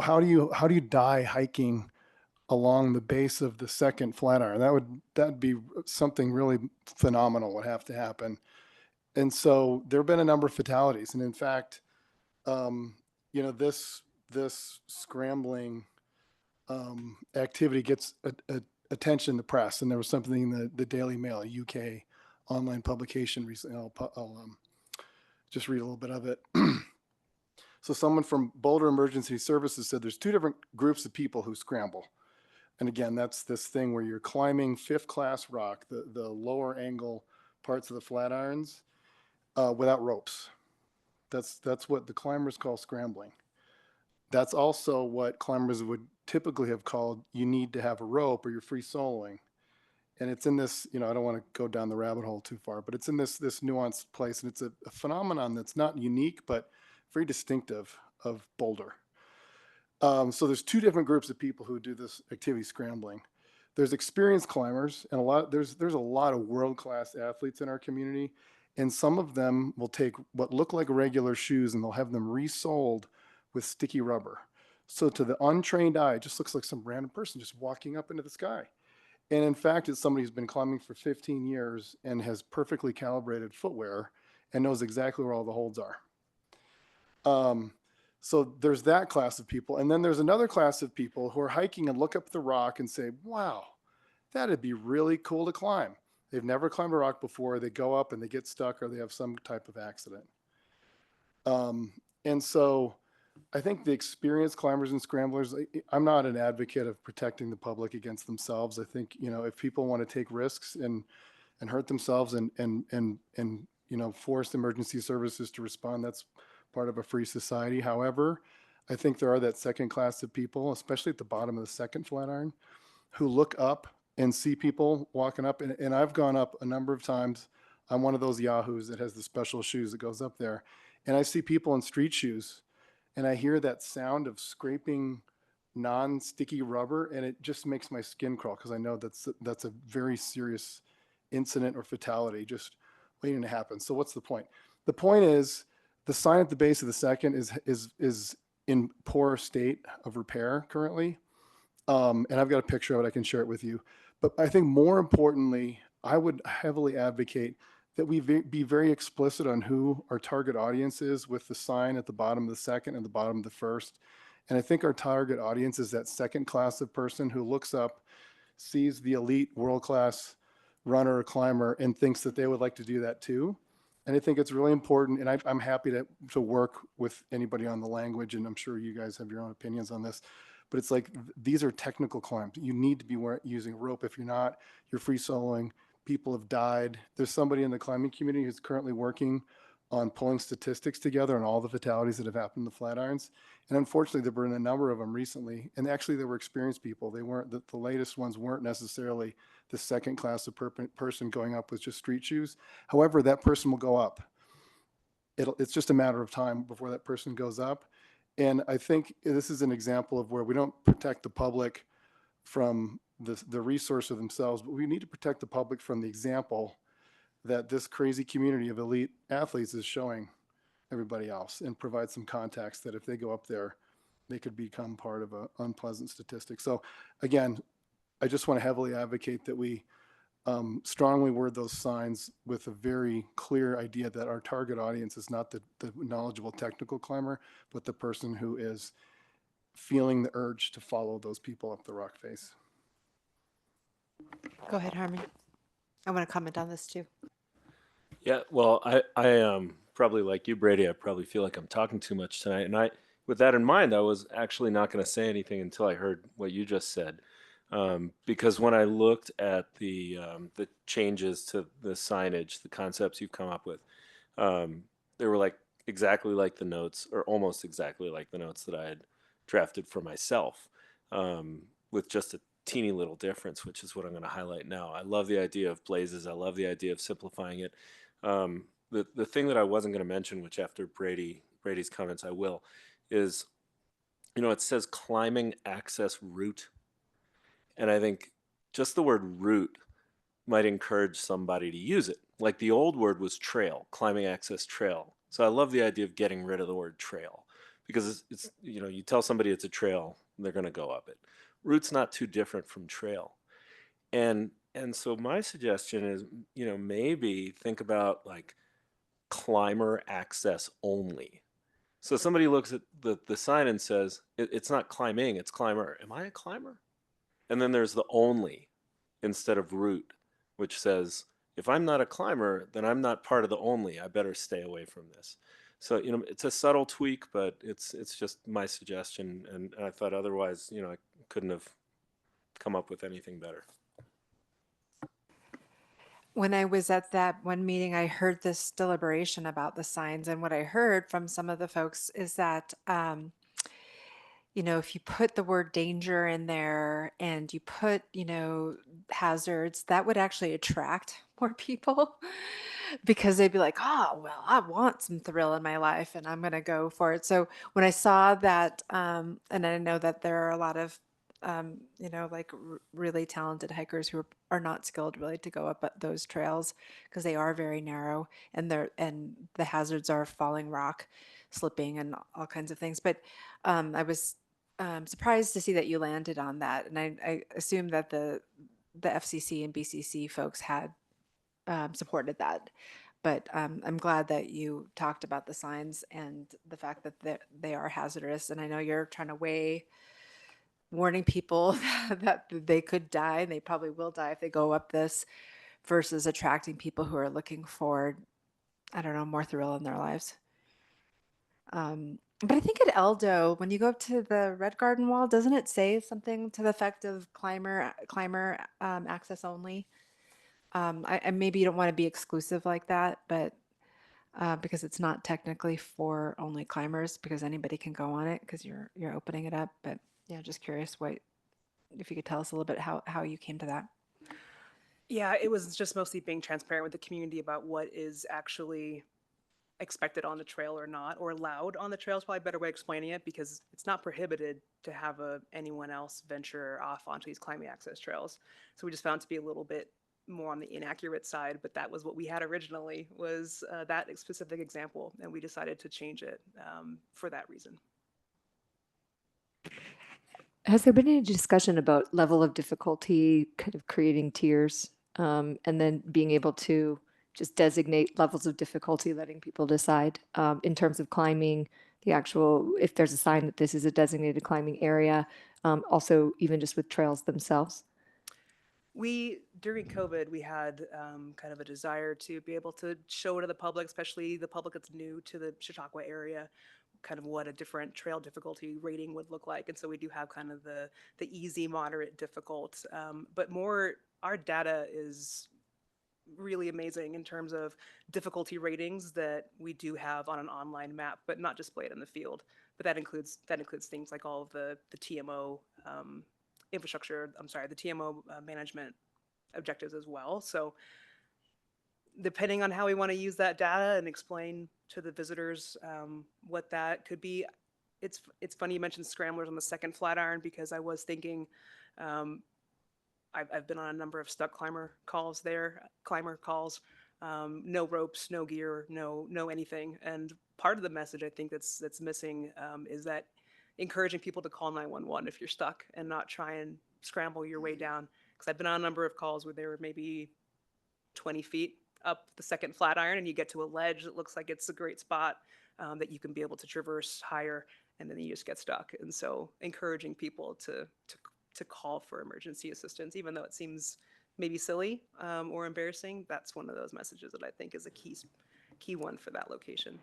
How do you die hiking along the base of the second Flatiron? That'd be something really phenomenal would have to happen. And so there have been a number of fatalities. And in fact, this scrambling activity gets attention in the press. And there was something in the Daily Mail, a UK online publication recently. I'll just read a little bit of it. So someone from Boulder Emergency Services said there's 2 different groups of people who scramble. And again, that's this thing where you're climbing 5th class rock, the lower angle parts of the Flatirons, without ropes. That's what the climbers call scrambling. That's also what climbers would typically have called, you need to have a rope or you're free soloing. And it's in this, I don't want to go down the rabbit hole too far, but it's in this nuanced place. And it's a phenomenon that's not unique, but very distinctive of Boulder. So there's 2 different groups of people who do this activity, scrambling. There's experienced climbers, and there's a lot of world-class athletes in our community, and some of them will take what look like regular shoes and they'll have them resoled with sticky rubber. So to the untrained eye, it just looks like some random person just walking up into the sky. And in fact, it's somebody who's been climbing for 15 years and has perfectly calibrated footwear and knows exactly where all the holds are. So there's that class of people. And then there's another class of people who are hiking and look up the rock and say, wow, that'd be really cool to climb. They've never climbed a rock before. They go up and they get stuck or they have some type of accident. And so I think the experienced climbers and scramblers, I'm not an advocate of protecting the public against themselves. I think, you know, if people want to take risks and hurt themselves and you know, force emergency services to respond, that's part of a free society. However, I think there are that second class of people, especially at the bottom of the second Flatiron, who look up and see people walking up. And I've gone up a number of times. I'm one of those yahoos that has the special shoes that goes up there. And I see people in street shoes and I hear that sound of scraping non-sticky rubber and it just makes my skin crawl because I know that's a very serious incident or fatality just waiting to happen. So what's the point? The point is the sign at the base of the second is in poor state of repair currently. And I've got a picture of it, I can share it with you. But I think more importantly, I would heavily advocate that we be very explicit on who our target audience is with the sign at the bottom of the second and the bottom of the first. And I think our target audience is that second class of person who looks up, sees the elite world-class runner or climber and thinks that they would like to do that too. And I think it's really important, and I'm happy to work with anybody on the language, and I'm sure you guys have your own opinions on this, but it's like, these are technical climbs. You need to be using rope. If you're not, you're free soloing. People have died. There's somebody in the climbing community who's currently working on pulling statistics together on all the fatalities that have happened in the Flatirons. And unfortunately, there were a number of them recently. And actually, they were experienced people. They weren't, the latest ones weren't necessarily the second class of person going up with just street shoes. However, that person will go up. It's just a matter of time before that person goes up. And I think this is an example of where we don't protect the public from the resource of themselves, but we need to protect the public from the example that this crazy community of elite athletes is showing everybody else, and provide some context that if they go up there, they could become part of an unpleasant statistic. So again, I just want to heavily advocate that we strongly word those signs with a very clear idea that our target audience is not the knowledgeable technical climber, but the person who is feeling the urge to follow those people up the rock face. Go ahead, Harmon. I want to comment on this too. Yeah, well, I probably like you, Brady. I probably feel like I'm talking too much tonight. And with that in mind, I was actually not going to say anything until I heard what you just said. Because when I looked at the changes to the signage, the concepts you've come up with, they were like exactly like the notes, or almost exactly like the notes that I had drafted for myself, with just a teeny little difference, which is what I'm going to highlight now. I love the idea of blazes. I love the idea of simplifying it. The thing that I wasn't going to mention, which after Brady's comments I will, is, you know, it says climbing access route. And I think just the word route might encourage somebody to use it. Like the old word was trail, climbing access trail. So I love the idea of getting rid of the word trail, because it's you know, you tell somebody it's a trail, they're going to go up it. Route's not too different from trail. And so my suggestion is, you know, maybe think about like climber access only. So somebody looks at the sign and says, it's not climbing, it's climber. Am I a climber? And then there's the only instead of route, which says, if I'm not a climber, then I'm not part of the only. I better stay away from this. So, you know, it's a subtle tweak, but it's just my suggestion. And I thought otherwise, you know, I couldn't have come up with anything better. When I was at that one meeting, I heard this deliberation about the signs. And what I heard from some of the folks is that, you know, if you put the word danger in there and you put, you know, hazards, that would actually attract more people because they'd be like, oh, well, I want some thrill in my life and I'm going to go for it. So when I saw that, and I know that there are a lot of, you know, like really talented hikers who are not skilled really to go up those trails because they are very narrow and the hazards are falling rock. slipping and all kinds of things. But I was surprised to see that you landed on that, and I assumed that the FCC and BCC folks had supported that. But I'm glad that you talked about the signs and the fact that they are hazardous. And I know you're trying to weigh warning people that they could die, and they probably will die if they go up this, versus attracting people who are looking for, I don't know, more thrill in their lives. But I think at Eldo, when you go up to the Red Garden Wall, doesn't it say something to the effect of climber access only? I maybe you don't want to be exclusive like that, but because it's not technically for only climbers, because anybody can go on it because you're opening it up. But yeah, just curious what if you could tell us a little bit how you came to that. Yeah, it was just mostly being transparent with the community about what is actually expected on the trail or not, or allowed on the trail is probably a better way of explaining it, because it's not prohibited to have anyone else venture off onto these climbing access trails. So we just found it to be a little bit more on the inaccurate side, but that was what we had originally, was that specific example, and we decided to change it for that reason. Has there been any discussion about level of difficulty, kind of creating tiers, and then being able to just designate levels of difficulty, letting people decide in terms of climbing, the actual, if there's a sign that this is a designated climbing area, also even just with trails themselves? During COVID, we had kind of a desire to be able to show to the public, especially the public that's new to the Chautauqua area, kind of what a different trail difficulty rating would look like. And so we do have kind of the easy, moderate, difficult, but more, our data is really amazing in terms of difficulty ratings that we do have on an online map, but not displayed in the field. But that includes things like all of the TMO infrastructure, the TMO management objectives as well. So depending on how we want to use that data and explain to the visitors what that could be, it's funny you mentioned scramblers on the second Flatiron, because I was thinking, I've been on a number of stuck climber calls, no ropes, no gear, no anything. And part of the message I think that's missing is that encouraging people to call 911 if you're stuck and not try and scramble your way down. Because I've been on a number of calls where they were maybe 20 feet up the second Flatiron, and you get to a ledge that looks like it's a great spot that you can be able to traverse higher, and then you just get stuck. And so encouraging people to call for emergency assistance, even though it seems maybe silly or embarrassing, that's one of those messages that I think is a key one for that location.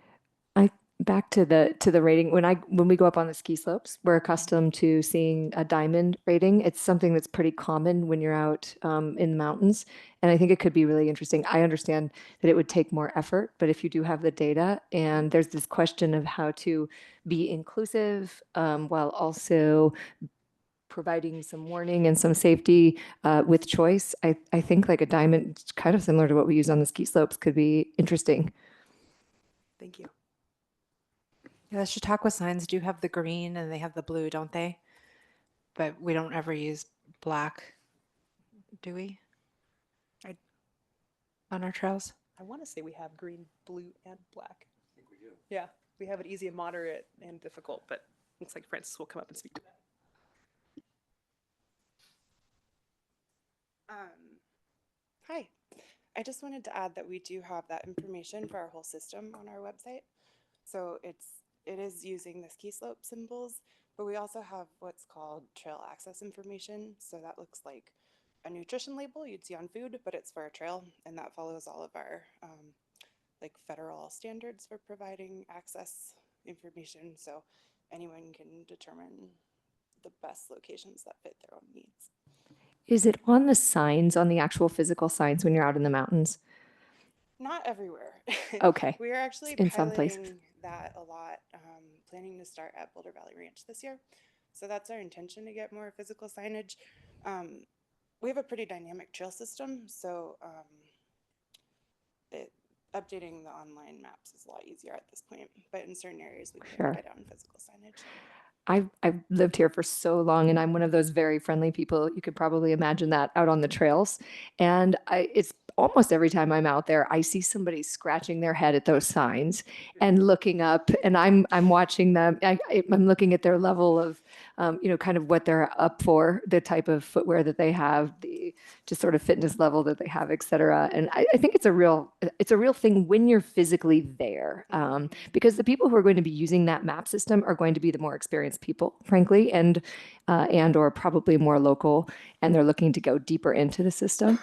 Back to the rating, when we go up on the ski slopes, we're accustomed to seeing a diamond rating. It's something that's pretty common when you're out in the mountains, and I think it could be really interesting. I understand that it would take more effort, but if you do have the data, and there's this question of how to be inclusive while also providing some warning and some safety with choice, I think like a diamond, kind of similar to what we use on the ski slopes, could be interesting. Thank you. Yeah, the Chautauqua signs do have the green and they have the blue, don't they? But we don't ever use black, do we? On our trails? I want to say we have green, blue, and black. I think we do. Yeah, we have it easy and moderate and difficult, but looks like Francis will come up and speak to that. Hi, I just wanted to add that we do have that information for our whole system on our website. So it is using the ski slope symbols, but we also have what's called trail access information. So that looks like a nutrition label you'd see on food, but it's for a trail, and that follows all of our like federal standards for providing access information. So anyone can determine the best locations that fit their own needs. Is it on the signs, on the actual physical signs when you're out in the mountains? Not everywhere. Okay. We are actually In some piloting places. that a lot, planning to start at Boulder Valley Ranch this year. So that's our intention, to get more physical signage. We have a pretty dynamic trail system, so updating the online maps is a lot easier at this point. But in certain areas, we can Sure. get on physical signage. I've lived here for so long, and I'm one of those very friendly people. You could probably imagine that out on the trails. And it's almost every time I'm out there, I see somebody scratching their head at those signs and looking up, and I'm watching them. I'm looking at their level of, kind of what they're up for, the type of footwear that they have, the just sort of fitness level that they have, et cetera. And I think it's a real thing when you're physically there, because the people who are going to be using that map system are going to be the more experienced people, frankly, and or probably more local, and they're looking to go deeper into the system.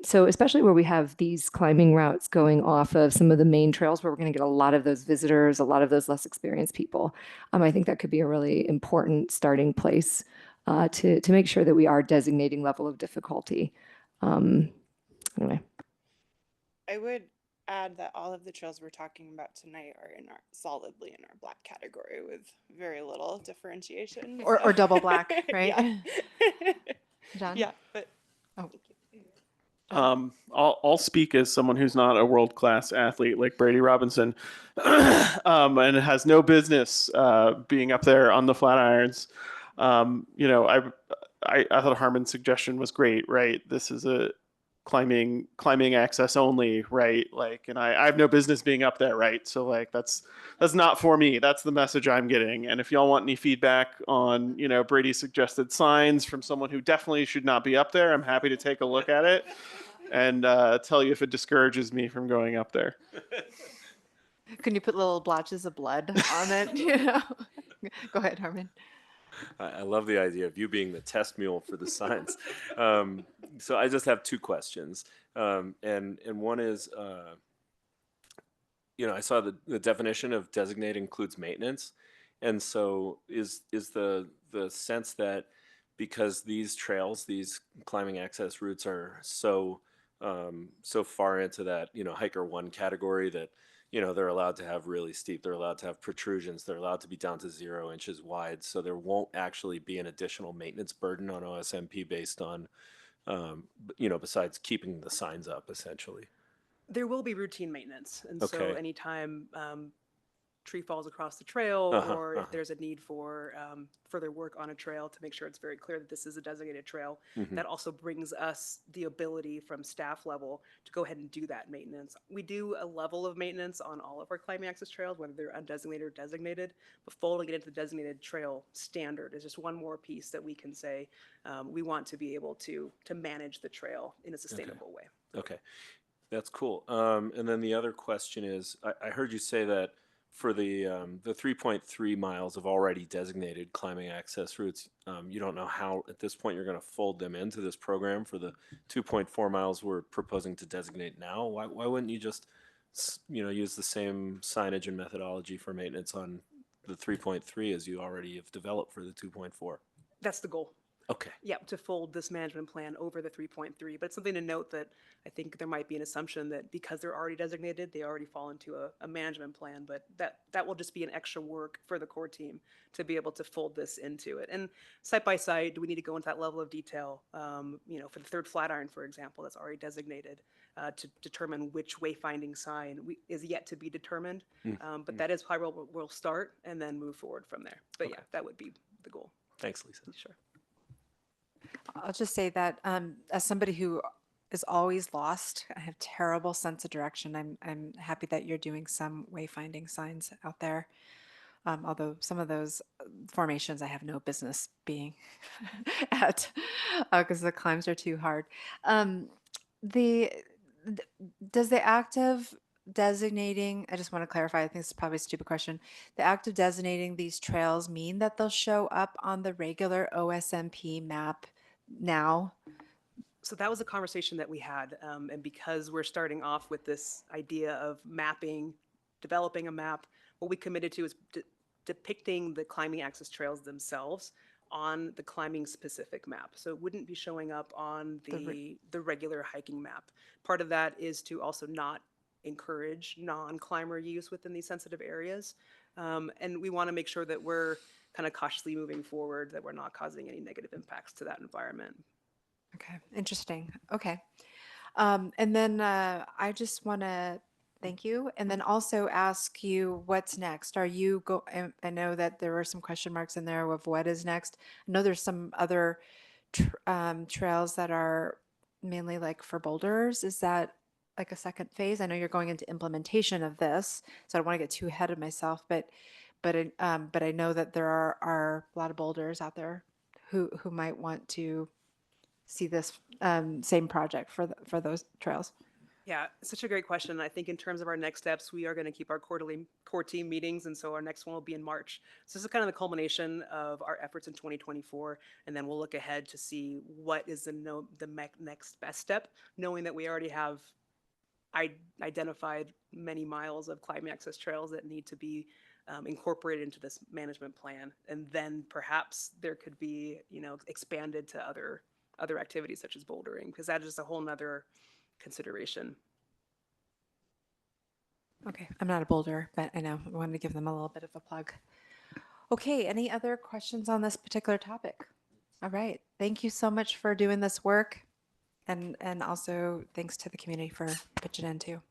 So especially where we have these climbing routes going off of some of the main trails where we're going to get a lot of those visitors, a lot of those less experienced people, I think that could be a really important starting place to make sure that we are designating level of difficulty. Anyway. I would add that all of the trails we're talking about tonight are solidly in our black category with very little differentiation. Or double black, right? Yeah. John? Yeah, but I'll speak as someone who's not a world-class athlete like Brady Robinson, and has no business being up there on the flat irons. I thought Harmon's suggestion was great, right? This is a climbing access only, right? Like, and I have no business being up there, right? So like that's not for me. That's the message I'm getting. And if y'all want any feedback on, Brady's suggested signs from someone who definitely should not be up there, I'm happy to take a look at it and tell you if it discourages me from going up there. Can you put little blotches of blood on it? Go ahead, Harmon. I love the idea of you being the test mule for the signs. So I just have two questions. And one is, I saw the definition of designate includes maintenance. And so is the sense that because these trails, these climbing access routes are so far into that, hiker one category that, they're allowed to have really steep, they're allowed to have protrusions, they're allowed to be down to 0 inches wide. So there won't actually be an additional maintenance burden on OSMP based on, besides keeping the signs up essentially. There will be routine maintenance. And so Okay. anytime tree falls across the trail, or if there's a need for further work on a trail to make sure it's very clear that this is a designated trail, that also brings us the ability from staff level to go ahead and do that maintenance. We do a level of maintenance on all of our climbing access trails, whether they're undesignated or designated, but folding it into the designated trail standard is just one more piece that we can say we want to be able to manage the trail in a sustainable way. Okay, that's cool. And then the other question is, I heard you say that for the 3.3 miles of already designated climbing access routes, you don't know how at this point you're going to fold them into this program for the 2.4 miles we're proposing to designate now. Why wouldn't you just use the same signage and methodology for maintenance on the 3.3 as you already have developed for the 2.4? That's the goal. Okay. Yeah, to fold this management plan over the 3.3. But it's something to note that I think there might be an assumption that because they're already designated, they already fall into a management plan. But that will just be an extra work for the core team to be able to fold this into it. And site by site, do we need to go into that level of detail? For the third Flatiron, for example, that's already designated to determine which wayfinding sign is yet to be determined. But that is how we'll start and then move forward from there. But yeah, that would be the goal. Thanks, Lisa. Sure. I'll just say that as somebody who is always lost, I have terrible sense of direction. I'm happy that you're doing some wayfinding signs out there. Although some of those formations I have no business being at because the climbs are too hard. Does the act of designating, I just want to clarify, I think it's probably a stupid question. The act of designating these trails mean that they'll show up on the regular OSMP map now? So that was a conversation that we had. And because we're starting off with this idea of mapping, developing a map, what we committed to is depicting the climbing access trails themselves on the climbing specific map. So it wouldn't be showing up on the regular hiking map. Part of that is to also not encourage non-climber use within these sensitive areas. And we want to make sure that we're kind of cautiously moving forward, that we're not causing any negative impacts to that environment. Okay, interesting. Okay. And then I just want to Thank you. And then also ask you what's next. Are you I know that there were some question marks in there of what is next. I know there's some other trails that are mainly like for boulders. Is that like a second phase? I know you're going into implementation of this, so I don't want to get too ahead of myself, but I know that there are a lot of boulders out there who might want to see this same project for those trails. Yeah, such a great question. I think in terms of our next steps, we are going to keep our quarterly core team meetings, and so our next one will be in March. So this is kind of the culmination of our efforts in 2024, and then we'll look ahead to see what is the next best step, knowing that we already have identified many miles of climbing access trails that need to be incorporated into this management plan, and then perhaps there could be, expanded to other activities such as bouldering, because that is a whole nother consideration. Okay, I'm not a boulder, but I know I wanted to give them a little bit of a plug. Okay, any other questions on this particular topic? All right, thank you so much for doing this work, and also thanks to the community for pitching in too.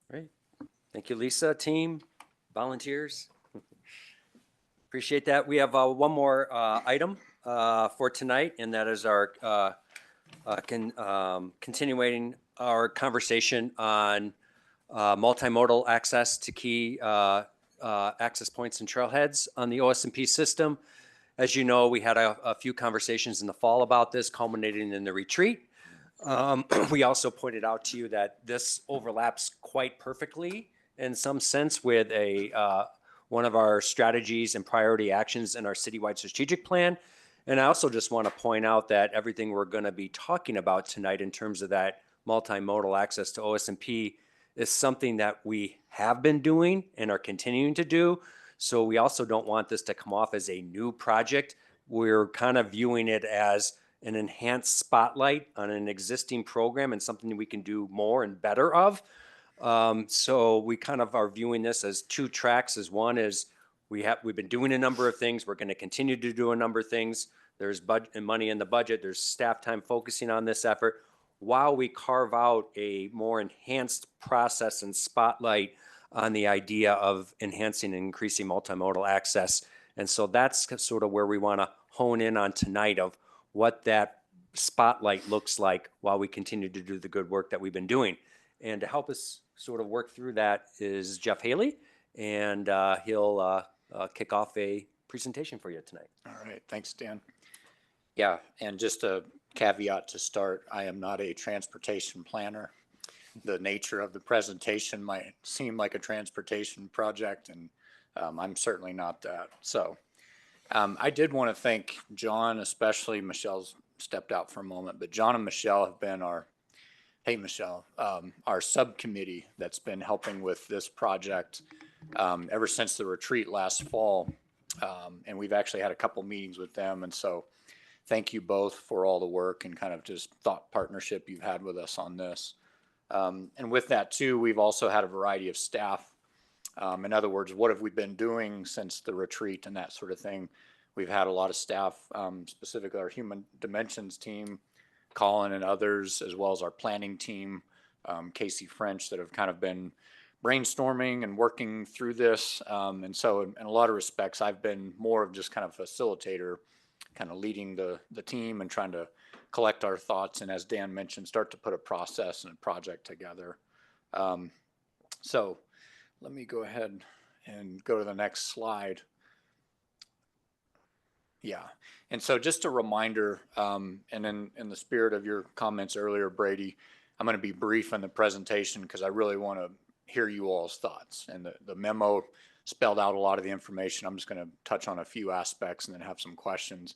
Great. Thank you, Lisa, team, volunteers. Appreciate that. We have one more item for tonight, and that is our continuing our conversation on multimodal access to key access points and trailheads on the OSMP system. As you know, we had a few conversations in the fall about this, culminating in the retreat. We also pointed out to you that this overlaps quite perfectly in some sense with one of our strategies and priority actions in our citywide strategic plan. And I also just want to point out that everything we're going to be talking about tonight in terms of that multimodal access to OSMP is something that we have been doing and are continuing to do. So we also don't want this to come off as a new project. We're kind of viewing it as an enhanced spotlight on an existing program and something that we can do more and better of. So we kind of are viewing this as two tracks. As one is we've been doing a number of things. We're going to continue to do a number of things. There's budget and money in the budget. There's staff time focusing on this effort while we carve out a more enhanced process and spotlight on the idea of enhancing and increasing multimodal access. And so that's sort of where we want to hone in on tonight of what that spotlight looks like while we continue to do the good work that we've been doing. And to help us sort of work through that is Jeff Haley, and he'll kick off a presentation for you tonight. All right, thanks, Dan. Yeah, and just a caveat to start, I am not a transportation planner. The nature of the presentation might seem like a transportation project, and I'm certainly not that. So I did want to thank John, especially Michelle's stepped out for a moment, but John and Michelle have been our subcommittee that's been helping with this project ever since the retreat last fall. And we've actually had a couple meetings with them. And so thank you both for all the work and kind of just thought partnership you've had with us on this. And with that too, we've also had a variety of staff. In other words, what have we been doing since the retreat and that sort of thing? We've had a lot of staff, specifically our human dimensions team, Colin and others, as well as our planning team, Casey French, that have kind of been brainstorming and working through this. And so in a lot of respects, I've been more of just kind of facilitator, kind of leading the team and trying to collect our thoughts. And as Dan mentioned, start to put a process and a project together. So let me go ahead and go to the next slide. Yeah. And so just a reminder, and in the spirit of your comments earlier, Brady, I'm going to be brief in the presentation because I really want to hear you all's thoughts. And the memo spelled out a lot of the information. I'm just going to touch on a few aspects and then have some questions.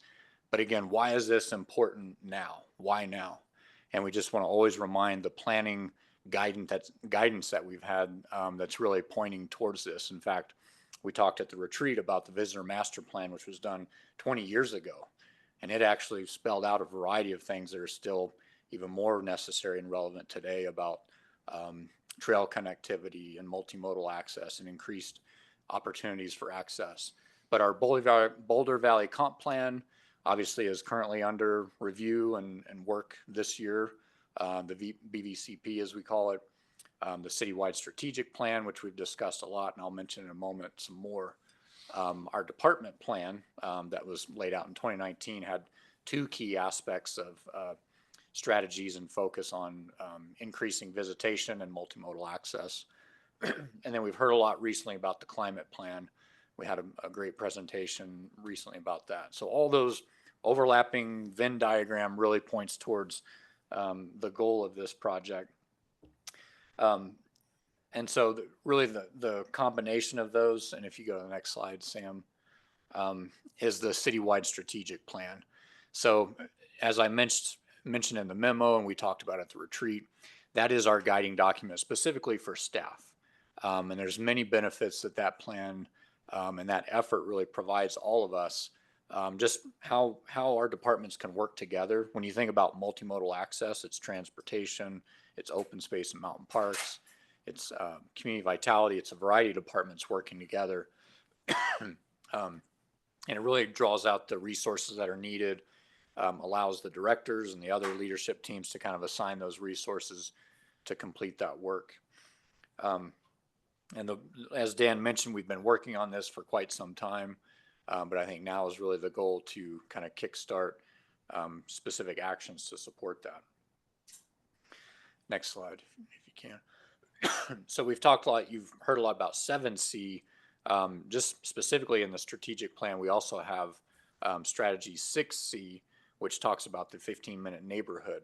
But again, why is this important now? Why now? And we just want to always remind the planning guidance that we've had that's really pointing towards this. In fact, we talked at the retreat about the visitor master plan, which was done 20 years ago. And it actually spelled out a variety of things that are still even more necessary and relevant today about trail connectivity and multimodal access and increased opportunities for access. But our Boulder Valley Comp Plan obviously is currently under review and work this year, the BVCP as we call it. the citywide strategic plan, which we've discussed a lot, and I'll mention in a moment some more. Our department plan that was laid out in 2019 had two key aspects of strategies and focus on increasing visitation and multimodal access. And then we've heard a lot recently about the climate plan. We had a great presentation recently about that. So all those overlapping Venn diagram really points towards the goal of this project. And so really the combination of those, and if you go to the next slide, Sam, is the citywide strategic plan. So as I mentioned in the memo, and we talked about at the retreat, that is our guiding document specifically for staff. And there's many benefits that that plan and that effort really provides all of us. Just how our departments can work together. When you think about multimodal access, it's transportation, it's open space and mountain parks, it's community vitality, it's a variety of departments working together. And it really draws out the resources that are needed, allows the directors and the other leadership teams to kind of assign those resources to complete that work. And as Dan mentioned, we've been working on this for quite some time, but I think now is really the goal to kind of kickstart specific actions to support that. Next slide, if you can. So we've talked a lot, you've heard a lot about 7C. Just specifically in the strategic plan, we also have strategy 6C, which talks about the 15-minute neighborhood.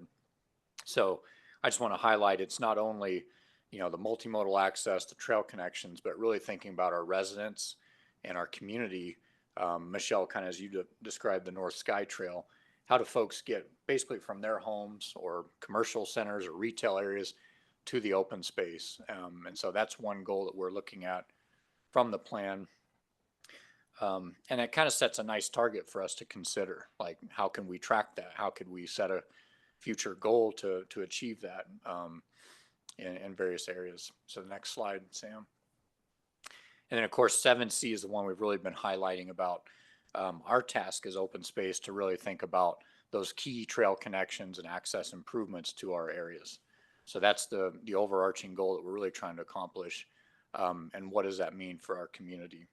So I just want to highlight it's not only the multimodal access, the trail connections, but really thinking about our residents and our community. Michelle, kind of as you described the North Sky Trail, how do folks get basically from their homes or commercial centers or retail areas to the open space? And so that's one goal that we're looking at from the plan. And it kind of sets a nice target for us to consider, like how can we track that? How could we set a future goal to achieve that in various areas? So the next slide, Sam. And then of course 7C is the one we've really been highlighting about. Our task as open space to really think about those key trail connections and access improvements to our areas. So that's the overarching goal that we're really trying to accomplish. And what does that mean for our community?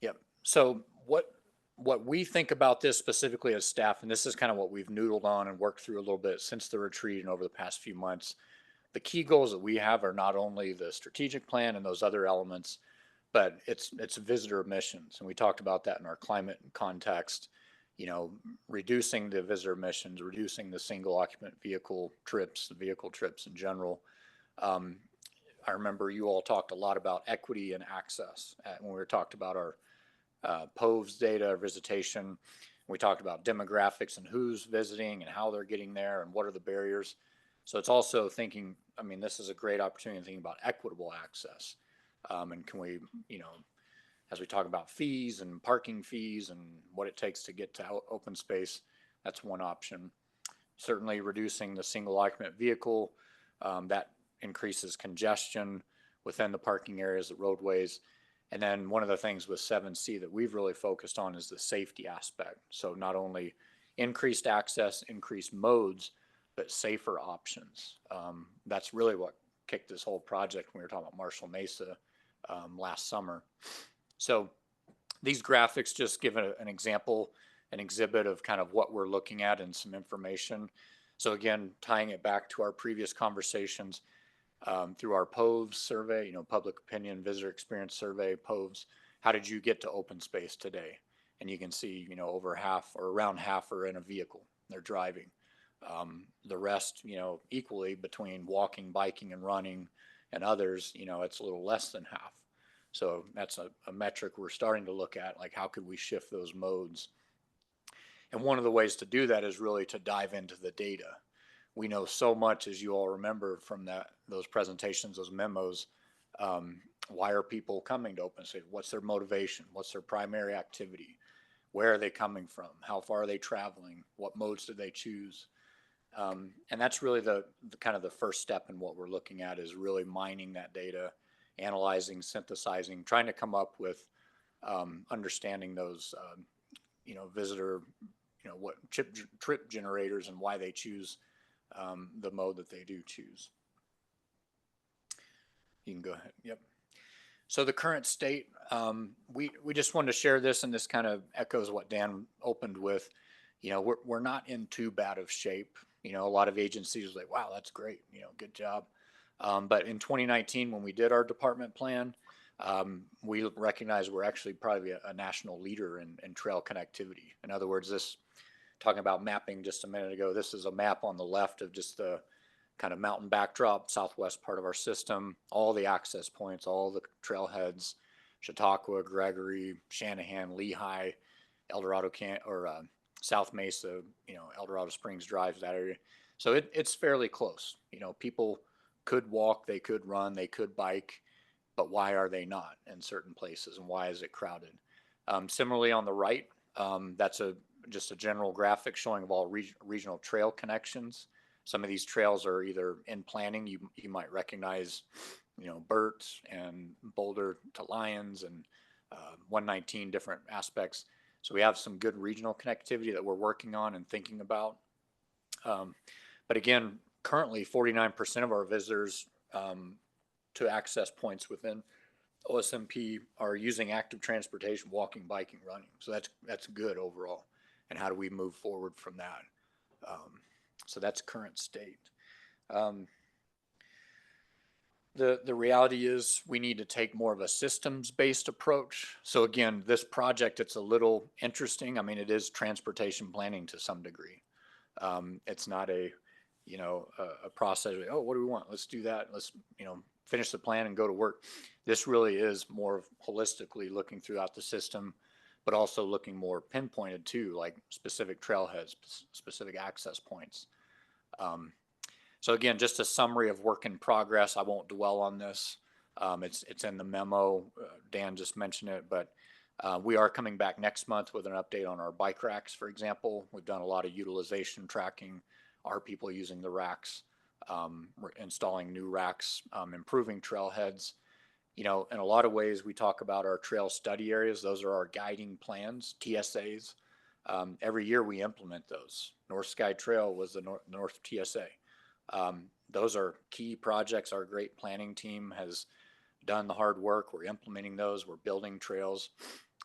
Yep. So what we think about this specifically as staff, and this is kind of what we've noodled on and worked through a little bit since the retreat and over the past few months. The key goals that we have are not only the strategic plan and those other elements, but it's visitor emissions. And we talked about that in our climate context, reducing the visitor emissions, reducing the single occupant vehicle trips, the vehicle trips in general. I remember you all talked a lot about equity and access when we talked about our POVs data, our visitation. We talked about demographics and who's visiting and how they're getting there and what are the barriers. So it's also thinking, this is a great opportunity to think about equitable access. And can we, as we talk about fees and parking fees and what it takes to get to open space, that's one option. Certainly reducing the single occupant vehicle, that increases congestion within the parking areas, the roadways. And then one of the things with 7C that we've really focused on is the safety aspect. So not only increased access, increased modes, but safer options. That's really what kicked this whole project when we were talking about Marshall Mesa last summer. So these graphics just give an example, an exhibit of kind of what we're looking at and some information. So again, tying it back to our previous conversations, through our POVs survey, public opinion, visitor experience survey, POVs, how did you get to open space today? And you can see, over half or around half are in a vehicle, they're driving. The rest, equally between walking, biking, and running and others, it's a little less than half. So that's a metric we're starting to look at, like how could we shift those modes? And one of the ways to do that is really to dive into the data. We know so much, as you all remember from those presentations, those memos. Why are people coming to open space? What's their motivation? What's their primary activity? Where are they coming from? How far are they traveling? What modes do they choose? And that's really the kind of the first step in what we're looking at, is really mining that data, analyzing, synthesizing, trying to come up with understanding those, visitor, what trip generators and why they choose the mode that they do choose. You can go ahead. Yep. So the current state, we just wanted to share this, and this kind of echoes what Dan opened with. You know, we're not in too bad of shape. You know, a lot of agencies are like, wow, that's great. You know, good job. But in 2019, when we did our department plan, we recognized we're actually probably a national leader in trail connectivity. In other words, this, talking about mapping just a minute ago, this is a map on the left of just the kind of mountain backdrop, southwest part of our system, all the access points, all the trailheads, Chautauqua, Gregory, Shanahan, Lehigh, El Dorado, South Mesa, you know, El Dorado Springs Drive, that area. So it's fairly close. You know, people could walk, they could run, they could bike, but why are they not in certain places, and why is it crowded? Similarly, on the right, that's just a general graphic showing of all regional trail connections. Some of these trails are either in planning. You might recognize, you know, Burt and Boulder to Lyons and 119 different aspects. So we have some good regional connectivity that we're working on and thinking about. But again, currently 49% of our visitors to access points within OSMP are using active transportation, walking, biking, running. So that's good overall. And how do we move forward from that? So that's current state. The reality is we need to take more of a systems-based approach. So again, this project, it's a little interesting. I mean, it is transportation planning to some degree. It's not a, you know, a process. Oh, what do we want? Let's do that. Let's, you know, finish the plan and go to work. This really is more holistically looking throughout the system, but also looking more pinpointed too, like specific trailheads, specific access points. So again, just a summary of work in progress. I won't dwell on this. It's in the memo. Dan just mentioned it, but we are coming back next month with an update on our bike racks, for example. We've done a lot of utilization tracking. Are people using the racks? We're installing new racks, improving trailheads. You know, in a lot of ways, we talk about our trail study areas. Those are our guiding plans, TSAs. Every year we implement those. North Sky Trail was the North TSA. Those are key projects. Our great planning team has done the hard work. We're implementing those. We're building trails.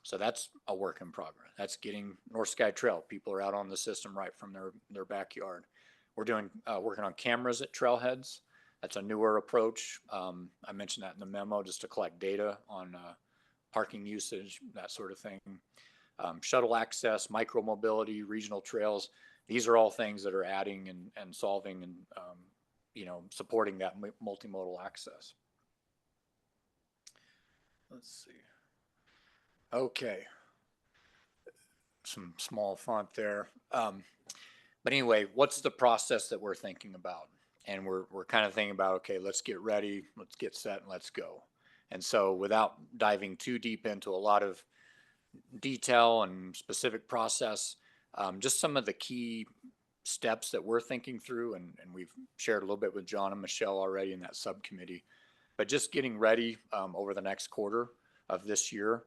So that's a work in progress. That's getting North Sky Trail. People are out on the system right from their backyard. We're doing working on cameras at trailheads. That's a newer approach. I mentioned that in the memo, just to collect data on parking usage, that sort of thing. Shuttle access, micromobility, regional trails. These are all things that are adding and solving and you know, supporting that multimodal access. Let's see. Okay. Some small font there. But anyway, what's the process that we're thinking about? And we're kind of thinking about, okay, let's get ready, let's get set, and let's go. And so without diving too deep into a lot of detail and specific process, just some of the key steps that we're thinking through, and we've shared a little bit with John and Michelle already in that subcommittee, but just getting ready over the next quarter of this year.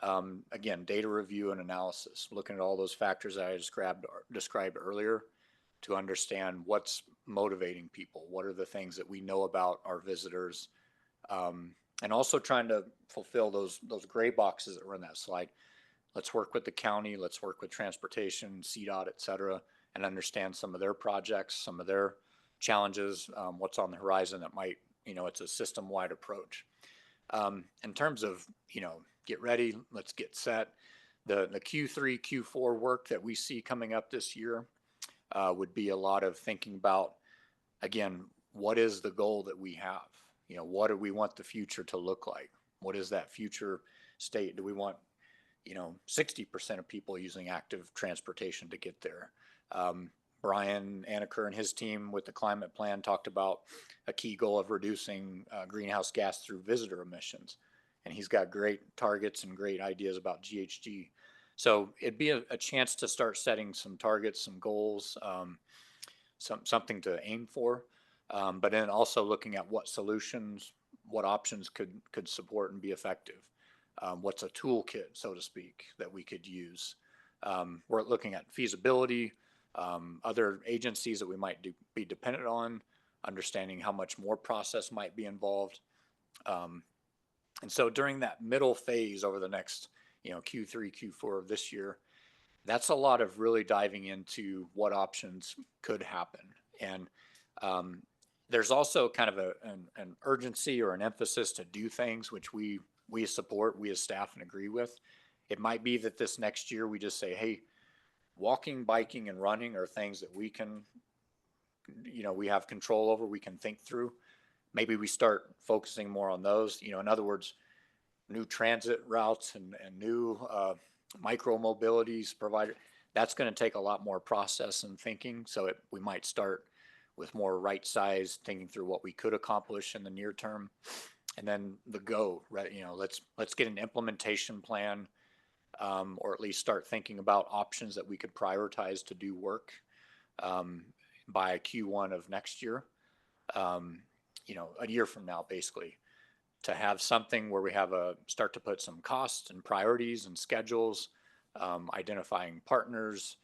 Again, data review and analysis, looking at all those factors that I described earlier to understand what's motivating people. What are the things that we know about our visitors? And also trying to fulfill those gray boxes that were in that slide. Let's work with the county, let's work with transportation, CDOT, et cetera, and understand some of their projects, some of their challenges, what's on the horizon that might, you know, it's a system-wide approach. In terms of, you know, get ready, let's get set. The Q3, Q4 work that we see coming up this year would be a lot of thinking about, again, what is the goal that we have? You know, what do we want the future to look like? What is that future state? Do we want, you know, 60% of people using active transportation to get there? Brian Anaker and his team with the climate plan talked about a key goal of reducing greenhouse gas through visitor emissions. And he's got great targets and great ideas about GHG. So it'd be a chance to start setting some targets, some goals, something to aim for, but then also looking at what solutions, what options could support and be effective. What's a toolkit, so to speak, that we could use. We're looking at feasibility, other agencies that we might be dependent on, understanding how much more process might be involved. And so during that middle phase over the next, Q3, Q4 of this year, that's a lot of really diving into what options could happen. And there's also kind of an urgency or an emphasis to do things which we support, we as staff, and agree with. It might be that this next year we just say, hey, walking, biking, and running are things that we can, we have control over, we can think through. Maybe we start focusing more on those. In other words, new transit routes and new micro mobilities provided. That's going to take a lot more process and thinking. So we might start with more right size, thinking through what we could accomplish in the near term, and then the go. Right, let's get an implementation plan, or at least start thinking about options that we could prioritize to do work by Q1 of next year. A year from now, basically, to have something where we have start to put some costs and priorities and schedules, identifying partners,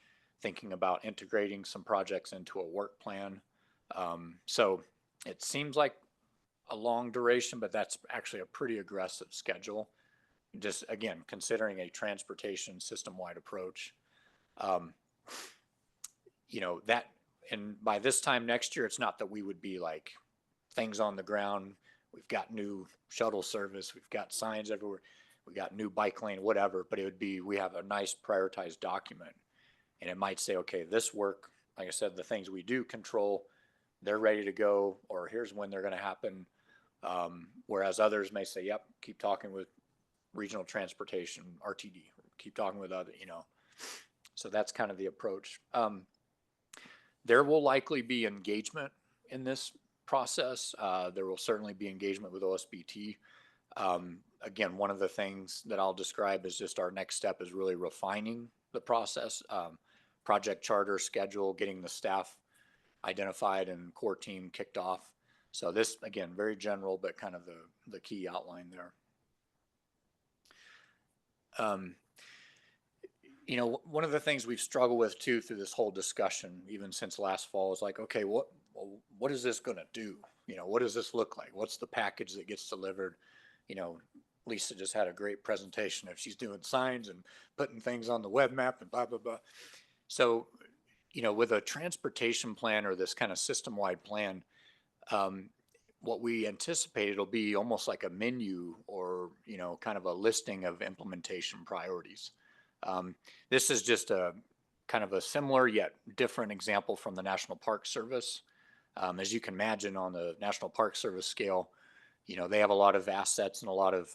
thinking about integrating some projects into a work plan. So it seems like a long duration, but that's actually a pretty aggressive schedule. Just again, considering a transportation system-wide approach. That, and by this time next year, it's not that we would be like things on the ground. We've got new shuttle service. We've got signs everywhere. We got new bike lane, whatever, but it would be, we have a nice prioritized document, and it might say, okay, this work, like I said, the things we do control, they're ready to go, or here's when they're going to happen. Whereas others may say, yep, keep talking with regional transportation, RTD, keep talking with other, so that's kind of the approach. There will likely be engagement in this process. There will certainly be engagement with OSBT. Again, one of the things that I'll describe is just our next step is really refining the process, project charter, schedule, getting the staff identified and core team kicked off. So this, again, very general, but kind of the key outline there. One of the things we've struggled with too through this whole discussion, even since last fall, is like, okay, what is this going to do? What does this look like? What's the package that gets delivered? Lisa just had a great presentation of she's doing signs and putting things on the web map and blah, blah, blah. So, with a transportation plan or this kind of system-wide plan, what we anticipate it'll be almost like a menu or, kind of a listing of implementation priorities. This is just a kind of a similar yet different example from the National Park Service. As you can imagine, on the National Park Service scale, they have a lot of assets and a lot of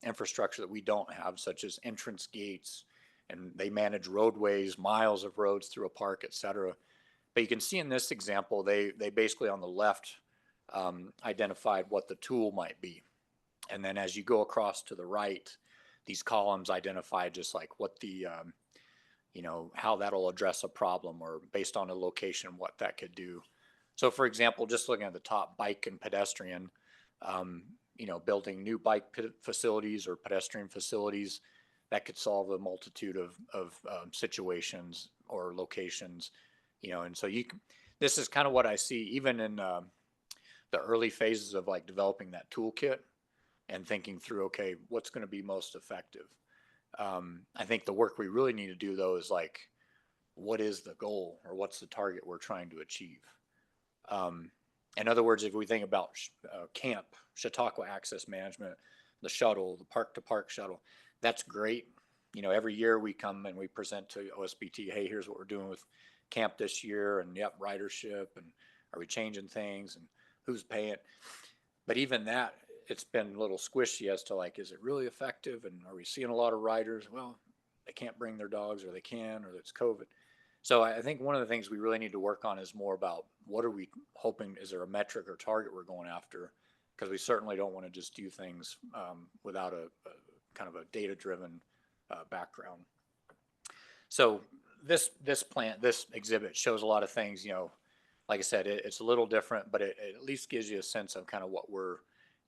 infrastructure that we don't have, such as entrance gates, and they manage roadways, miles of roads through a park, et cetera. But you can see in this example, they basically on the left identified what the tool might be. And then as you go across to the right, these columns identify just like what the, how that'll address a problem, or based on a location, what that could do. So for example, just looking at the top, bike and pedestrian, building new bike facilities or pedestrian facilities, that could solve a multitude of situations or locations, and so this is kind of what I see even in the early phases of like developing that toolkit and thinking through, okay, what's going to be most effective. I think the work we really need to do though is like, what is the goal or what's the target we're trying to achieve? In other words, if we think about camp, Chautauqua access management, the shuttle, the park-to-park shuttle, that's great. Every year we come and we present to OSBT, hey, here's what we're doing with camp this year, and yep, ridership, and are we changing things, and who's paying? But even that, it's been a little squishy as to like, is it really effective, and are we seeing a lot of riders? Well, they can't bring their dogs, or they can, or it's COVID. So I think one of the things we really need to work on is more about what are we hoping, is there a metric or target we're going after? Because we certainly don't want to just do things without a kind of a data-driven background. So this exhibit shows a lot of things, like I said, it's a little different, but it at least gives you a sense of kind of what we're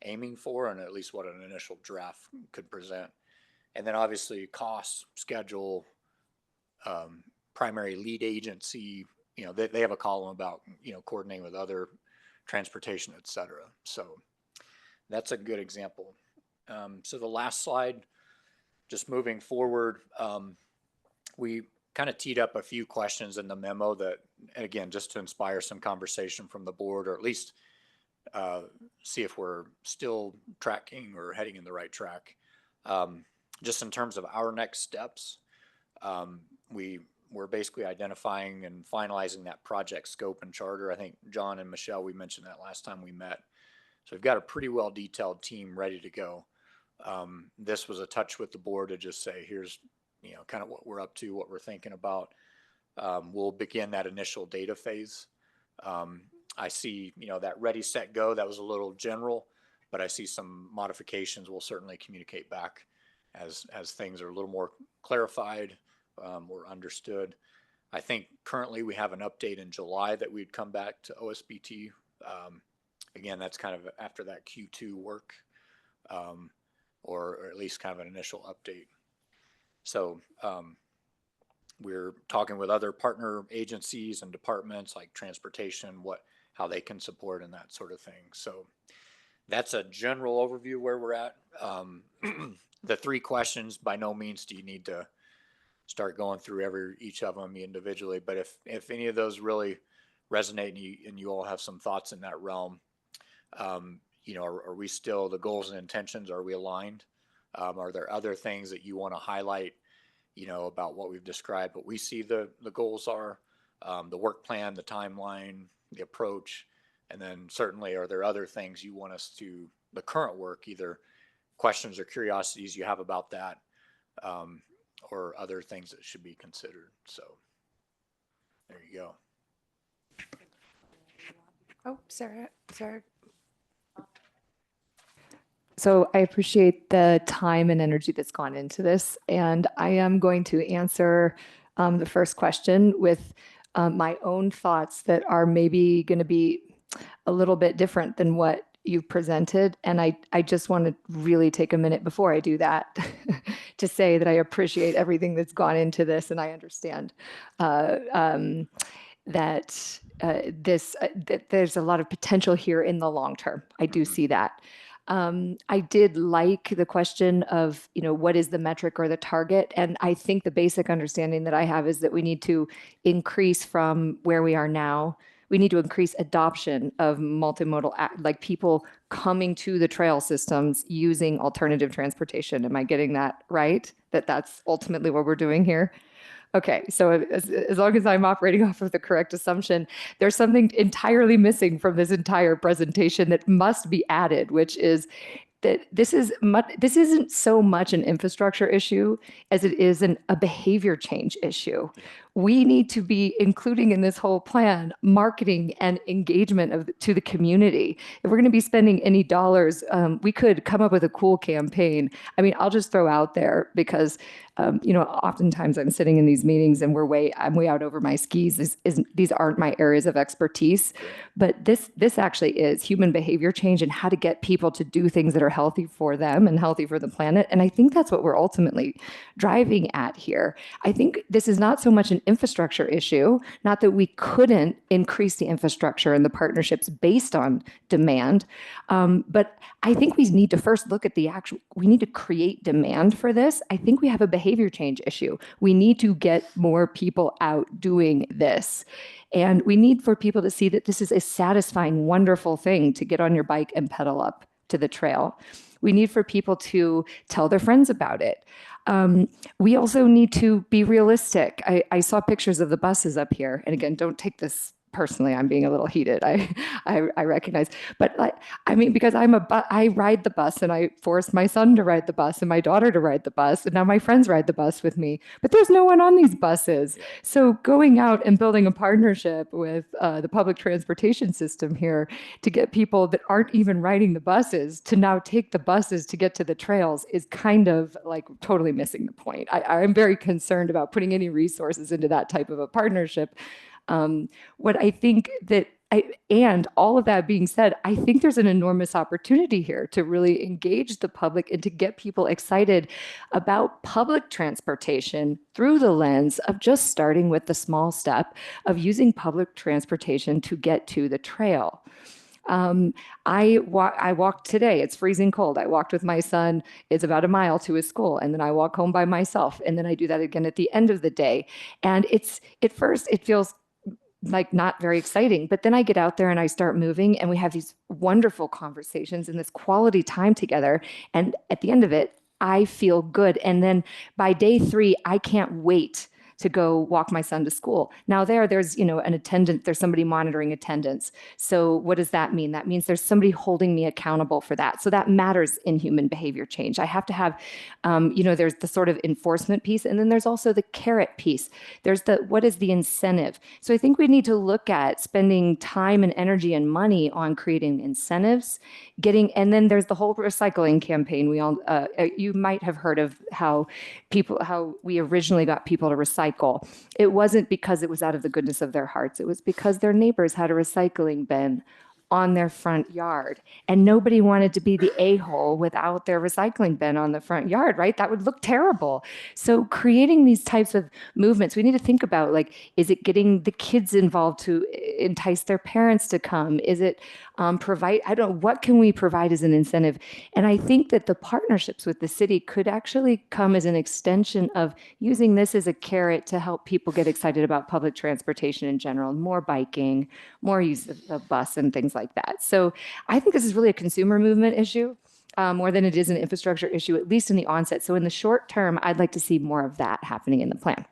aiming for, and at least what an initial draft could present. And then obviously cost, schedule, primary lead agency, they have a column about, coordinating with other transportation, et cetera. So that's a good example. So the last slide, just moving forward, we kind of teed up a few questions in the memo that, and again, just to inspire some conversation from the board, or at least see if we're still tracking or heading in the right track. Just in terms of our next steps, we're basically identifying and finalizing that project scope and charter. I think John and Michelle, we mentioned that last time we met. So we've got a pretty well detailed team ready to go. This was a touch with the board to just say, here's, kind of what we're up to, what we're thinking about. We'll begin that initial data phase. I see, that ready, set, go, that was a little general, but I see some modifications we'll certainly communicate back as things are a little more clarified or understood. I think currently we have an update in July that we'd come back to OSBT. Again, that's kind of after that Q2 work, or at least kind of an initial update. So we're talking with other partner agencies and departments like transportation, how they can support and that sort of thing. So that's a general overview where we're at. The 3 questions, by no means do you need to start going through each of them individually, but if any of those really resonate and you all have some thoughts in that realm, are we still, the goals and intentions, are we aligned? Are there other things that you want to highlight, about what we've described, what we see the goals are, the work plan, the timeline, the approach, and then certainly are there other things you want us to, the current work, either questions or curiosities you have about that, or other things that should be considered. So there you go. Oh, Sarah. So I appreciate the time and energy that's gone into this. And I am going to answer the first question with my own thoughts that are maybe going to be a little bit different than what you've presented. And I just want to really take a minute before I do that to say that I appreciate everything that's gone into this. And I understand that there's a lot of potential here in the long term. I do see that. I did like the question of, what is the metric or the target? And I think the basic understanding that I have is that we need to increase from where we are now. We need to increase adoption of multimodal, like people coming to the trail systems using alternative transportation. Am I getting that right? That's ultimately what we're doing here? Okay, so as long as I'm operating off of the correct assumption, there's something entirely missing from this entire presentation that must be added, which is that this isn't so much an infrastructure issue as it is a behavior change issue. We need to be including in this whole plan marketing and engagement to the community. If we're going to be spending any dollars, we could come up with a cool campaign. I mean, I'll just throw out there because oftentimes I'm sitting in these meetings and I'm way out over my skis. These aren't my areas of expertise, but this actually is human behavior change and how to get people to do things that are healthy for them and healthy for the planet. And I think that's what we're ultimately driving at here. I think this is not so much an infrastructure issue, not that we couldn't increase the infrastructure and the partnerships based on demand, but I think we need to first look at we need to create demand for this. I think we have a behavior change issue. We need to get more people out doing this. And we need for people to see that this is a satisfying, wonderful thing to get on your bike and pedal up to the trail. We need for people to tell their friends about it. We also need to be realistic. I saw pictures of the buses up here. And again, don't take this personally, I'm being a little heated. I recognize, but because I ride the bus and I forced my son to ride the bus and my daughter to ride the bus. And now my friends ride the bus with me, but there's no one on these buses. So going out and building a partnership with the public transportation system here to get people that aren't even riding the buses to now take the buses to get to the trails is kind of like totally missing the point. I'm very concerned about putting any resources into that type of a partnership. What I think and all of that being said, I think there's an enormous opportunity here to really engage the public and to get people excited about public transportation through the lens of just starting with the small step of using public transportation to get to the trail. I walked today. It's freezing cold. I walked with my son. It's about a mile to his school, and then I walk home by myself, and then I do that again at the end of the day. And it's at first it feels like not very exciting, but then I get out there and I start moving, and we have these wonderful conversations and this quality time together. And at the end of it, I feel good. And then by day 3, I can't wait to go walk my son to school. Now there's, an attendant, there's somebody monitoring attendance. So what does that mean? That means there's somebody holding me accountable for that. So that matters in human behavior change. I have to have, there's the sort of enforcement piece, and then there's also the carrot piece. There's what is the incentive? So I think we need to look at spending time and energy and money on creating incentives, and then there's the whole recycling campaign. You might have heard of how we originally got people to recycle. It wasn't because it was out of the goodness of their hearts. It was because their neighbors had a recycling bin on their front yard, and nobody wanted to be the a-hole without their recycling bin on the front yard, right? That would look terrible. So creating these types of movements, we need to think about, like, is it getting the kids involved to entice their parents to come? Is it what can we provide as an incentive? And I think that the partnerships with the city could actually come as an extension of using this as a carrot to help people get excited about public transportation in general, more biking, more use of the bus and things like that. So I think this is really a consumer movement issue more than it is an infrastructure issue, at least in the onset. So in the short term, I'd like to see more of that happening in the plan.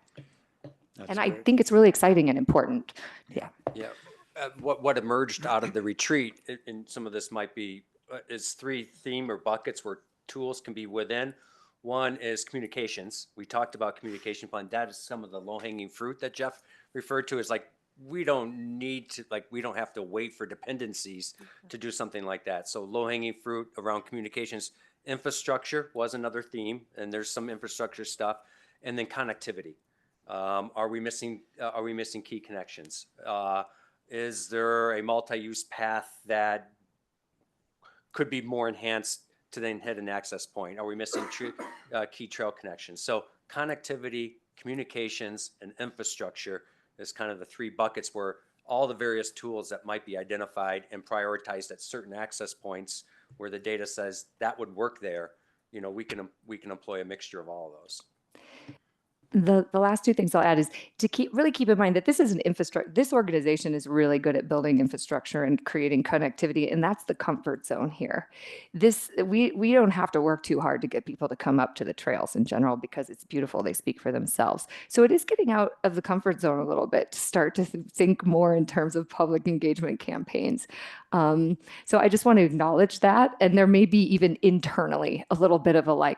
And I think it's really exciting and important. Yeah. Yeah. What emerged out of the retreat, and some of this might be, is 3 theme or buckets where tools can be within. One is communications. We talked about communication plan. That is some of the low-hanging fruit that Jeff referred to, is like, we don't have to wait for dependencies to do something like that. So low-hanging fruit around communications. Infrastructure was another theme, and there's some infrastructure stuff. And then connectivity. Are we missing key connections? Is there a multi-use path that could be more enhanced to then hit an access point? Are we missing key trail connections? So connectivity, communications, and infrastructure is kind of the 3 buckets where all the various tools that might be identified and prioritized at certain access points where the data says that would work there. We can employ a mixture of all of those. The last 2 things I'll add is to really keep in mind that this is an infrastructure. This organization is really good at building infrastructure and creating connectivity, and that's the comfort zone here. We don't have to work too hard to get people to come up to the trails in general because it's beautiful. They speak for themselves. So it is getting out of the comfort zone a little bit to start to think more in terms of public engagement campaigns. So I just want to acknowledge that, and there may be even internally a little bit of a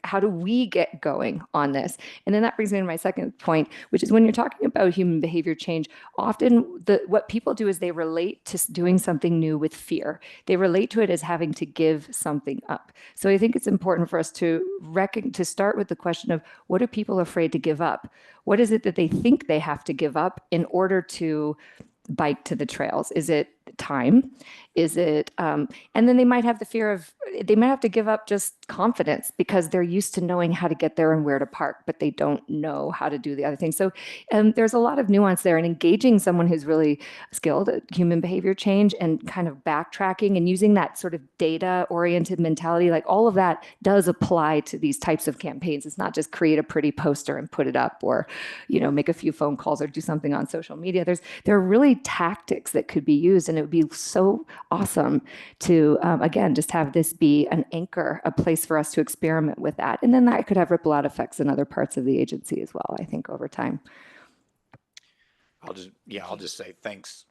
how do we get going on this? And then that brings me to my second point, which is when you're talking about human behavior change, often what people do is they relate to doing something new with fear. They relate to it as having to give something up. So I think it's important for us to start with the question of, what are people afraid to give up? What is it that they think they have to give up in order to bike to the trails? Is it time? Is it, and then they might have the fear of, they might have to give up just confidence because they're used to knowing how to get there and where to park, but they don't know how to do the other things. So there's a lot of nuance there, and engaging someone who's really skilled at human behavior change and kind of backtracking and using that sort of data-oriented mentality, like all of that does apply to these types of campaigns. It's not just create a pretty poster and put it up, or, make a few phone calls or do something on social media. There are really tactics that could be used, and it would be so awesome to, again, just have this be an anchor, a place for us to experiment with that. And then that could have ripple out effects in other parts of the agency as well, I think, over time. I'll just say thanks.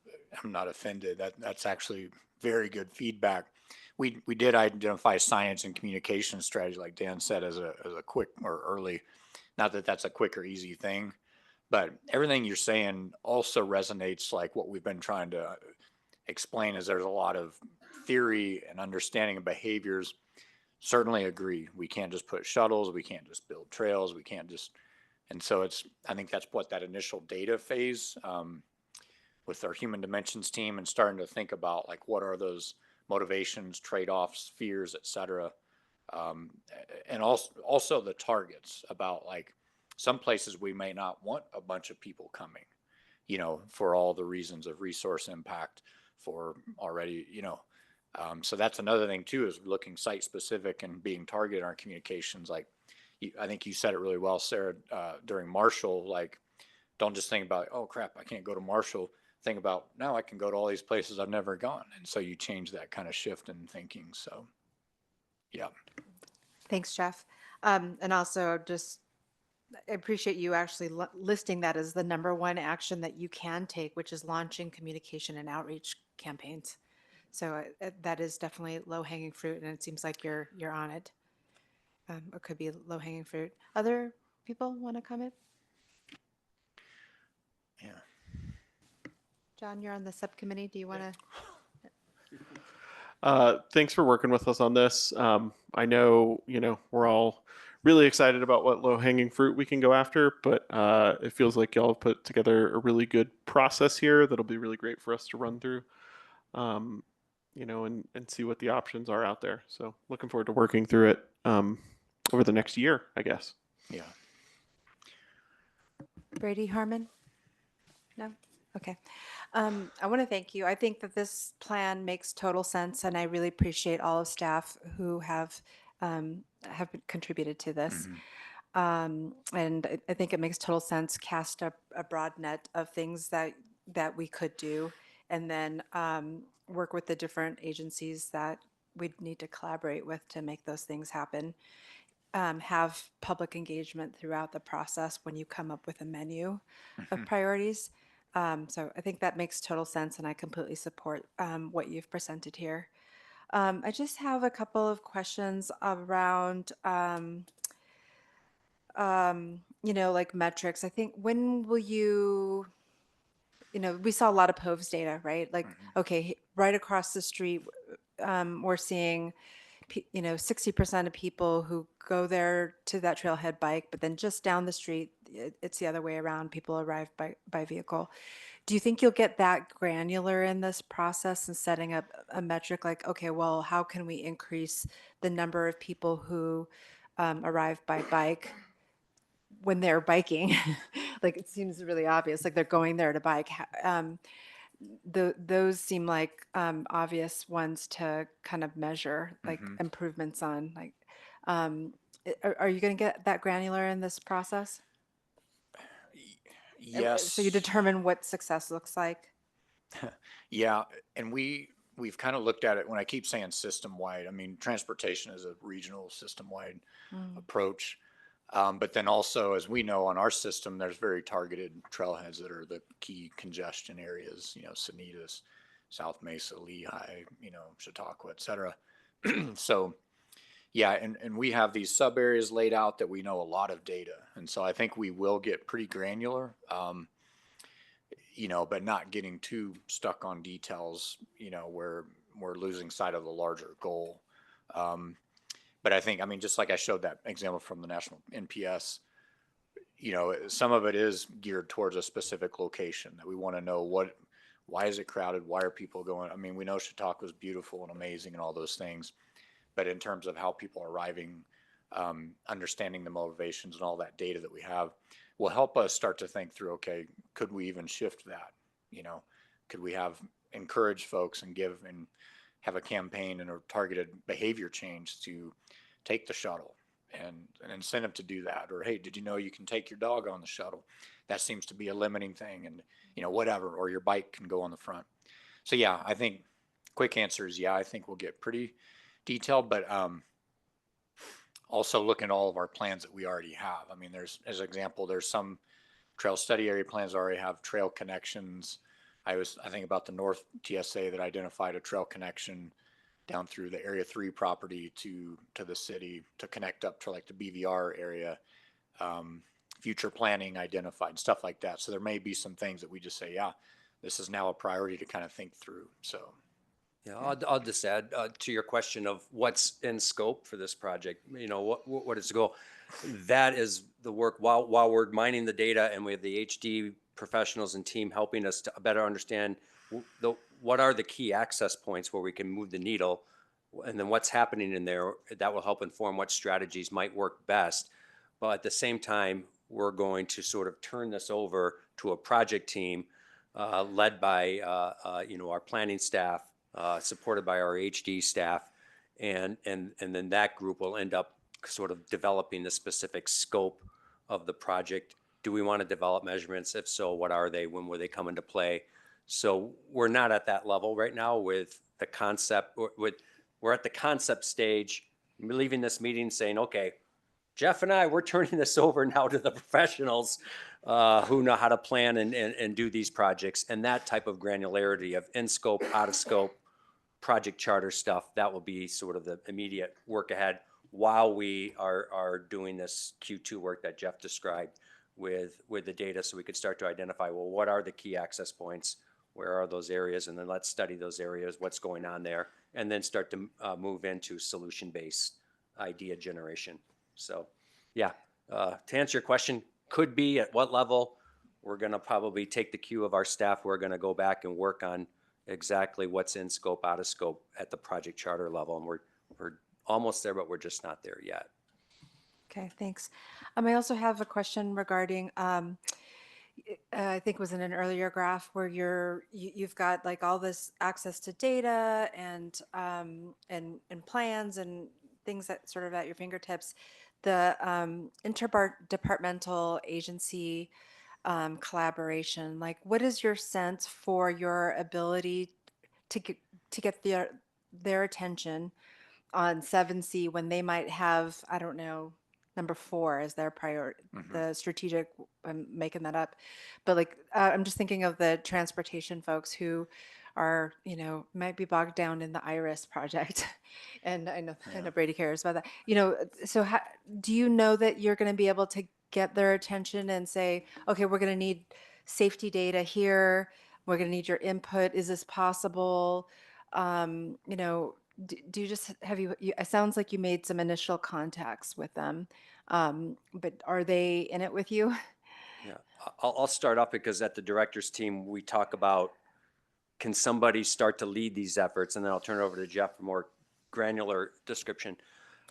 I'm not offended. That's actually very good feedback. We did identify science and communication strategy, like Dan said, as a quick or early, not that that's a quick or easy thing, but everything you're saying also resonates, like what we've been trying to explain is there's a lot of theory and understanding of behaviors. Certainly agree. We can't just put shuttles. We can't just build trails. We can't just, and so I think that's what that initial data phase with our human dimensions team, and starting to think about, like, what are those motivations, trade-offs, fears, et cetera. And also the targets, about, like, some places we may not want a bunch of people coming, for all the reasons of resource impact. for already, you know. So that's another thing too, is looking site specific and being targeted in our communications. Like, I think you said it really well, Sarah, during Marshall, like, don't just think about, oh crap, I can't go to Marshall. Think about, now I can go to all these places I've never gone. And so you change that kind of shift in thinking. So, yeah. Thanks, Jeff. And also just, I appreciate you actually listing that as the number one action that you can take, which is launching communication and outreach campaigns. So that is definitely low hanging fruit, and it seems like you're on it. It could be low hanging fruit. Other people want to comment? Yeah. John, you're on the subcommittee. Do you want to? Thanks for working with us on this. I know, we're all really excited about what low-hanging fruit we can go after, but it feels like y'all have put together a really good process here that'll be really great for us to run through, and see what the options are out there. So looking forward to working through it over the next year, I guess. Yeah. Brady Harmon? No? Okay. I want to thank you. I think that this plan makes total sense, and I really appreciate all of staff who have contributed to this. And I think it makes total sense, cast a broad net of things that we could do, and then work with the different agencies that we need to collaborate with to make those things happen. Have public engagement throughout the process when you come up with a menu of priorities. So I think that makes total sense, and I completely support what you've presented here. I just have a couple of questions around, like metrics. I think, when will you, we saw a lot of POVs data, right? Like, okay, right across the street, we're seeing 60% of people who go there to that trailhead bike, but then just down the street, it's the other way around. People arrive by vehicle. Do you think you'll get that granular in this process and setting up a metric like, okay, well, how can we increase the number of people who arrive by bike when they're biking? Like, it seems really obvious, like they're going there to bike. Those seem like obvious ones to kind of measure, like improvements on. Like, are you going to get that granular in this process? Yes. So you determine what success looks like. Yeah, and we've kind of looked at it. When I keep saying system-wide, I mean, transportation is a regional system-wide approach. But then also, as we know, on our system, there's very targeted trailheads that are the key congestion areas, Sanitas, South Mesa, Lehigh, Chautauqua, et cetera. So, yeah, and we have these sub areas laid out that we know a lot of data. And so I think we will get pretty granular, but not getting too stuck on details, where we're losing sight of the larger goal. But I think, just like I showed that example from the national NPS, some of it is geared towards a specific location that we want to know why is it crowded? Why are people going? We know Chautauqua is beautiful and amazing and all those things, but in terms of how people are arriving, understanding the motivations and all that data that we have will help us start to think through, okay, could we even shift that? Could we encourage folks and have a campaign and a targeted behavior change to take the shuttle and an incentive to do that? Or, hey, did you know you can take your dog on the shuttle? That seems to be a limiting thing, and whatever, or your bike can go on the front. So yeah, I think quick answer is yeah, I think we'll get pretty detailed, but also look at all of our plans that we already have. There's, as an example, there's some trail study area plans that already have trail connections. I think about the North TSA that identified a trail connection down through the Area 3 property to the city to connect up to like the BVR area. Future planning identified, stuff like that. So there may be some things that we just say, yeah, this is now a priority to kind of think through. So. Yeah, I'll just add to your question of what's in scope for this project. What is the goal? That is the work while we're mining the data, and we have the HD professionals and team helping us to better understand what are the key access points where we can move the needle, and then what's happening in there that will help inform what strategies might work best. But at the same time, we're going to sort of turn this over to a project team led by, our planning staff, supported by our HD staff. And then that group will end up sort of developing the specific scope of the project. Do we want to develop measurements? If so, what are they? When will they come into play? So we're not at that level right now with the concept. We're at the concept stage. We're leaving this meeting saying, okay, Jeff and I, we're turning this over now to the professionals who know how to plan and do these projects. And that type of granularity of in scope, out of scope, project charter stuff, that will be sort of the immediate work ahead while we are doing this Q2 work that Jeff described with the data, so we could start to identify, well, what are the key access points? Where are those areas? And then let's study those areas, what's going on there, and then start to move into solution-based idea generation. So, yeah, to answer your question, could be at what level, we're going to probably take the cue of our staff. We're going to go back and work on exactly what's in scope, out of scope at the project charter level. And we're almost there, but we're just not there yet. Okay, thanks. I also have a question regarding, I think it was in an earlier graph where you've got like all this access to data and plans and things that sort of at your fingertips. The interdepartmental agency collaboration, like what is your sense for your ability to get their attention on 7C when they might have, I don't know, number 4 as their priority, the strategic, I'm making that up. But like, I'm just thinking of the transportation folks who are, might be bogged down in the IRIS project. And I know Brady cares about that. So do you know that you're going to be able to get their attention and say, okay, we're going to need safety data here. We're going to need your input. Is this possible? Do you just it sounds like you made some initial contacts with them, but are they in it with you? Yeah, I'll start off because at the directors team, we talk about, can somebody start to lead these efforts? And then I'll turn it over to Jeff for more granular description.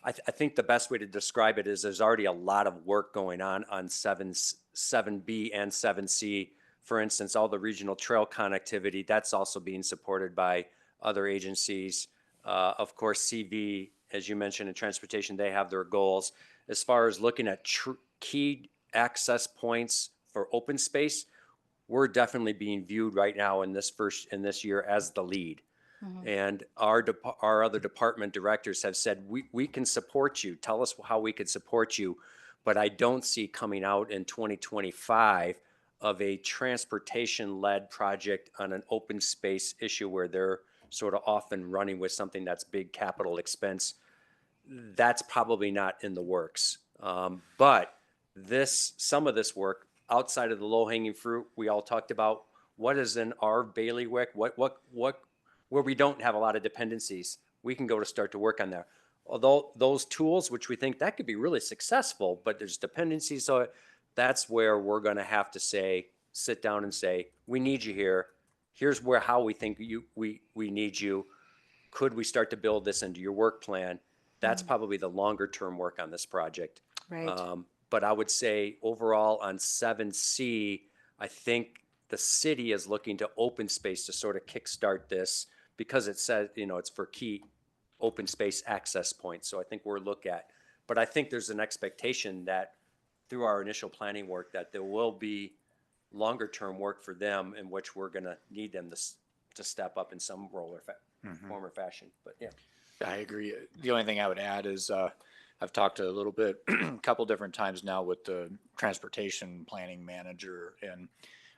I think the best way to describe it is there's already a lot of work going on 7B and 7C. For instance, all the regional trail connectivity, that's also being supported by other agencies. Of course, CV, as you mentioned, in transportation, they have their goals. As far as looking at key access points for open space, we're definitely being viewed right now in this year as the lead. And our other department directors have said, we can support you. Tell us how we could support you. But I don't see coming out in 2025 of a transportation-led project on an open space issue where they're sort of often running with something that's big capital expense. That's probably not in the works. But some of this work outside of the low-hanging fruit, we all talked about what is in our bailiwick, where we don't have a lot of dependencies, we can go to start to work on there. Although those tools, which we think that could be really successful, but there's dependencies, so that's where we're going to have to sit down and say, we need you here. Here's how we think we need you. Could we start to build this into your work plan? That's probably the longer term work on this project. Right. But I would say overall on 7C, I think the city is looking to open space to sort of kickstart this because it says, it's for key open space access points. So I think but I think there's an expectation that through our initial planning work that there will be longer term work for them in which we're going to need them to step up in some role or form or fashion. But yeah. I agree. The only thing I would add is I've talked a little bit, a couple different times now with the transportation planning manager and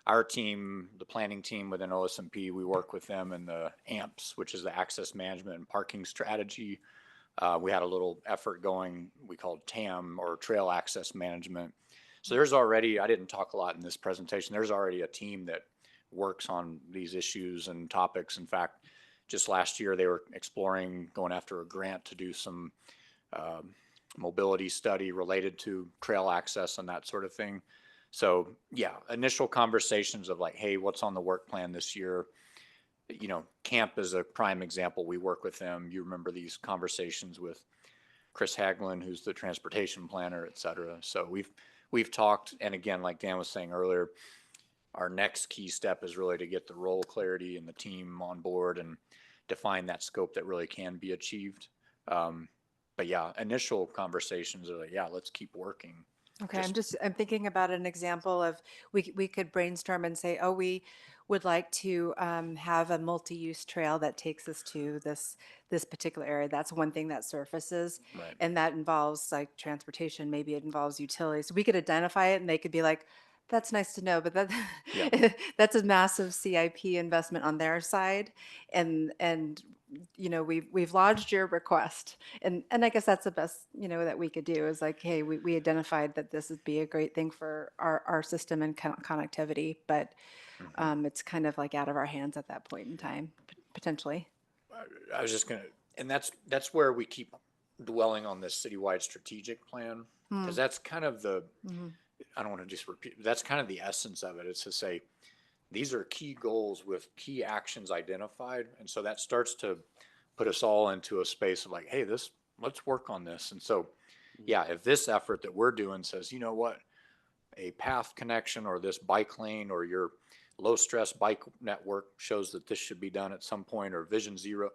our team, the planning team within OSMP. We work with them in the AMPS, which is the access management and parking strategy. We had a little effort going we called TAM, or trail access management. So there's already, I didn't talk a lot in this presentation, there's already a team that works on these issues and topics. In fact, just last year they were exploring going after a grant to do some mobility study related to trail access and that sort of thing. So yeah, initial conversations of like, hey, what's on the work plan this year? Camp is a prime example. We work with them. You remember these conversations with Chris Haglund, who's the transportation planner, et cetera. So we've talked, and again, like Dan was saying earlier, our next key step is really to get the role clarity and the team on board and define that scope that really can be achieved. But yeah, initial conversations are like, yeah, let's keep working. Okay, I'm thinking about an example of, we could brainstorm and say, oh, we would like to have a multi-use trail that takes us to this particular area. That's one thing that surfaces. Right. And that involves like transportation, maybe it involves utilities. So we could identify it and they could be like, that's nice to know, but Yeah. that's a massive CIP investment on their side. And we've lodged your request, and I guess that's the best that we could do is like, hey, we identified that this would be a great thing for our system and connectivity, but it's kind of like out of our hands at that point in time, potentially. I was just gonna, and that's where we keep dwelling on this citywide strategic plan, because that's kind of the, I don't want to just repeat, that's kind of the essence of it. It's to say, these are key goals with key actions identified. And so that starts to put us all into a space of like, hey, let's work on this. And so, yeah, if this effort that we're doing says, you know what, a path connection or this bike lane or your low stress bike network shows that this should be done at some point, or Vision Zero,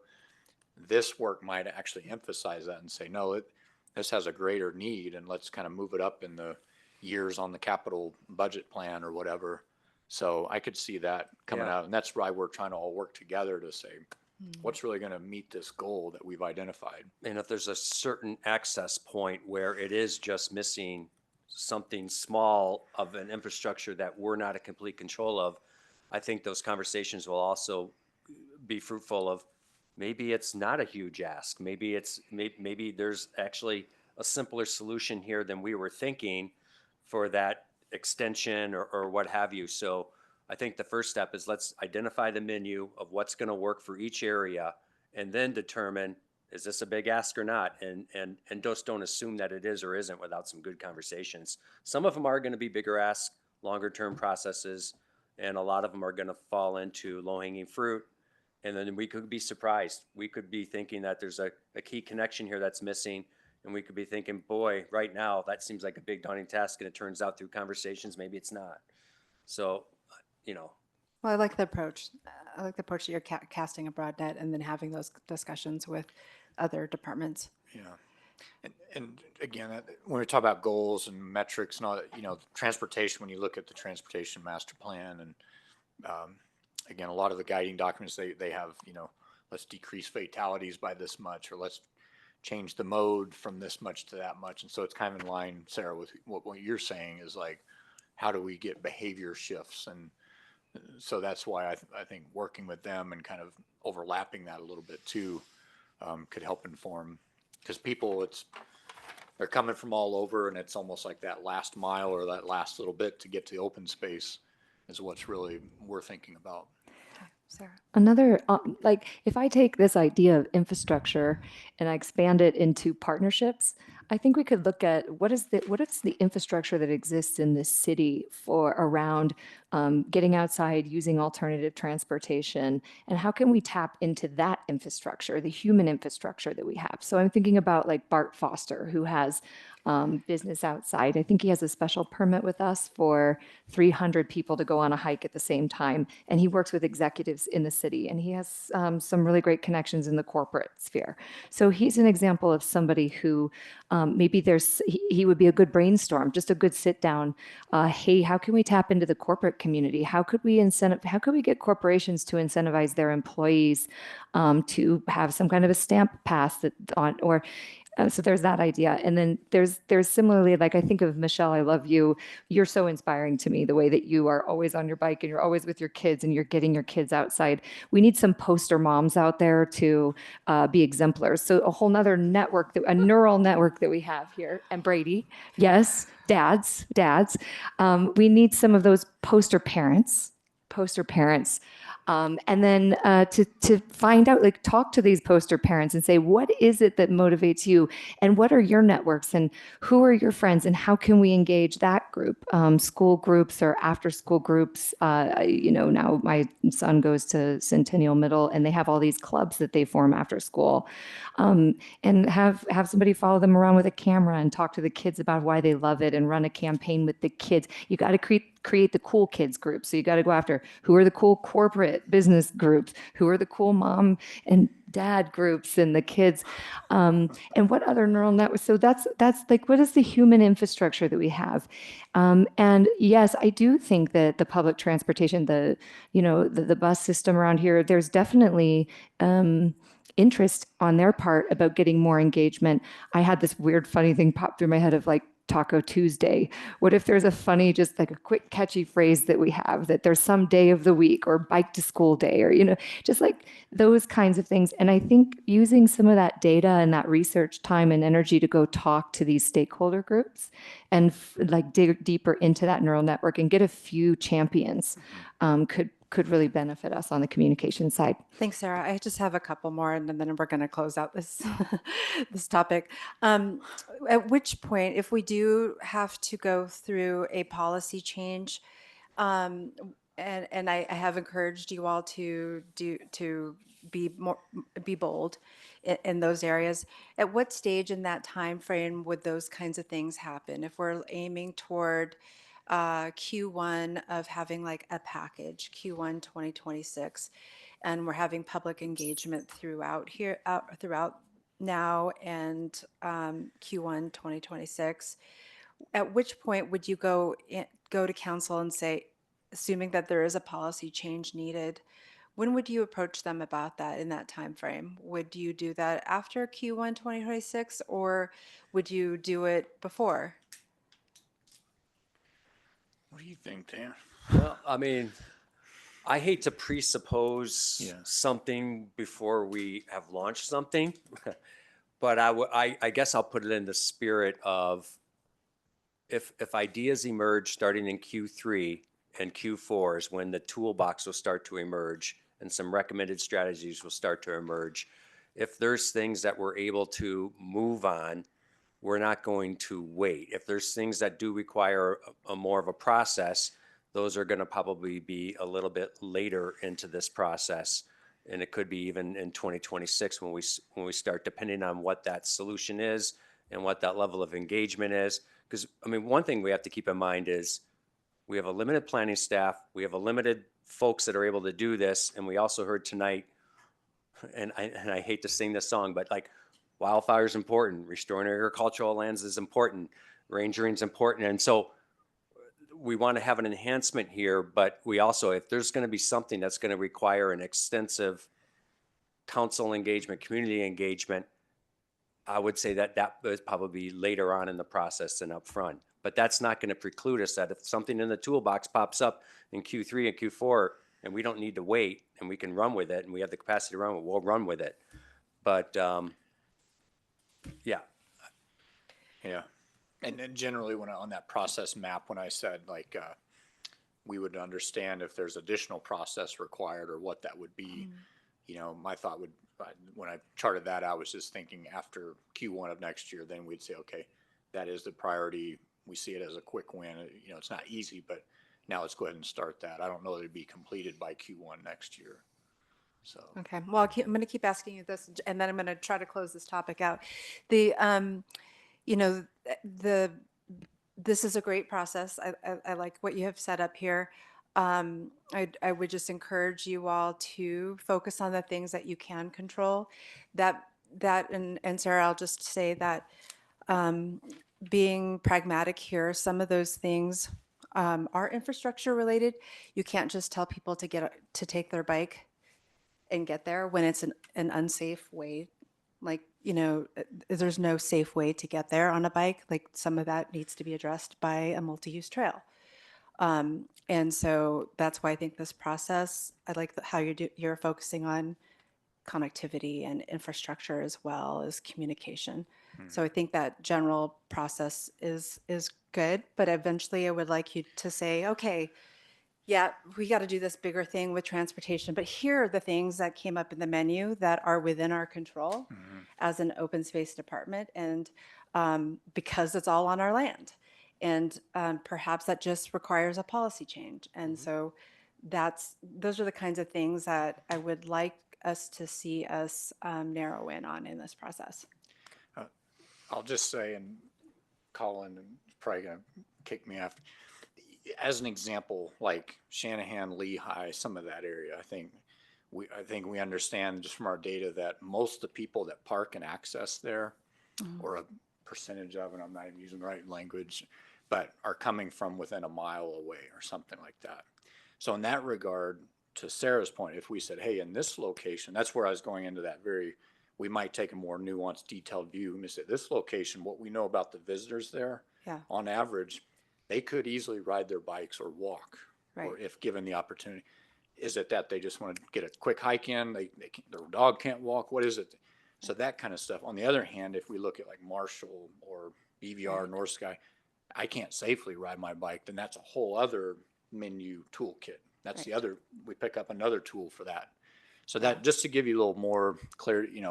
this work might actually emphasize that and say, no, this has a greater need, and let's kind of move it up in the years on the capital budget plan or whatever. So I could see that coming out, and that's why we're trying to all work together to say, what's really going to meet this goal that we've identified. And if there's a certain access point where it is just missing something small of an infrastructure that we're not in complete control of, I think those conversations will also be fruitful of, maybe it's not a huge ask. Maybe maybe there's actually a simpler solution here than we were thinking for that extension or what have you. So I think the first step is, let's identify the menu of what's going to work for each area, and then determine, is this a big ask or not? And just don't assume that it is or isn't without some good conversations. Some of them are going to be bigger asks, longer term processes, and a lot of them are going to fall into low hanging fruit. And then we could be surprised. We could be thinking that there's a key connection here that's missing. And we could be thinking, boy, right now, that seems like a big daunting task. And it turns out through conversations, maybe it's not. So, Well, I like the approach. I like the approach that you're casting a broad net and then having those discussions with other departments. Yeah. And again, when we talk about goals and metrics and all that, transportation, when you look at the transportation master plan, and again, a lot of the guiding documents, they have, let's decrease fatalities by this much, or let's change the mode from this much to that much. And so it's kind of in line, Sarah, with what you're saying is like, how do we get behavior shifts? And so that's why I think working with them and kind of overlapping that a little bit too could help inform, because people, they're coming from all over, and it's almost like that last mile or that last little bit to get to the open space is what's really we're thinking about. Sarah. Another, like, if I take this idea of infrastructure and I expand it into partnerships, I think we could look at what is the infrastructure that exists in this city for around getting outside, using alternative transportation, and how can we tap into that infrastructure, the human infrastructure that we have. So I'm thinking about like Bart Foster, who has business outside. I think he has a special permit with us for 300 people to go on a hike at the same time. And he works with executives in the city, and he has some really great connections in the corporate sphere. So he's an example of somebody who maybe he would be a good brainstorm, just a good sit down. Hey, how can we tap into the corporate community? How could we get corporations to incentivize their employees to have some kind of a stamp pass so there's that idea. And then there's similarly, like, I think of Michelle, I love you. You're so inspiring to me, the way that you are always on your bike and you're always with your kids and you're getting your kids outside. We need some poster moms out there to be exemplars. So a whole nother network, a neural network that we have here. And Brady, yes, dads. We need some of those poster parents. And then to find out, like, talk to these poster parents and say, what is it that motivates you? And what are your networks? And who are your friends? And how can we engage that group? School groups or after school groups. Now my son goes to Centennial Middle, and they have all these clubs that they form after school. And have somebody follow them around with a camera and talk to the kids about why they love it and run a campaign with the kids. You got to create the cool kids groups. So you got to go after who are the cool corporate business groups, who are the cool mom and dad groups and the kids, and what other neural networks. So that's like, what is the human infrastructure that we have? And yes, I do think that the public transportation, the bus system around here, there's definitely interest on their part about getting more engagement. I had this weird, funny thing pop through my head of like Taco Tuesday. What if there's a funny, just like a quick, catchy phrase that we have, that there's some day of the week, or bike to school day, or, just like those kinds of things. And I think using some of that data and that research time and energy to go talk to these stakeholder groups and like dig deeper into that neural network and get a few champions could really benefit us on the communication side. Thanks, Sarah. I just have a couple more, and then we're going to close out this this topic. At which point, if we do have to go through a policy change, and I have encouraged you all to be bold in those areas. At what stage in that time frame would those kinds of things happen? If we're aiming toward Q1 of having like a package, Q1 2026, and we're having public engagement throughout now and Q1 2026. At which point would you go to council and say, assuming that there is a policy change needed, when would you approach them about that in that time frame? Would you do that after Q1 2026, or would you do it before? What do you think, Dan? Well, I mean, I hate to presuppose something before we have launched something, but I guess I'll put it in the spirit of if ideas emerge starting in Q3 and Q4 is when the toolbox will start to emerge and some recommended strategies will start to emerge. If there's things that we're able to move on, we're not going to wait. If there's things that do require a more of a process, those are going to probably be a little bit later into this process. And it could be even in 2026 when we start, depending on what that solution is and what that level of engagement is. Because, I mean, one thing we have to keep in mind is we have a limited planning staff, we have a limited folks that are able to do this, and we also heard tonight, and I hate to sing this song, but like, wildfire is important, restoring agricultural lands is important, rangering is important, and so we want to have an enhancement here, but we also, if there's going to be something that's going to require an extensive council engagement, community engagement, I would say that is probably later on in the process than up front. But that's not going to preclude us that if something in the toolbox pops up in Q3 and Q4 and we don't need to wait and we can run with it and we have the capacity to run with it, we'll run with it. But yeah. Yeah. And generally on that process map, when I said like, we would understand if there's additional process required or what that would be, my thought would, when I charted that out, was just thinking after Q1 of next year, then we'd say, okay, that is the priority. We see it as a quick win. It's not easy, but now let's go ahead and start that. I don't know that it'd be completed by Q1 next year. So. Okay, well, I'm going to keep asking you this, and then I'm going to try to close this topic out. This is a great process. I like what you have set up here. I would just encourage you all to focus on the things that you can control. And Sarah, I'll just say that being pragmatic here, some of those things are infrastructure related. You can't just tell people to take their bike and get there when it's an unsafe way. Like, there's no safe way to get there on a bike. Like, some of that needs to be addressed by a multi-use trail. And so that's why I think this process, I like how you're focusing on connectivity and infrastructure as well as communication. So I think that general process is good, but eventually I would like you to say, okay, yeah, we got to do this bigger thing with transportation, but here are the things that came up in the menu that are within our control as an open space department, and because it's all on our land. And perhaps that just requires a policy change. And so those are the kinds of things that I would like us to see us narrow in on in this process. I'll just say, and Colin is probably going to kick me off, as an example, like Shanahan, Lehigh, some of that area, I think we understand just from our data that most of the people that park and access there, or a percentage of it, I'm not even using the right language, but are coming from within a mile away or something like that. So in that regard, to Sarah's point, if we said, hey, in this location, that's where I was going into that we might take a more nuanced, detailed view. And say, this location, what we know about the visitors there, Yeah. on average, they could easily ride their bikes or walk, Right. or if given the opportunity. Is it that they just want to get a quick hike in? Their dog can't walk? What is it? So that kind of stuff. On the other hand, if we look at like Marshall or BVR, Right. North Sky, I can't safely ride my bike, then that's a whole other menu toolkit. That's Right. the other, we pick up another tool for that. So that, just to give you a little more clarity,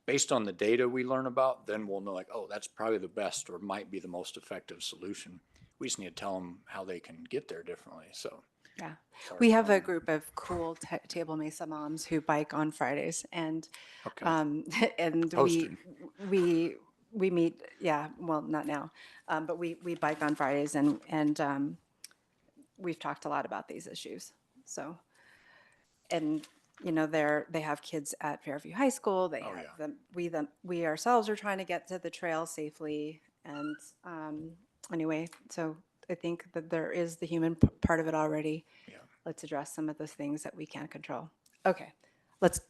based on the data we learn about, then we'll know like, oh, that's probably the best or might be the most effective solution. We just need to tell them how they can get there differently. So Yeah. sorry. We have a group of cool Table Mesa moms who bike on Fridays, and Okay. and Posted. we meet, yeah, well, not now, but we bike on Fridays, and we've talked a lot about these issues. So, and they have kids at Fairview High School. They Oh, have yeah. we ourselves are trying to get to the trail safely, and anyway, so I think that there is the human part of it already. Yeah. Let's address some of those things that we can't control. Okay, let's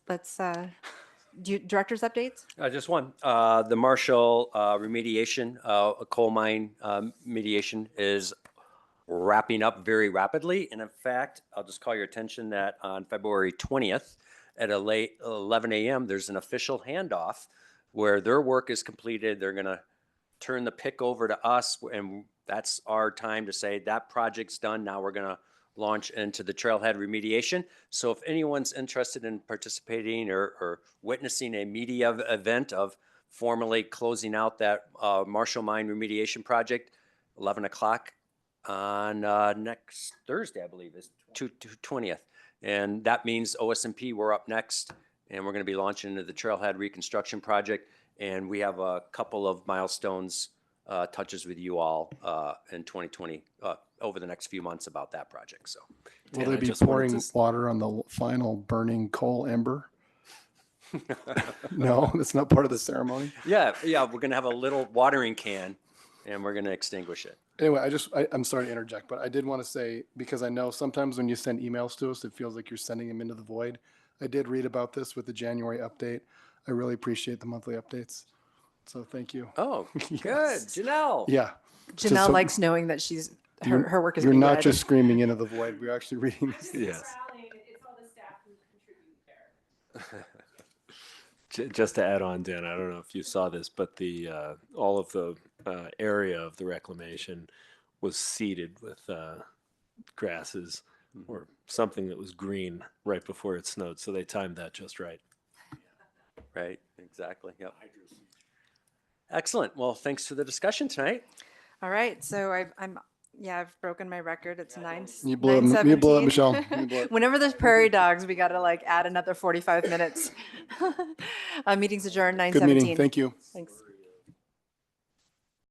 do director's updates. Just one. The Marshall remediation, a coal mine mediation is wrapping up very rapidly. And in fact, I'll just call your attention that on February 20th at 11 a.m., there's an official handoff where their work is completed. They're going to turn the pick over to us, and that's our time to say that project's done. Now we're going to launch into the trailhead remediation. So if anyone's interested in participating or witnessing a media event of formally closing out that Marshall Mine remediation project, 11 o'clock on next Thursday, I believe, is 20th. And that means OSMP, we're up next, and we're going to be launching into the trailhead reconstruction project. And we have a couple of milestones touches with you all in 2020 over the next few months about that project. So, Will they be pouring water on the final burning coal ember? No, that's not part of the ceremony. Yeah, we're going to have a little watering can, and we're going to extinguish it. Anyway, I'm sorry to interject, but I did want to say, because I know sometimes when you send emails to us, it feels like you're sending them into the void. I did read about this with the January update. I really appreciate the monthly updates. So thank you. Oh, Yes. good. Janelle. Yeah. Janelle So likes knowing that her work is You're being not read. just screaming into the void. We're actually reading this. Yes. It's all the staff who contribute there. Just to add on, Dan, I don't know if you saw this, but the all of the area of the reclamation was seeded with grasses or something that was green right before it snowed. So they timed that just right. Right, exactly. Yep. Excellent. Well, thanks for the discussion tonight. All right, so I've broken my record. It's 9. You blew it, Michelle. You blew it. Whenever there's prairie dogs, we got to add another 45 minutes. Meeting's adjourned 9:17. Good meeting. Thank you. Thanks.